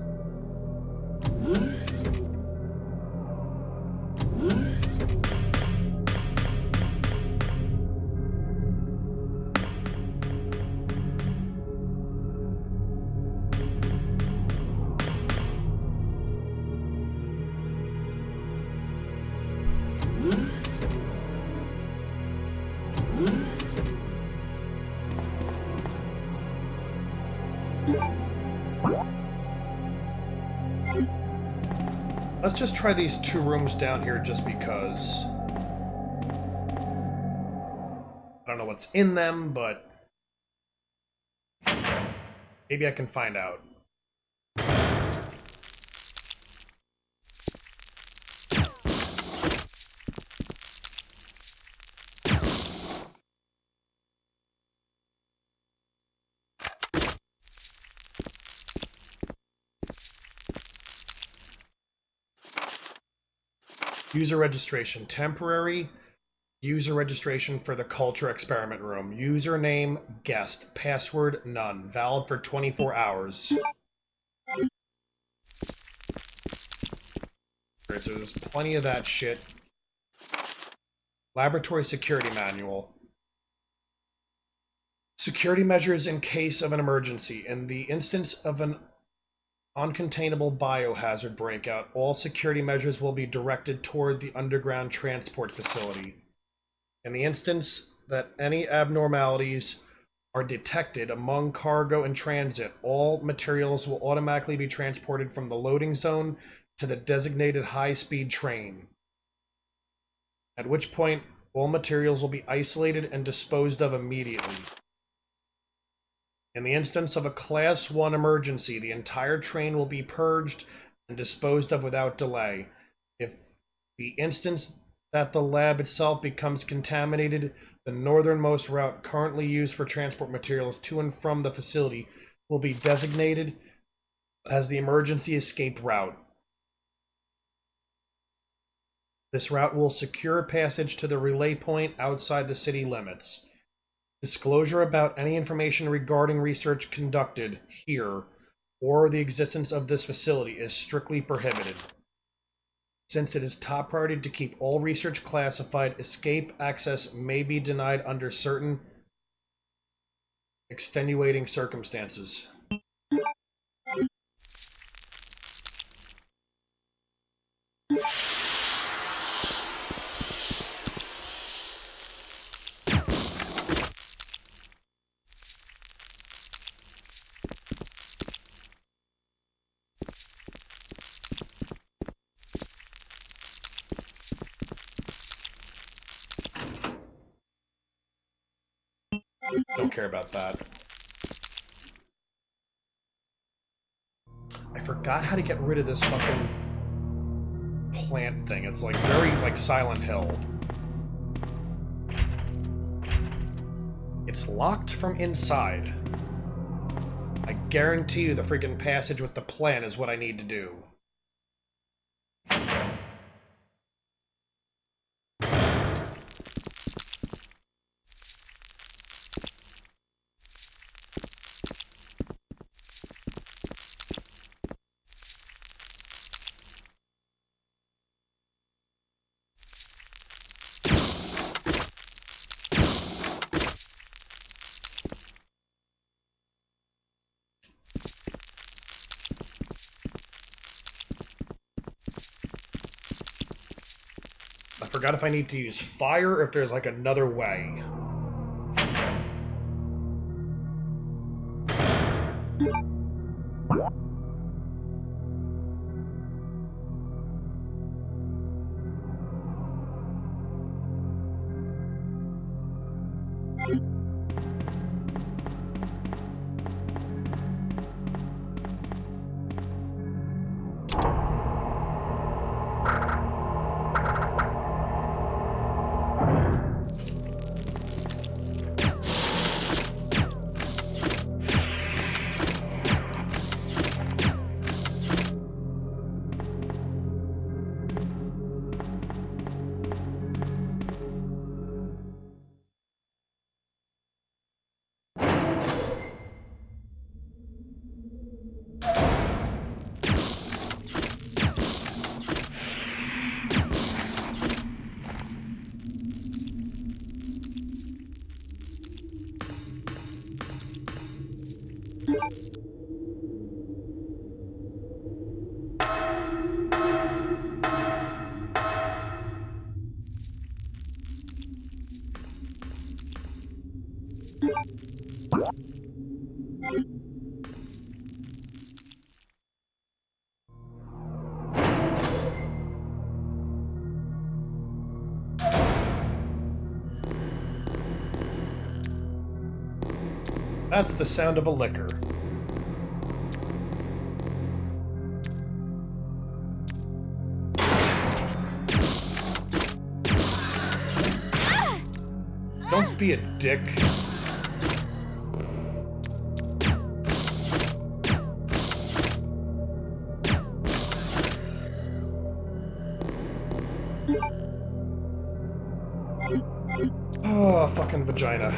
A: Let's just try these 2 rooms down here just because. I don't know what's in them, but maybe I can find out. User registration. Temporary user registration for the culture experiment room. Username, guest. Password, none. Valid for 24 hours. Alright, so there's plenty of that shit. Laboratory security manual. Security measures in case of an emergency. In the instance of an uncontainable biohazard breakout, all security measures will be directed toward the underground transport facility. In the instance that any abnormalities are detected among cargo in transit, all materials will automatically be transported from the loading zone to the designated high-speed train, at which point all materials will be isolated and disposed of immediately. In the instance of a Class 1 emergency, the entire train will be purged and disposed of without delay. If the instance that the lab itself becomes contaminated, the northernmost route currently used for transport materials to and from the facility will be designated as the emergency escape route. This route will secure passage to the relay point outside the city limits. Disclosure about any information regarding research conducted here or the existence of this facility is strictly prohibited. Since it is top priority to keep all research classified, escape access may be denied under certain extenuating circumstances. Don't care about that. I forgot how to get rid of this fucking plant thing. It's like very like Silent Hill. It's locked from inside. I guarantee you the freaking passage with the plant is what I need to do. I forgot if I need to use fire or if there's like another way. That's the sound of a liquor. Don't be a dick. Oh, fucking vagina.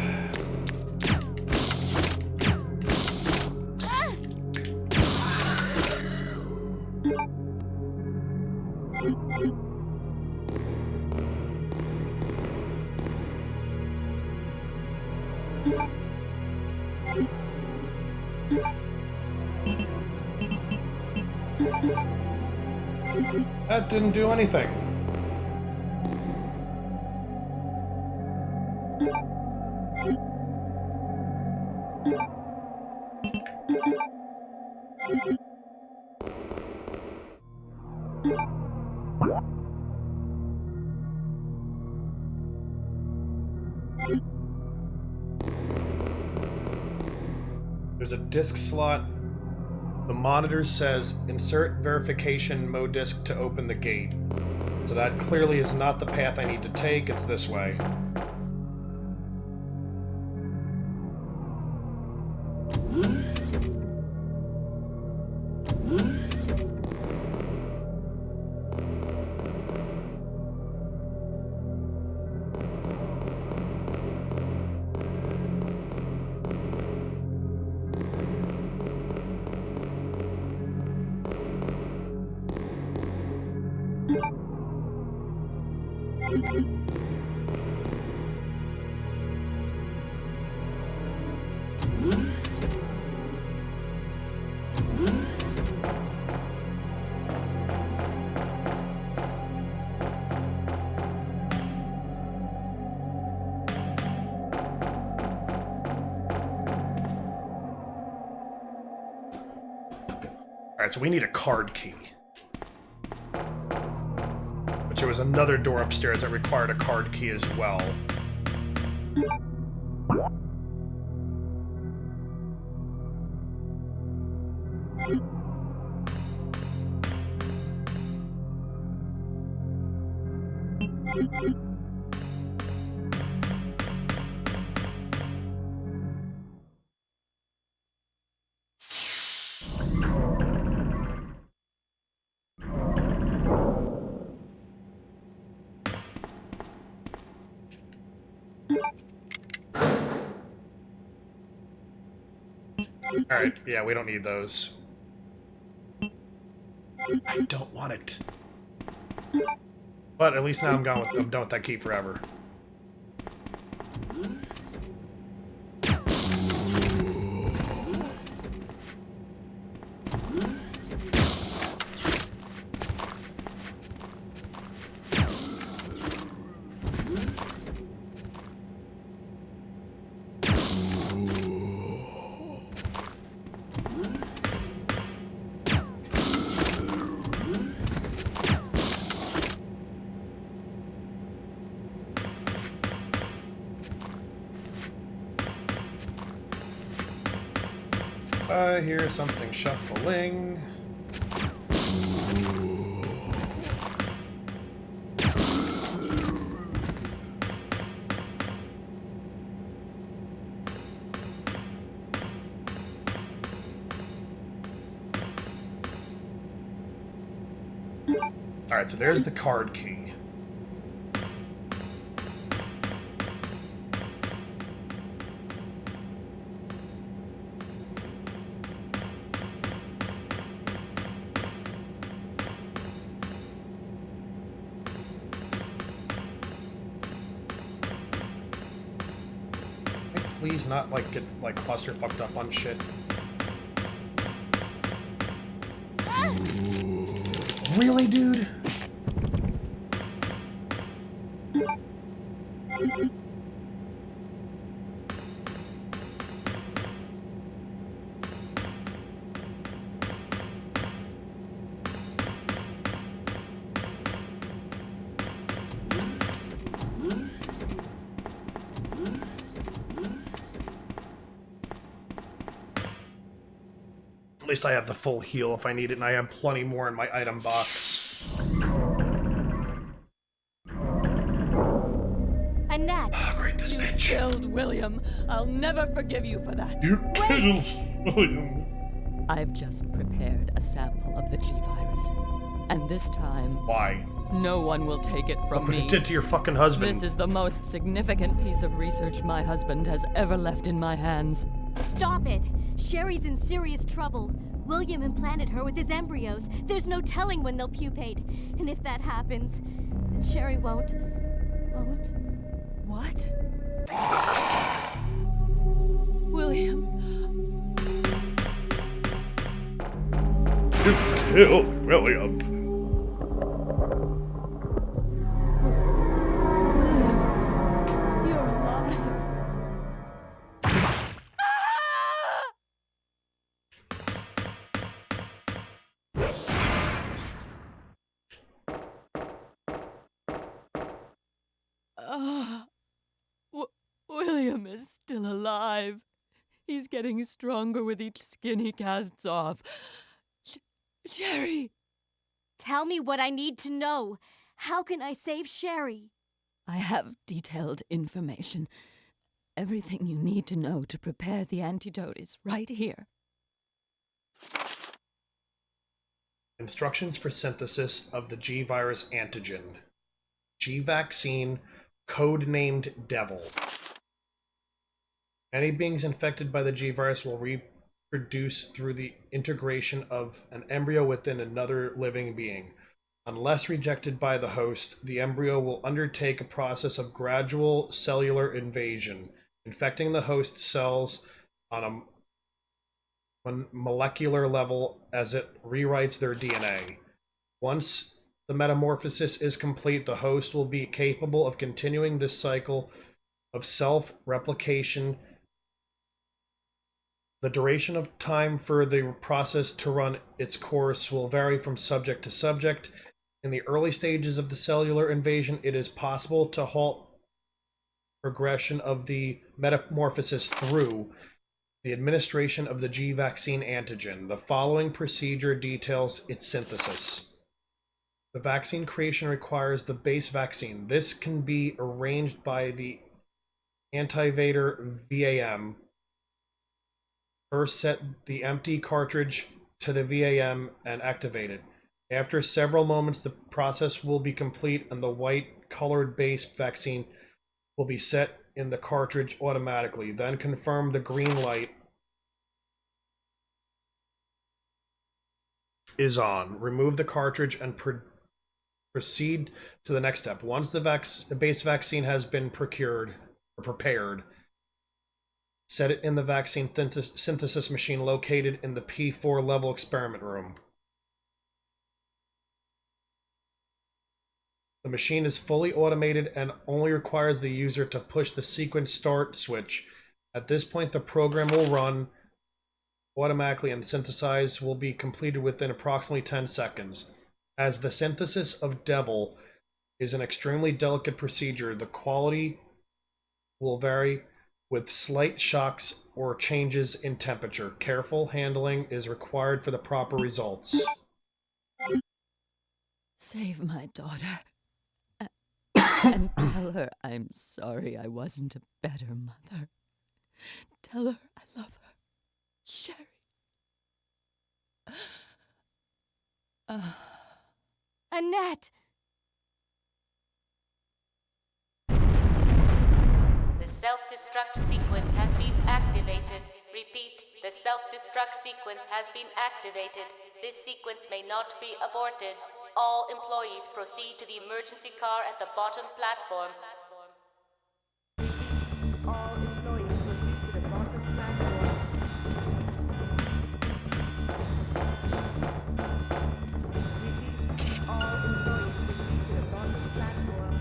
A: That didn't do anything. There's a disk slot. The monitor says insert verification mode disk to open the gate. So that clearly is not the path I need to take, it's this way. Alright, so we need a card key. But there was another door upstairs that required a card key as well. Alright, yeah, we don't need those. I don't want it. But at least now I'm done with that key forever. I hear something shuffling. Alright, so there's the card key. Please not, like, get, like, cluster fucked up on shit. Really, dude? least I have the full heal if I need it, and I have plenty more in my item box.
G: Annette!
A: Oh, great, this bitch.
I: Killed William. I'll never forgive you for that.
A: You killed William.
I: I've just prepared a sample of the G-Virus. And this time,
A: Why?
I: no one will take it from
A: What
I: me.
A: you did to your fucking husband?
I: This is the most significant piece of research my husband has ever left in my hands.
G: Stop it! Sherry's in serious trouble. William implanted her with his embryos. There's no telling when they'll pupate. And if that happens, then Sherry won't...
I: What? William.
A: You killed William.
I: William, you're alive. William is still alive. He's getting stronger with each skin he casts off. Sherry!
G: Tell me what I need to know. How can I save Sherry?
I: I have detailed information. Everything you need to know to prepare the antidote is right here.
A: Instructions for synthesis of the G-Virus antigen. G-Vaccine, codenamed Devil. Any beings infected by the G-Virus will reproduce through the integration of an embryo within another living being. Unless rejected by the host, the embryo will undertake a process of gradual cellular invasion, infecting the host cells on a molecular level as it rewrites their DNA. Once the metamorphosis is complete, the host will be capable of continuing this cycle of self-replication. The duration of time for the process to run its course will vary from subject to subject. In the early stages of the cellular invasion, it is possible to halt progression of the metamorphosis through the administration of the G-Vaccine antigen. The following procedure details its synthesis. The vaccine creation requires the base vaccine. This can be arranged by the antivator VAM. First, set the empty cartridge to the VAM and activate it. After several moments, the process will be complete and the white-colored base vaccine will be set in the cartridge automatically. Then confirm the green light is on. Remove the cartridge and proceed to the next step. Once the base vaccine has been prepared, set it in the vaccine synthesis machine located in the P4 level experiment room. The machine is fully automated and only requires the user to push the sequence start switch. At this point, the program will run automatically and the synthesize will be completed within approximately 10 seconds. As the synthesis of Devil is an extremely delicate procedure, the quality will vary with slight shocks or changes in temperature. Careful handling is required for the proper results.
I: Save my daughter. And tell her I'm sorry I wasn't a better mother. Tell her I love her. Sherry.
G: Annette!
K: The self-destruct sequence has been activated. Repeat, the self-destruct sequence has been activated. This sequence may not be aborted. All employees proceed to the emergency car at the bottom platform. All employees proceed to the bottom platform. Repeat, all employees proceed to the bottom platform.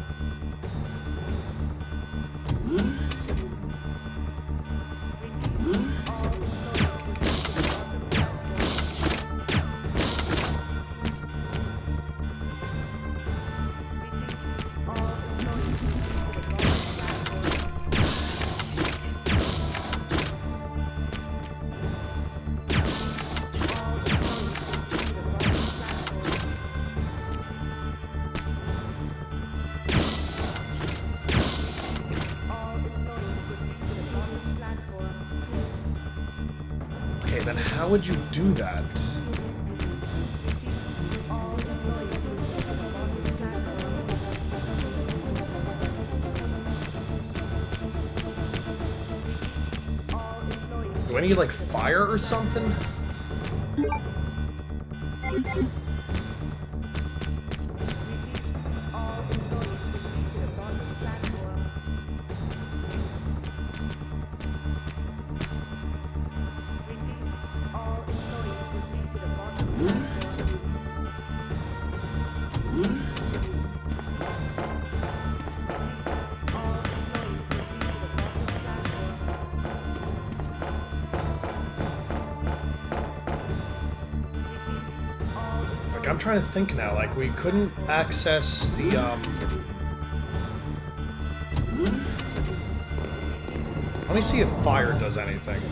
K: All employees
A: Okay, then how would you do that? Do I need, like, fire or something? I'm trying to think now, like, we couldn't access the, Let me see if fire does anything.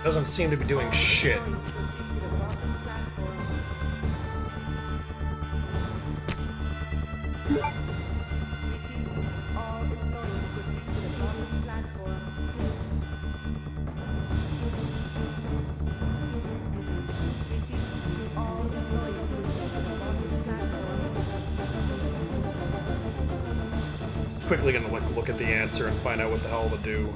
A: Doesn't seem to be doing shit. Quickly gonna look at the answer and find out what the hell to do.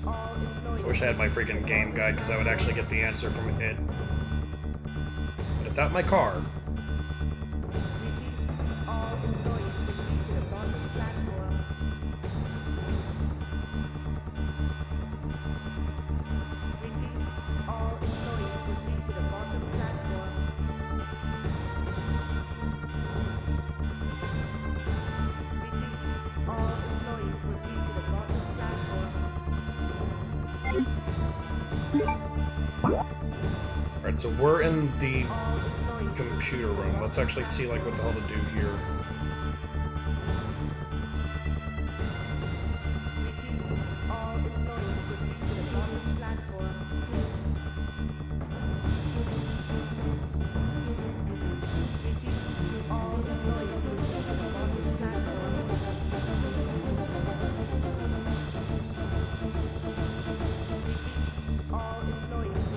A: I wish I had my freaking game guide, because I would actually get the answer from it. But it's out my car. Alright, so we're in the computer room. Let's actually see, like, what the hell to do here.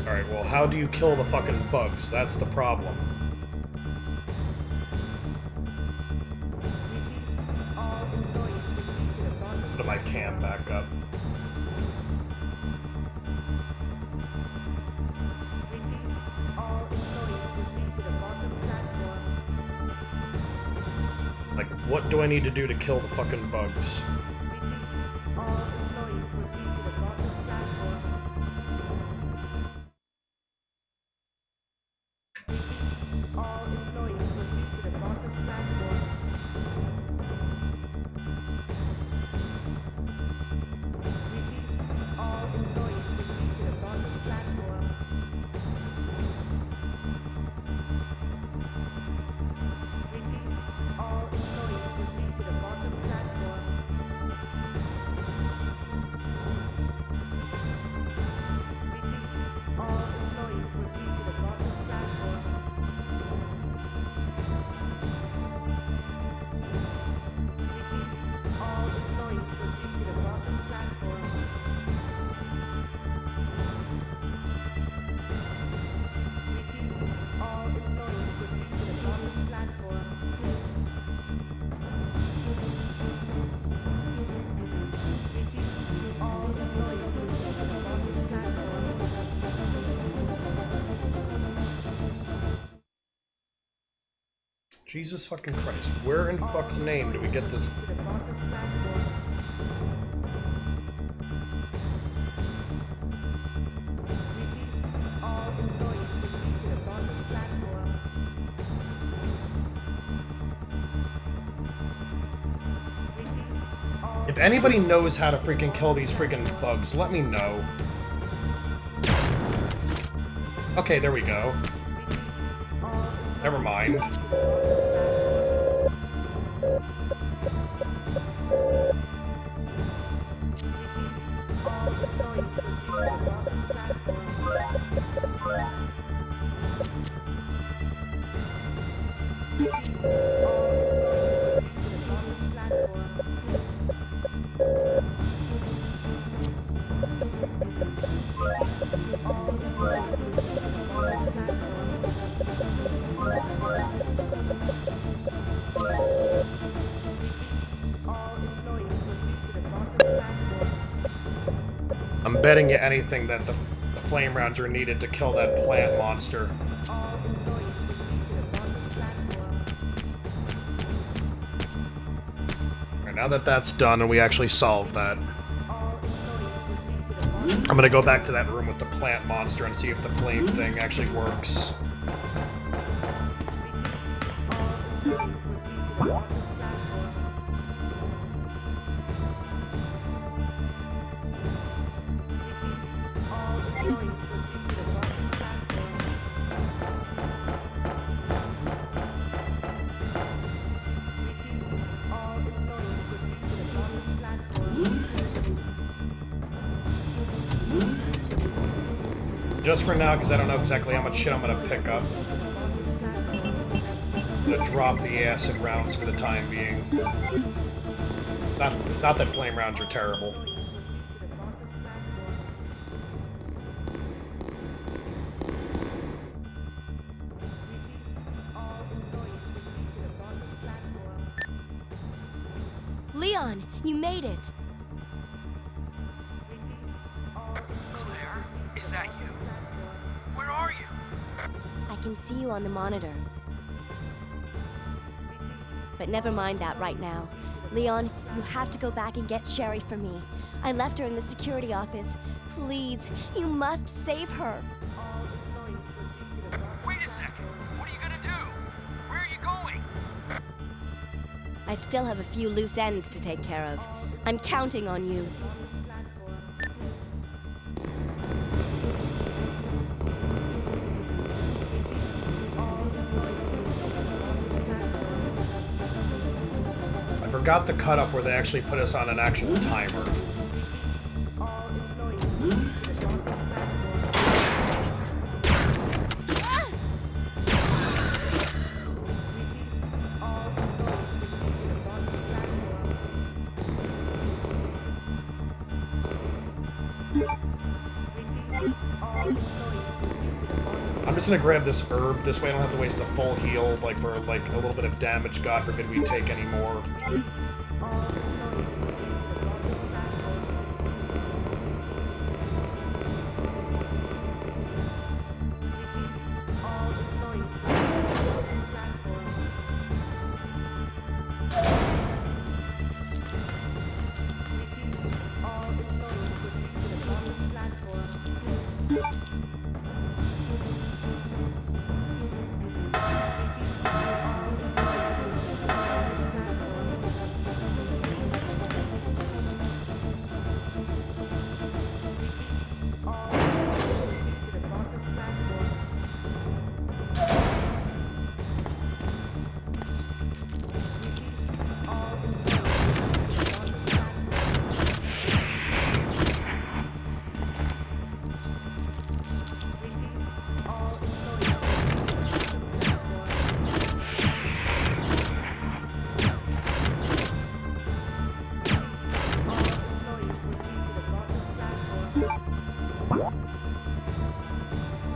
A: Alright, well, how do you kill the fucking bugs? That's the problem. Put my cam back up. Like, what do I need to do to kill the fucking bugs? Jesus fucking Christ. Where in fuck's name do we get this? If anybody knows how to freaking kill these freaking bugs, let me know. Okay, there we go. Never mind. I'm betting you anything that the flame rounds are needed to kill that plant monster. Alright, now that that's done and we actually solved that, I'm gonna go back to that room with the plant monster and see if the flame thing actually works. Just for now, because I don't know exactly how much shit I'm gonna pick up. I'm gonna drop the acid rounds for the time being. Not that flame rounds are terrible.
G: Leon, you made it!
B: Claire, is that you? Where are you?
G: I can see you on the monitor. But never mind that right now. Leon, you have to go back and get Sherry for me. I left her in the security office. Please, you must save her.
B: Wait a second. What are you gonna do? Where are you going?
G: I still have a few loose ends to take care of. I'm counting on you.
A: I forgot the cutoff where they actually put us on an actual timer. I'm just gonna grab this herb. This way I don't have to waste a full heal, like, for, like, a little bit of damage. God forbid we take any more.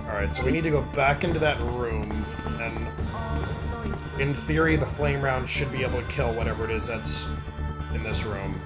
A: Alright, so we need to go back into that room, and in theory the flame round should be able to kill whatever it is that's in this room.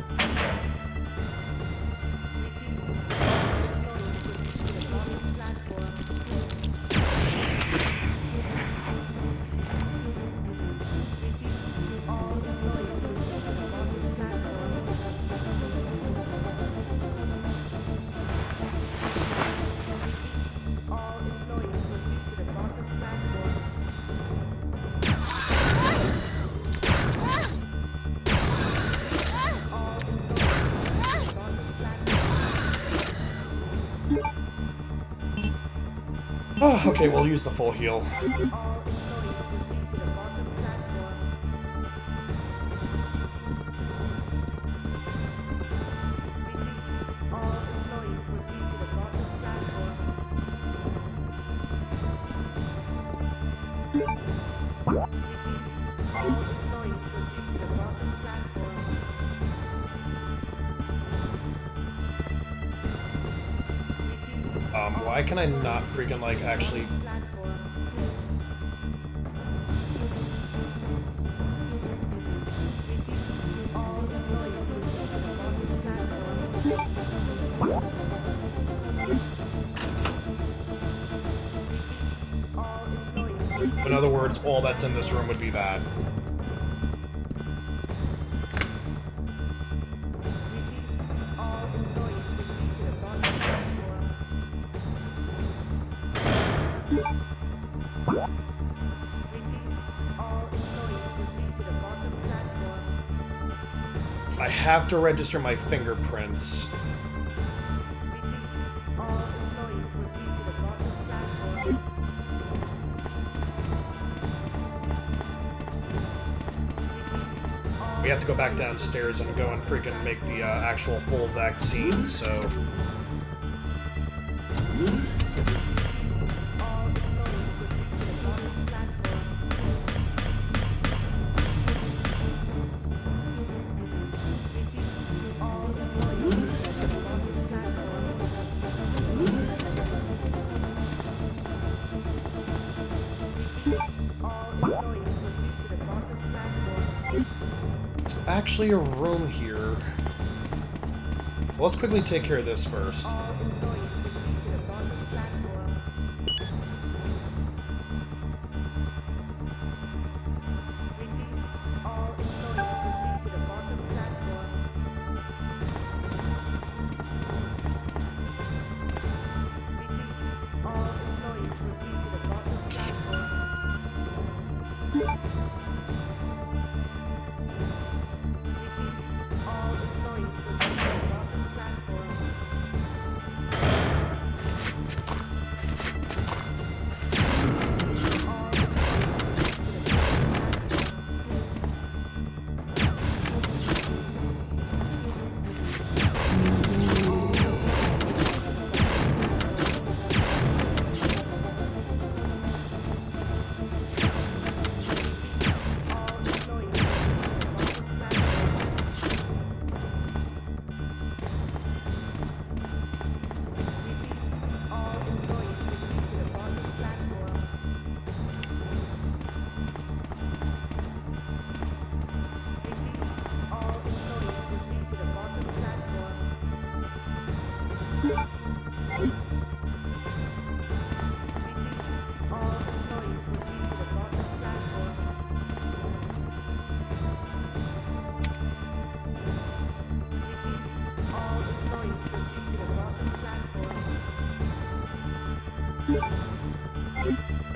A: Oh, okay, we'll use the full heal. Why can I not freaking, like, actually... In other words, all that's in this room would be that. I have to register my fingerprints. We have to go back downstairs and go and freaking make the actual full vaccine, so... Actually a room here. Well, let's quickly take care of this first.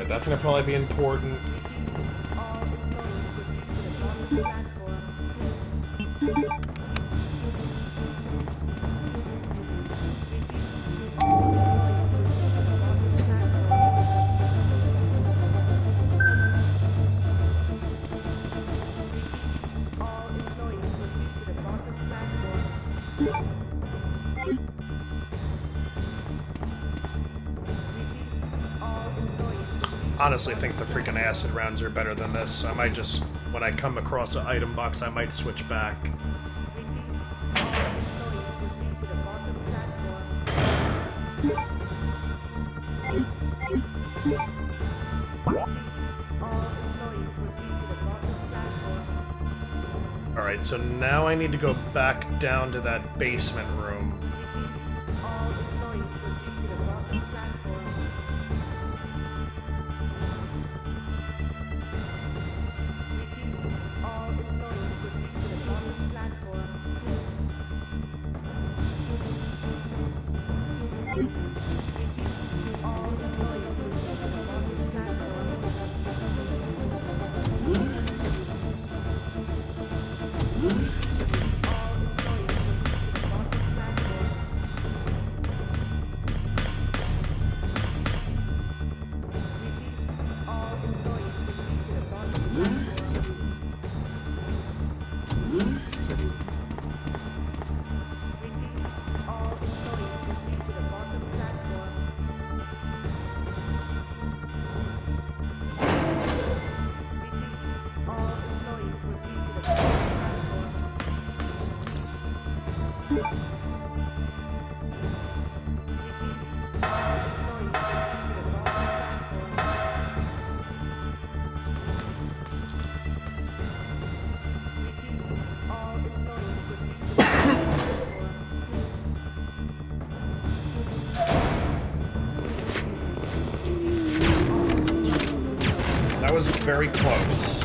A: That's gonna probably be important. Honestly, I think the freaking acid rounds are better than this. I might just, when I come across an item box, I might switch back. Alright, so now I need to go back down to that basement room. That was very close.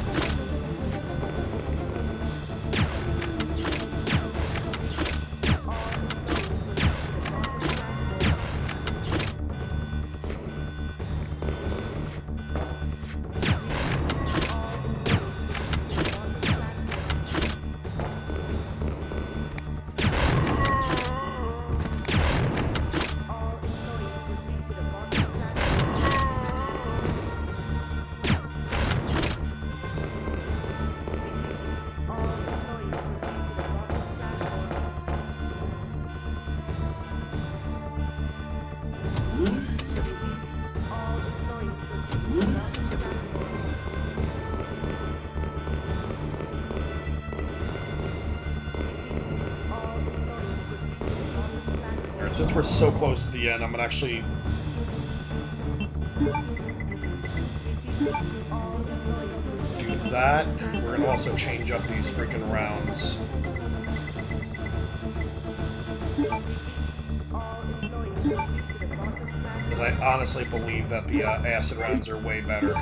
A: Since we're so close to the end, I'm gonna actually do that. We're gonna also change up these freaking rounds. Because I honestly believe that the acid rounds are way better.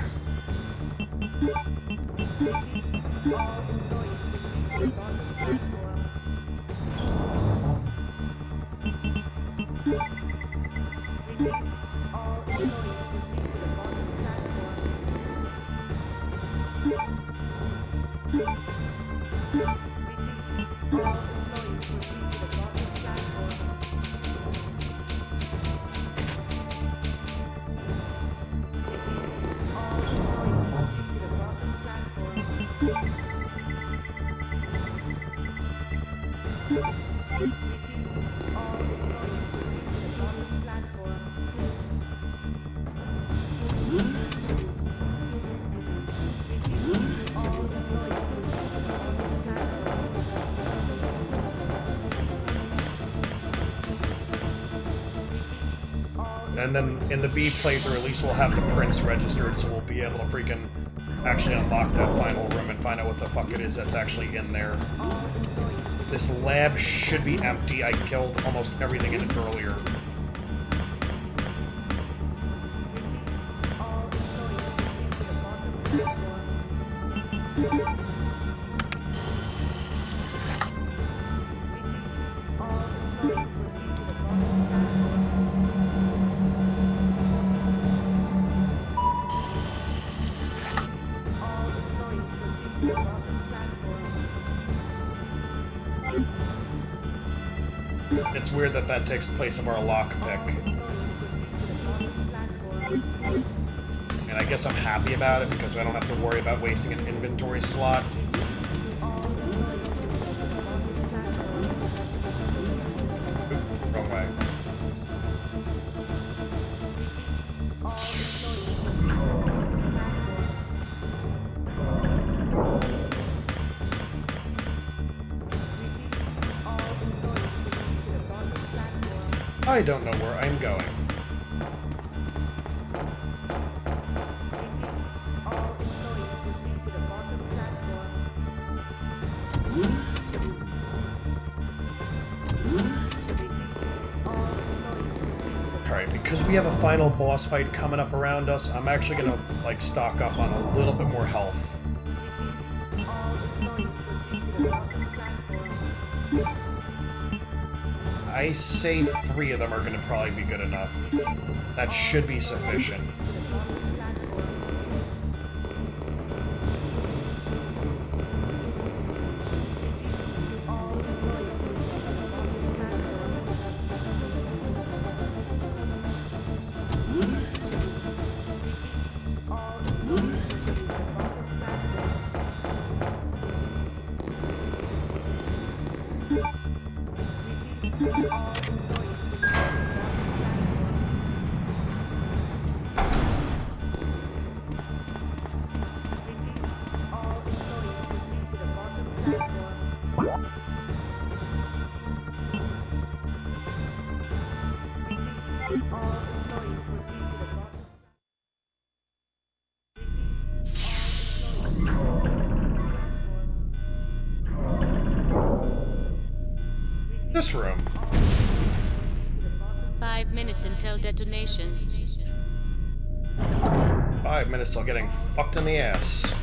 A: And then in the B playthrough, at least we'll have the prints registered, so we'll be able to freaking actually unlock that final room and find out what the fuck it is that's actually in there. This lab should be empty. I killed almost everything in it earlier. It's weird that that takes place of our lockpick. And I guess I'm happy about it because I don't have to worry about wasting an inventory slot. Oop, wrong way. I don't know where I'm going. Alright, because we have a final boss fight coming up around us, I'm actually gonna, like, stock up on a little bit more health. I say 3 of them are going to probably be good enough. That should be sufficient. This room.
K: 5 minutes until detonation.
A: 5 minutes till getting fucked in the ass.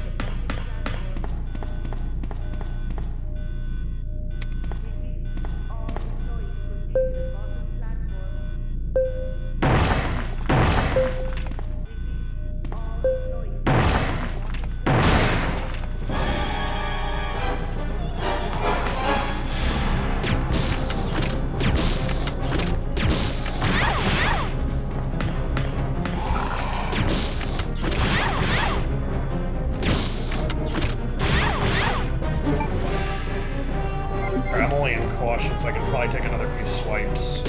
A: I'm only in caution, so I can probably take another few swipes.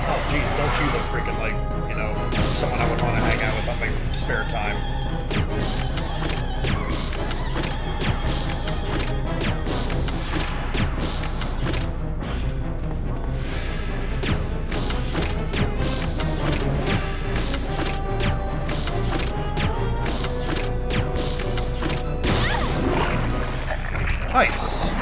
A: Oh, jeez, don't you look freaking like, you know, someone I would want to hang out with on my spare time. Nice.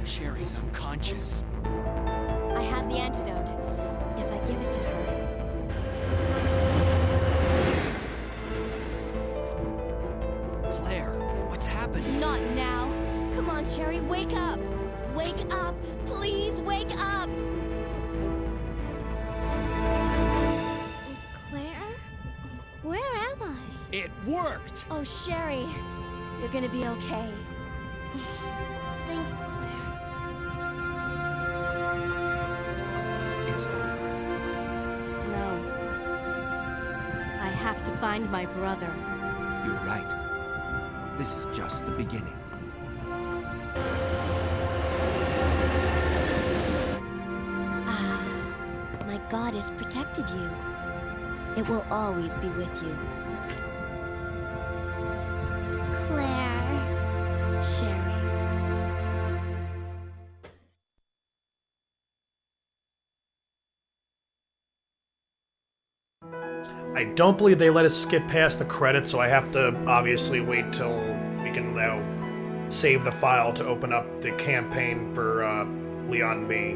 B: Sherry's unconscious.
G: I have the antidote. If I give it to her.
B: Claire, what's happening?
G: Not now. Come on, Sherry, wake up. Wake up. Please wake up.
D: Claire? Where am I?
B: It worked!
G: Oh, Sherry, you're gonna be okay.
D: Thanks, Claire.
B: It's over.
G: No. I have to find my brother.
B: You're right. This is just the beginning.
G: Ah, my goddess protected you. It will always be with you.
D: Claire.
G: Sherry.
A: I don't believe they let us skip past the credits, so I have to obviously wait till we can now save the file to open up the campaign for Leon B.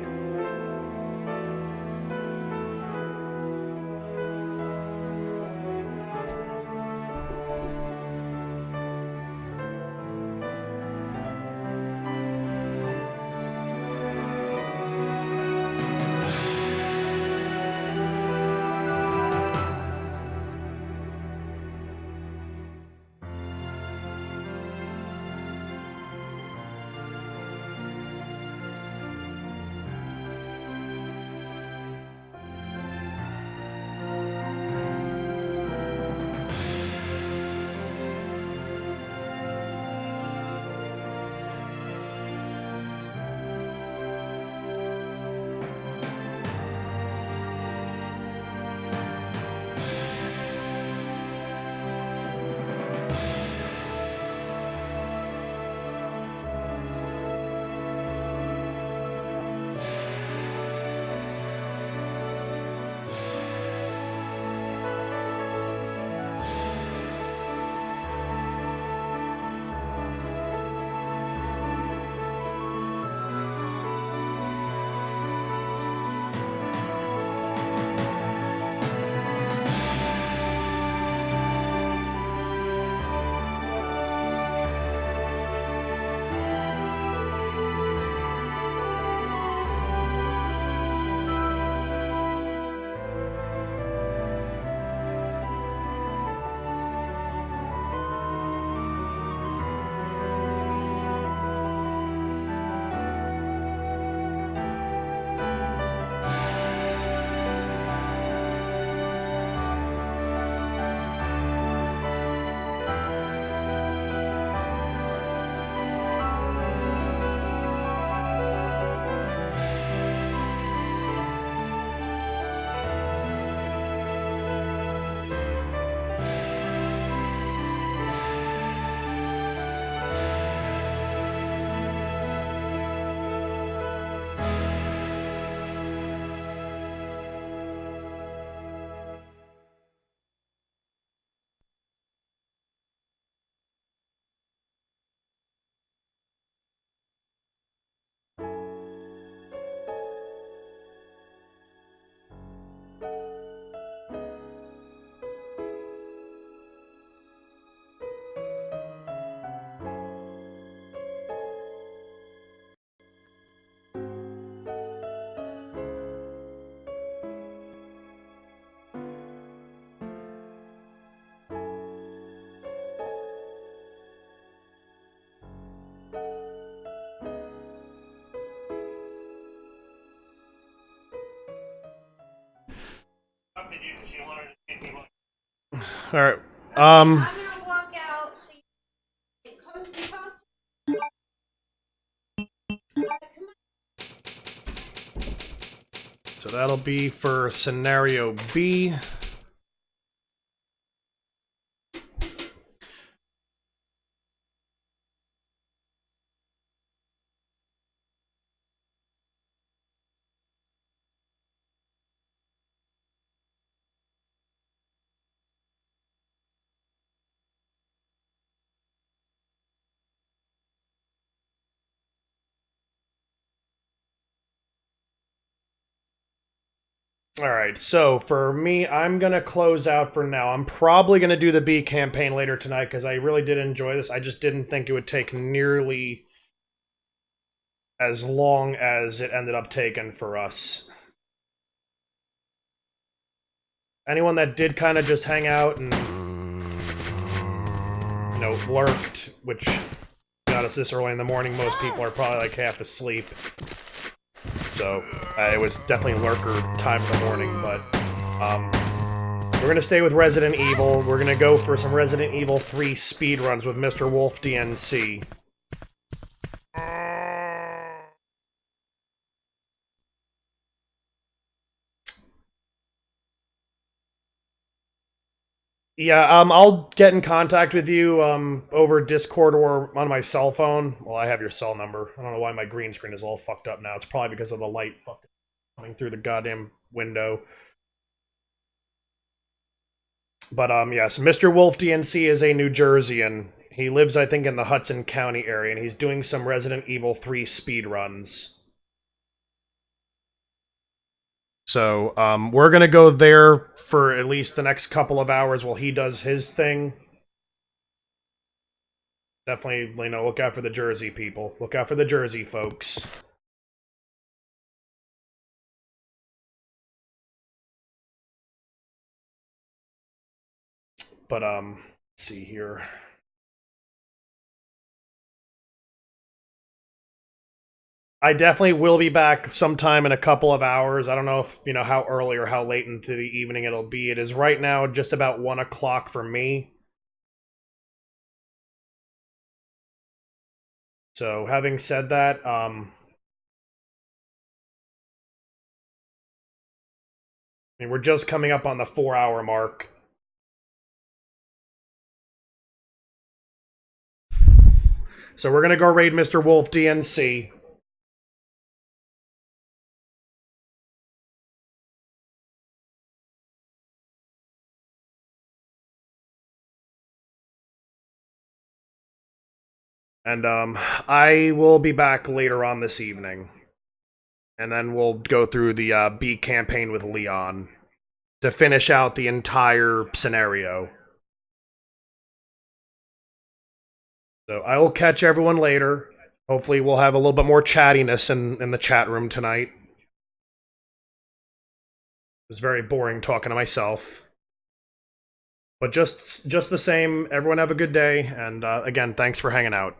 A: Alright.
L: I'm gonna walk out so you come
A: So that'll be for scenario B. Alright, so for me, I'm gonna close out for now. I'm probably gonna do the B campaign later tonight, because I really did enjoy this. I just didn't think it would take nearly as long as it ended up taking for us. Anyone that did kind of just hang out and, you know, lurked, which got us this early in the morning, most people are probably like half asleep. So, it was definitely lurker time in the morning, but, we're gonna stay with Resident Evil. We're gonna go for some Resident Evil 3 speedruns with Mr. Wolf DNC. Yeah, I'll get in contact with you, over Discord or on my cell phone. Well, I have your cell number. I don't know why my green screen is all fucked up now. It's probably because of the light fucking coming through the goddamn window. But, yes, Mr. Wolf DNC is a New Jerseyan. He lives, I think, in the Hudson County area, and he's doing some Resident Evil 3 speedruns. So, we're gonna go there for at least the next couple of hours while he does his thing. Definitely, you know, look out for the Jersey people. Look out for the Jersey folks. But, let's see here. I definitely will be back sometime in a couple of hours. I don't know if, you know, how early or how late into the evening it'll be. It is right now just about 1 o'clock for me. So, having said that, I mean, we're just coming up on the 4-hour mark. So we're gonna go raid Mr. Wolf DNC. And, I will be back later on this evening. And then we'll go through the, B campaign with Leon to finish out the entire scenario. So, I will catch everyone later. Hopefully we'll have a little bit more chattiness in the chat room tonight. It was very boring talking to myself. But just the same, everyone have a good day, and, again, thanks for hanging out.